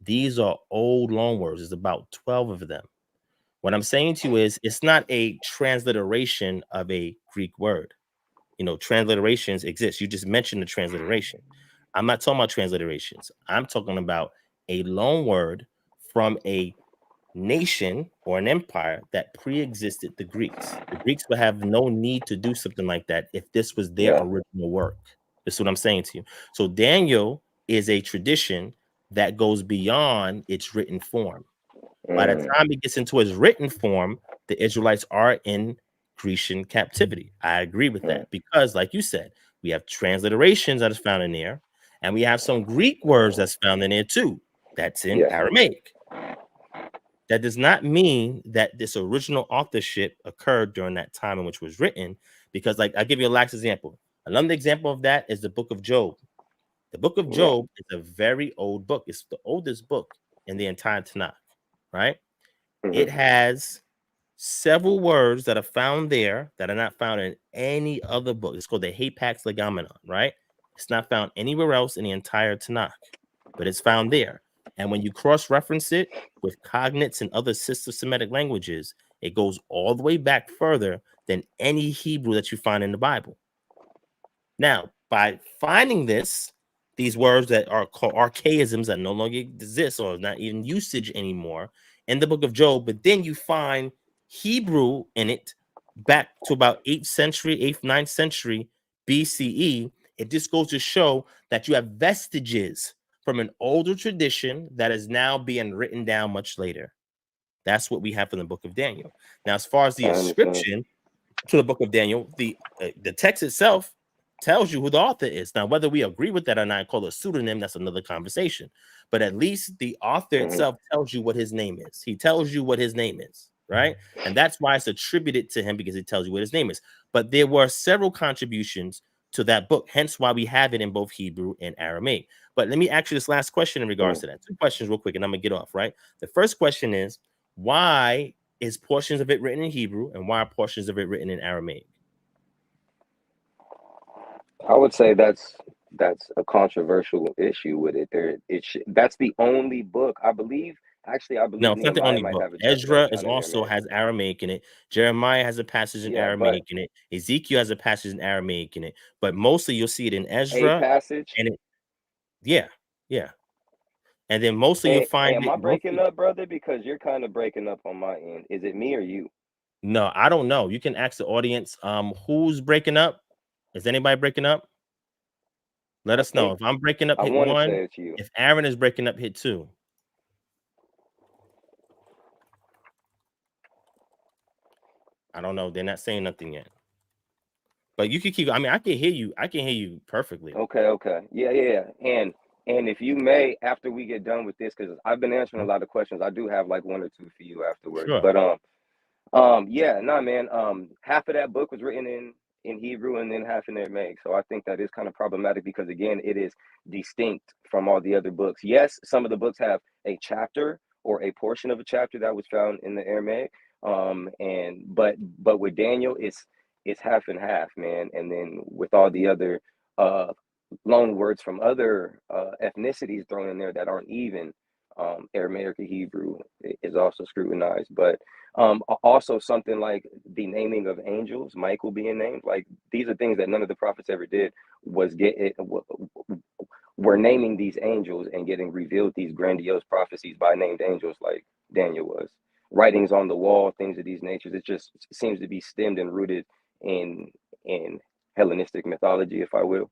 these are old loanwords. There's about 12 of them. What I'm saying to you is it's not a transliteration of a Greek word. You know, transliterations exist. You just mentioned the transliteration. I'm not talking about transliterations. I'm talking about a loan word from a nation or an empire that pre-existed the Greeks. The Greeks would have no need to do something like that if this was their original work. That's what I'm saying to you. So Daniel is a tradition that goes beyond its written form. By the time it gets into its written form, the Israelites are in Grecian captivity. I agree with that because, like you said, we have transliterations that is found in there, and we have some Greek words that's found in there too. That's in Aramaic. That does not mean that this original authorship occurred during that time in which it was written, because, like, I'll give you a last example. Another example of that is the book of Job. The book of Job is a very old book. It's the oldest book in the entire Tanakh, right? It has several words that are found there that are not found in any other book. It's called the Hapax Legomenon, right? It's not found anywhere else in the entire Tanakh, but it's found there. And when you cross-reference it with cognates and other sister Semitic languages, it goes all the way back further than any Hebrew that you find in the Bible. Now, by finding these words that are called archaisms that no longer exist or not even usage anymore in the book of Job, but then you find Hebrew in it back to about 8th century, 8th, 9th century BCE, it just goes to show that you have vestiges from an older tradition that is now being written down much later. That's what we have in the book of Daniel. Now, as far as the inscription to the book of Daniel, the text itself tells you who the author is. Now, whether we agree with that or not, call it a pseudonym, that's another conversation. But at least the author itself tells you what his name is. He tells you what his name is, right? And that's why it's attributed to him, because it tells you what his name is. But there were several contributions to that book, hence why we have it in both Hebrew and Aramaic. But let me ask you this last question in regards to that. Two questions real quick, and I'm gonna get off, right? The first question is, why is portions of it written in Hebrew and why are portions of it written in Aramaic? I would say that's a controversial issue with it. That's the only book I believe. Actually, I believe No, it's not the Nehemiah only might book. have a chapter Ezra that's is found in also Aramaic. has Aramaic in it. Jeremiah has a passage in Yeah, Aramaic in it. Ezekiel has a passage in Aramaic in it. But mostly you'll see it in Ezra. a passage. And it, yeah. And then mostly you'll Hey, find am it. I breaking up, brother? Because you're kind of breaking up on my end. Is it me or you? No, I don't know. You can ask the audience. Who's breaking up? Is anybody breaking up? Let us know. If I'm breaking up, I hit want to 1. say it's you. If Aaron is breaking up, hit 2. I don't know. They're not saying nothing yet. But you can keep. I mean, I can hear you. I can hear you perfectly. Okay. Yeah. And if you may, after we get done with this, because I've been answering a lot of questions, I do have like one or two for you afterwards. Sure. But yeah, no, man. Half of that book was written in Hebrew and then half in Aramaic. So I think that is kind of problematic because again, it is distinct from all the other books. Yes, some of the books have a chapter or a portion of a chapter that was found in the Aramaic. But with Daniel, it's half and half, man. And then with all the other loan words from other ethnicities thrown in there that aren't even Aramaic or Hebrew is also scrutinized. But also something like the naming of angels, Michael being named, like these are things that none of the prophets ever did, was were naming these angels and getting revealed these grandiose prophecies by named angels like Daniel was. Writings on the wall, things of these natures. It just seems to be stemmed and rooted in Hellenistic mythology, if I will.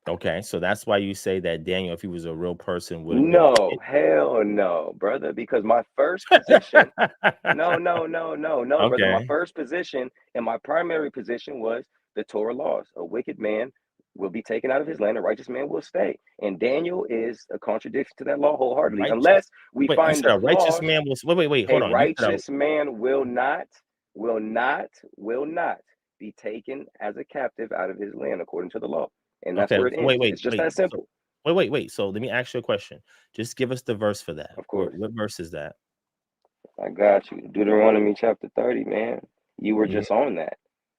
Okay, so that's why you say that Daniel, if he was a real person, would have been. No, hell no, brother. Because my first position, no, brother. My Okay. first position and my primary position was the Torah laws. A wicked man will be taken out of his land, a righteous man will stay. And Daniel is a contradiction to that law wholeheartedly, Righteous. unless we Wait, you find said the a righteous flaws. man was wait, A hold on. righteous man will not be taken as a captive out of his land according to the law. And that's Okay, where it so ends. It's just that simple. So, wait. So let me ask you a question. Just give us the verse for that. Of course. What verse is that? I got you. Deuteronomy chapter 30, man. You were just on that,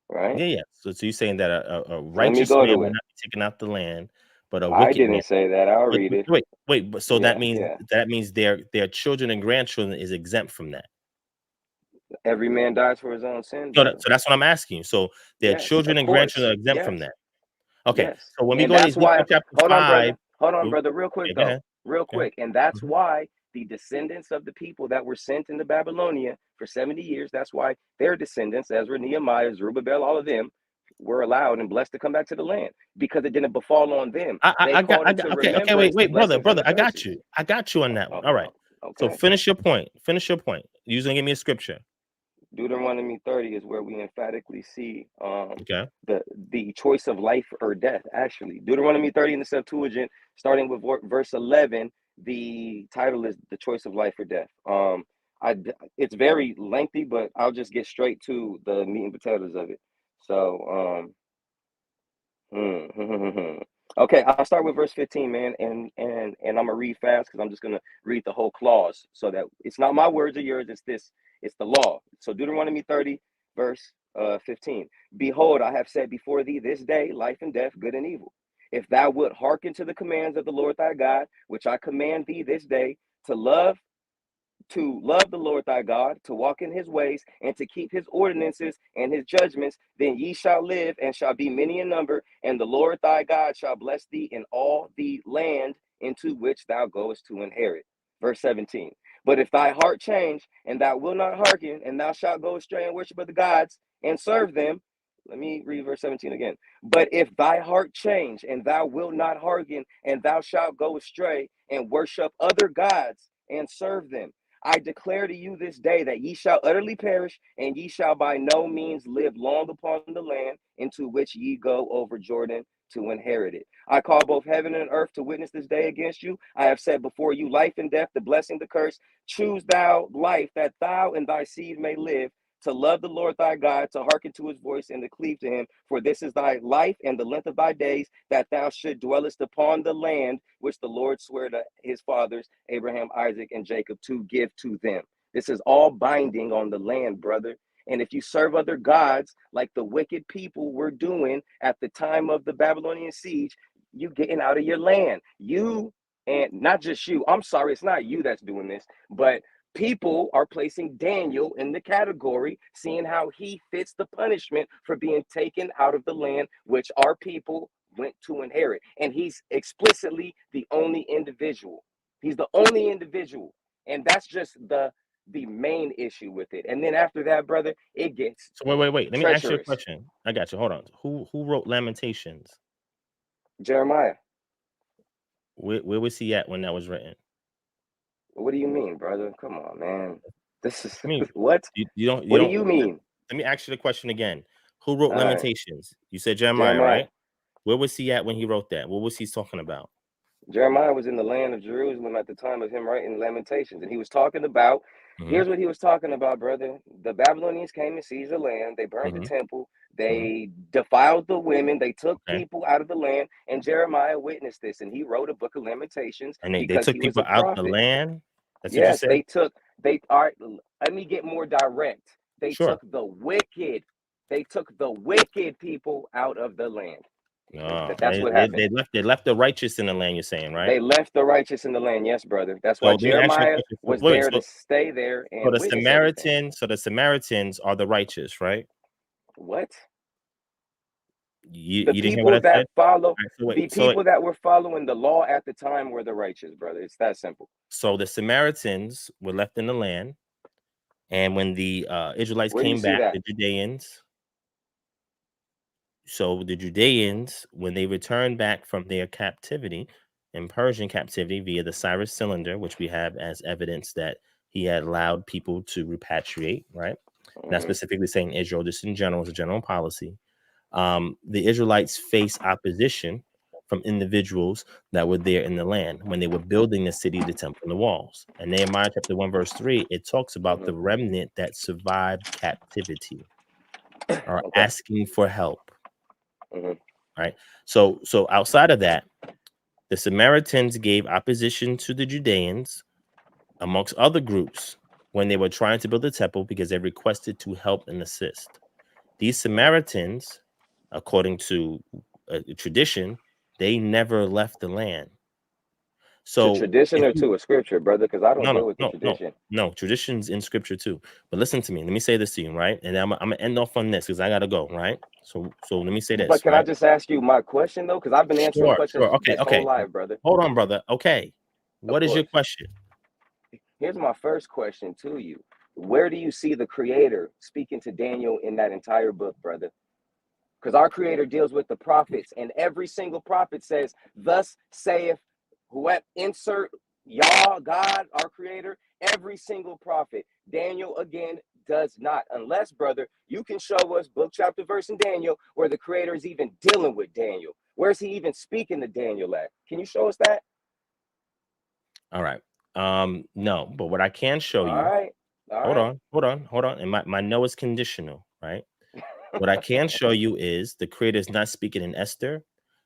right? Yeah. So you're saying that a righteous Let me go man to will it. not be taken out the land, but a I wicked man. didn't say that. I'll read it. Wait. But so that means their children and grandchildren is exempt from that. Every man dies for his own sin. So that's what I'm asking you. So their Yes, children of and grandchildren are course. exempt Yes. from that. Okay. Yes. So when we And go to that's why, Ezekiel chapter hold on, 5, brother, real quick go though. ahead. Real quick. And that's why the descendants of the people that were sent into Babylonia for 70 years, that's why their descendants, Ezra, Nehemiah, Zerubbabel, all of them, were allowed and blessed to come back to the land because it didn't befall on them. Okay, wait, brother, I got you. I got you on that one. All right. Okay. So finish your point. You're gonna give me a scripture. Deuteronomy 30 is where we emphatically see the choice of life or death. Actually, Deuteronomy 30 in the Septuagint, starting with verse 11, the title is the choice of life or death. It's very lengthy, but I'll just get straight to the meat and potatoes of it. So, okay, I'll start with verse 15, man, and I'm gonna read fast because I'm just gonna read the whole clause so that it's not my words or yours. It's the law. So Deuteronomy 30, verse 15. Behold, I have set before thee this day life and death, good and evil. If thou wilt hearken to the commands of the Lord thy God, which I command thee this day, to love the Lord thy God, to walk in his ways, and to keep his ordinances and his judgments, then ye shall live and shall be many in number, and the Lord thy God shall bless thee in all the land into which thou goest to inherit. Verse 17. But if thy heart change, and thou wilt not hearken, and thou shalt go astray and worship other gods, and serve them. Let me read verse 17 again. But if thy heart change, and thou wilt not hearken, and thou shalt go astray, and worship other gods, and serve them, I declare to you this day that ye shall utterly perish, and ye shall by no means live long upon the land into which ye go over Jordan to inherit it. I call both heaven and earth to witness this day against you. I have set before you life and death, the blessing, the curse. Choose thou life, that thou and thy seed may live, to love the Lord thy God, to hearken to his voice, and to cleave to him. For this is thy life and the length of thy days, that thou should dwellest upon the land which the Lord sware to his fathers, Abraham, Isaac, and Jacob, to give to them. This is all binding on the land, brother. And if you serve other gods, like the wicked people were doing at the time of the Babylonian siege, you getting out of your land. You, and not just you, I'm sorry, it's not you that's doing this, but people are placing Daniel in the category, seeing how he fits the punishment for being taken out of the land which our people went to inherit. And he's explicitly the only individual. He's the only individual. And that's just the main issue with it. And then after that, brother, it gets so wait. Let me ask you a treacherous. question. I got you. Hold on. Who wrote Lamentations? Jeremiah. Where was he at when that was written? What do you mean, brother? Come on, man. This is what? What do you mean? Let me ask you the question again. Who wrote Lamentations? You said Jeremiah, right? Where was he at when he wrote that? What was he talking about? Jeremiah was in the land of Jerusalem at the time of him writing Lamentations. And he was talking about, here's what he was talking about, brother. The Babylonians came and seized the land. They burned the temple. They defiled the women. They took people out of the land. And Jeremiah witnessed this. And he wrote a book of Lamentations. And they took people out the land? That's what you said? Let me get more direct. They took the wicked people out of the land. That's what happened. They left the righteous in the land, you're saying, right? They left the righteous in the land, yes, brother. That's why Jeremiah was there to stay there and witness everything. So the Samaritans are the righteous, right? What? You didn't hear what I said? People that were following the law at the time were the righteous, brother. It's that simple. So the Samaritans were left in the land, and when the Israelites came back, the Judeans. So the Judeans, when they returned back from their captivity, in Persian captivity via the Cyrus cylinder, which we have as evidence that he had allowed people to repatriate, right? Not specifically saying Israel, just in general, as a general policy. the Israelites faced opposition from individuals that were there in the land when they were building the city, the temple, and the walls. And Nehemiah chapter 1, verse 3, it talks about the remnant that survived captivity or asking for help. Right. So outside of that, the Samaritans gave opposition to the Judeans, amongst other groups, when they were trying to build the temple because they requested to help and assist. These Samaritans, according to tradition, they never left the land. So to tradition or to a scripture, brother? Because I don't deal with the tradition. No, tradition's in scripture too. But listen to me. Let me say this to you, right? And I'm gonna end off on this because I gotta go, right? So let me say this. But can I just ask you my question though? Because I've been answering questions this whole life, brother. Hold on, brother. Okay. What is your question? Here's my first question to you. Where do you see the Creator speaking to Daniel in that entire book, brother? Because our Creator deals with the prophets, and every single prophet says, "Thus saith whoever," insert Yah, God, our Creator. Every single prophet. Daniel, again, does not. Unless, brother, you can show us book, chapter, verse in Daniel where the Creator is even dealing with Daniel. Where's he even speaking to Daniel at? Can you show us that? All right. No, but what I can show you. Hold on. And my no is conditional, right? What I can show you is the Creator is not speaking in Esther.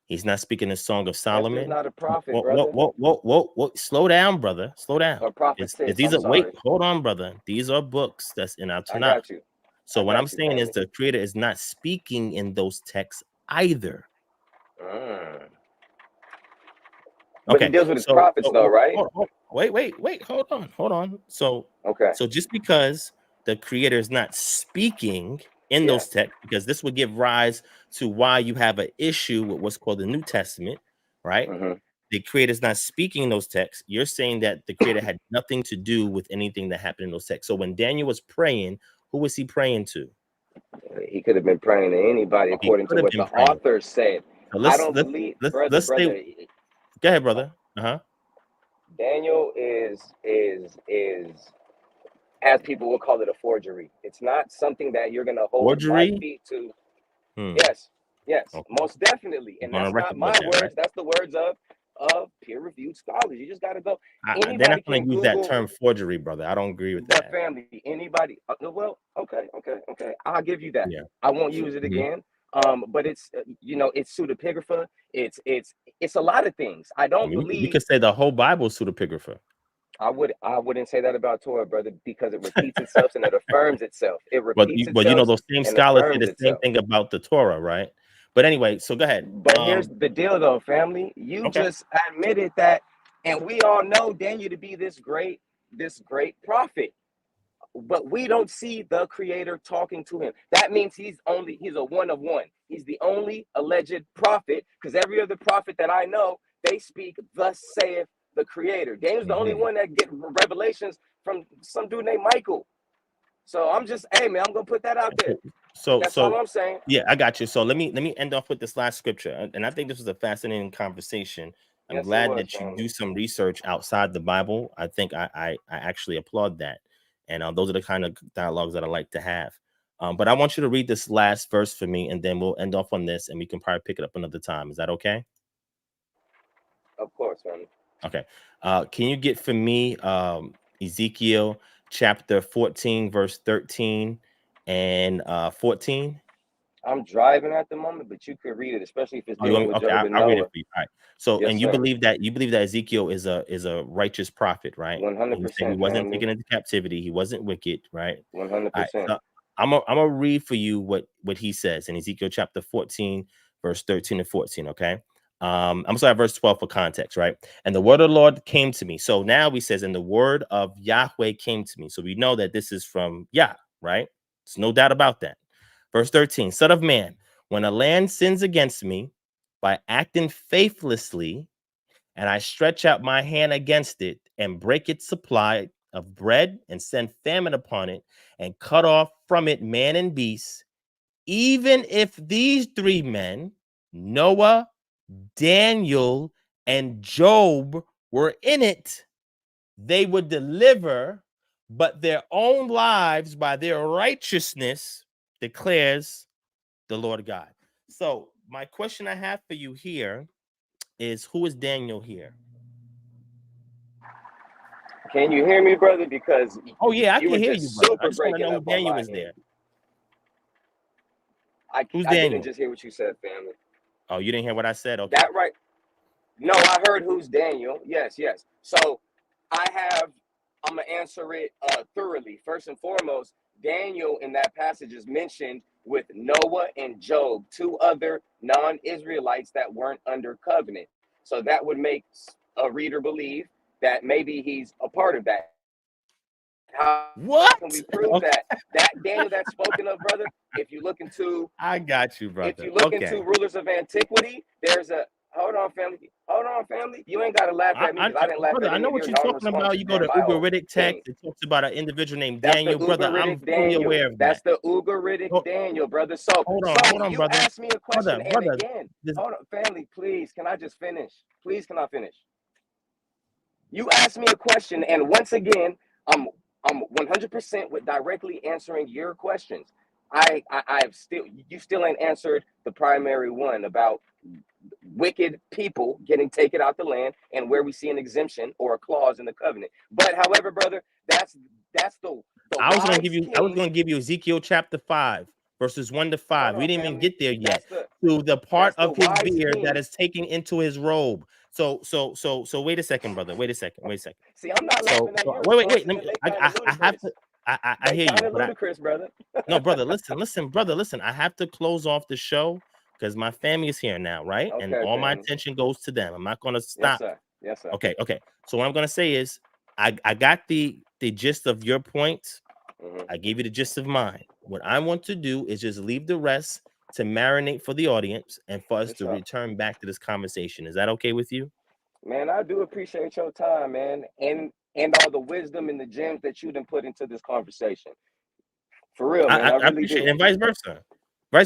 He's not speaking in Song of Solomon. Esther's not a prophet, brother. Whoa. Slow down, brother. Slow down. A prophet says, wait, hold on, brother. These are books that's in our Tanakh. I got you. So what I'm saying is the Creator is not speaking in those texts either. But he deals with his prophets, though, right? Wait. Hold on. So just because the Creator is not speaking in those texts, because this would give rise to why you have an issue with what's called the New Testament, right? The Creator is not speaking in those texts. You're saying that the Creator had nothing to do with anything that happened in those texts. So when Daniel was praying, who was he praying to? He could have been praying to anybody, according to what the author said. So I don't believe, brother. Go ahead, brother. Daniel is, as people will call it, a forgery. It's not something that you're gonna hold my feet to. Yes, most definitely. And that's not my words. Right? That's the words of peer-reviewed scholars. You just gotta go. They're not gonna use that term forgery, brother. I don't agree with that. Family, anybody. Well, okay. I'll give you that. Yeah. I won't use it again. But it's it's pseudepigrapha. It's a lot of things. I don't believe you could say the whole Bible is pseudepigrapha. I wouldn't say that about Torah, brother, because it repeats itself and it affirms itself. It repeats itself. But those same scholars say the same thing about the Torah, right? But anyway, so go ahead. But here's the deal, though, family. You just admitted that, and we all know Daniel to be this great prophet. But we don't see the Creator talking to him. That means he's a one of one. He's the only alleged prophet, because every other prophet that I know, they speak, "Thus saith the Creator." Daniel's the only one that get revelations from some dude named Michael. So I'm just, hey man, I'm gonna put that out there. That's all I'm saying. Yeah, I got you. So let me end off with this last scripture, and I think this was a fascinating conversation. I'm glad that you do some research outside the Bible. I think I actually applaud that. And those are the kind of dialogues that I like to have. But I want you to read this last verse for me, and then we'll end off on this, and we can probably pick it up another time. Is that okay? Of course, man. Okay. Can you get for me Ezekiel chapter 14, verse 13 and 14? I'm driving at the moment, but you could read it, especially if it's dealing with Job and Noah. I'll read it for you. All right. So, yes, and you believe that Ezekiel is a righteous prophet, right? 100%. He wasn't taken into captivity. He wasn't wicked, right? 100%. Right, so I'm gonna read for you what he says in Ezekiel chapter 14, verse 13 and 14. Okay. I'm sorry, verse 12 for context, right? And the word of the Lord came to me. So now he says, and the word of Yahweh came to me. So we know that this is from Yah, right? There's no doubt about that. Verse 13, Son of man, when a land sins against me by acting faithlessly, and I stretch out my hand against it and break its supply of bread and send famine upon it and cut off from it man and beast, even if these three men, Noah, Daniel, and Job, were in it, they would deliver but their own lives by their righteousness, declares the Lord God. So my question I have for you here is, who is Daniel here? Can you hear me, brother? Because Oh yeah, I you can were hear just you, brother. I super just want to breaking know who up on Daniel my is there. end. Who's I didn't Daniel? just hear what you said, family. Oh, you didn't hear what I said? Okay. That right? No, I heard who's Daniel. Yes. So I'm gonna answer it thoroughly. First and foremost, Daniel in that passage is mentioned with Noah and Job, two other non-Israelites that weren't under covenant. So that would make a reader believe that maybe he's a part of that. How What? can we prove that? That Daniel that's spoken of, brother, if you look into I got you, brother. if you look Okay. into rulers of antiquity, there's a hold on, family. You ain't gotta laugh at me because I didn't laugh brother, at I any know of what your you're talking about. non-responses You go during to my whole Ugaritic thing. text. It talks about an individual named That's Daniel, the brother. I'm Ugaritic fully Daniel. aware of that. That's the Ugaritic Daniel, brother. So hold on, you brother. asked me a question, and Brother, again, hold on, family, please. Can I just finish? Please, can I finish? You asked me a question, and once again, I'm 100% with directly answering your questions. You still ain't answered the primary one about wicked people getting taken out the land and where we see an exemption or a clause in the covenant. But however, brother, that's the I was gonna give you Ezekiel chapter 5, verses 1 to 5. We didn't even get there yet. To the part of his beard that is taken into his robe. So wait a second, brother. Wait a second. See, I'm not laughing at your wait. I have to. I hear you, but ludicrous, brother. No, brother. Listen, brother. Listen. I have to close off the show because my family is here now, right? Okay, and all my attention goes to them. I'm not gonna stop. Yes, sir. Okay. So what I'm gonna say is, I got the gist of your points. I gave you the gist of mine. What I want to do is just leave the rest to marinate for the audience and for us to return back to this conversation. Is that okay with you? Man, I do appreciate your time, man, and all the wisdom and the gems that you done put into this conversation. For real, man. I really appreciate do. it, and vice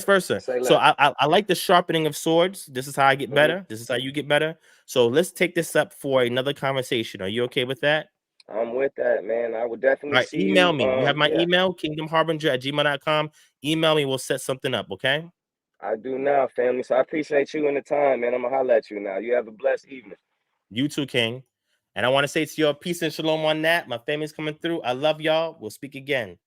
versa. So I like the sharpening of swords. This is how I get better. This is how you get better. So let's take this up for another conversation. Are you okay with that? I'm with that, man. I would definitely see you. Email me. You have my email, kingdomharbinger@gmail.com. Email me. We'll set something up, okay? I do now, family. So I appreciate you and the time, man. I'm going to holler at you now. You have a blessed evening. You too, King. And I want to say to you, peace and shalom on that. My family's coming through. I love y'all. We'll speak again.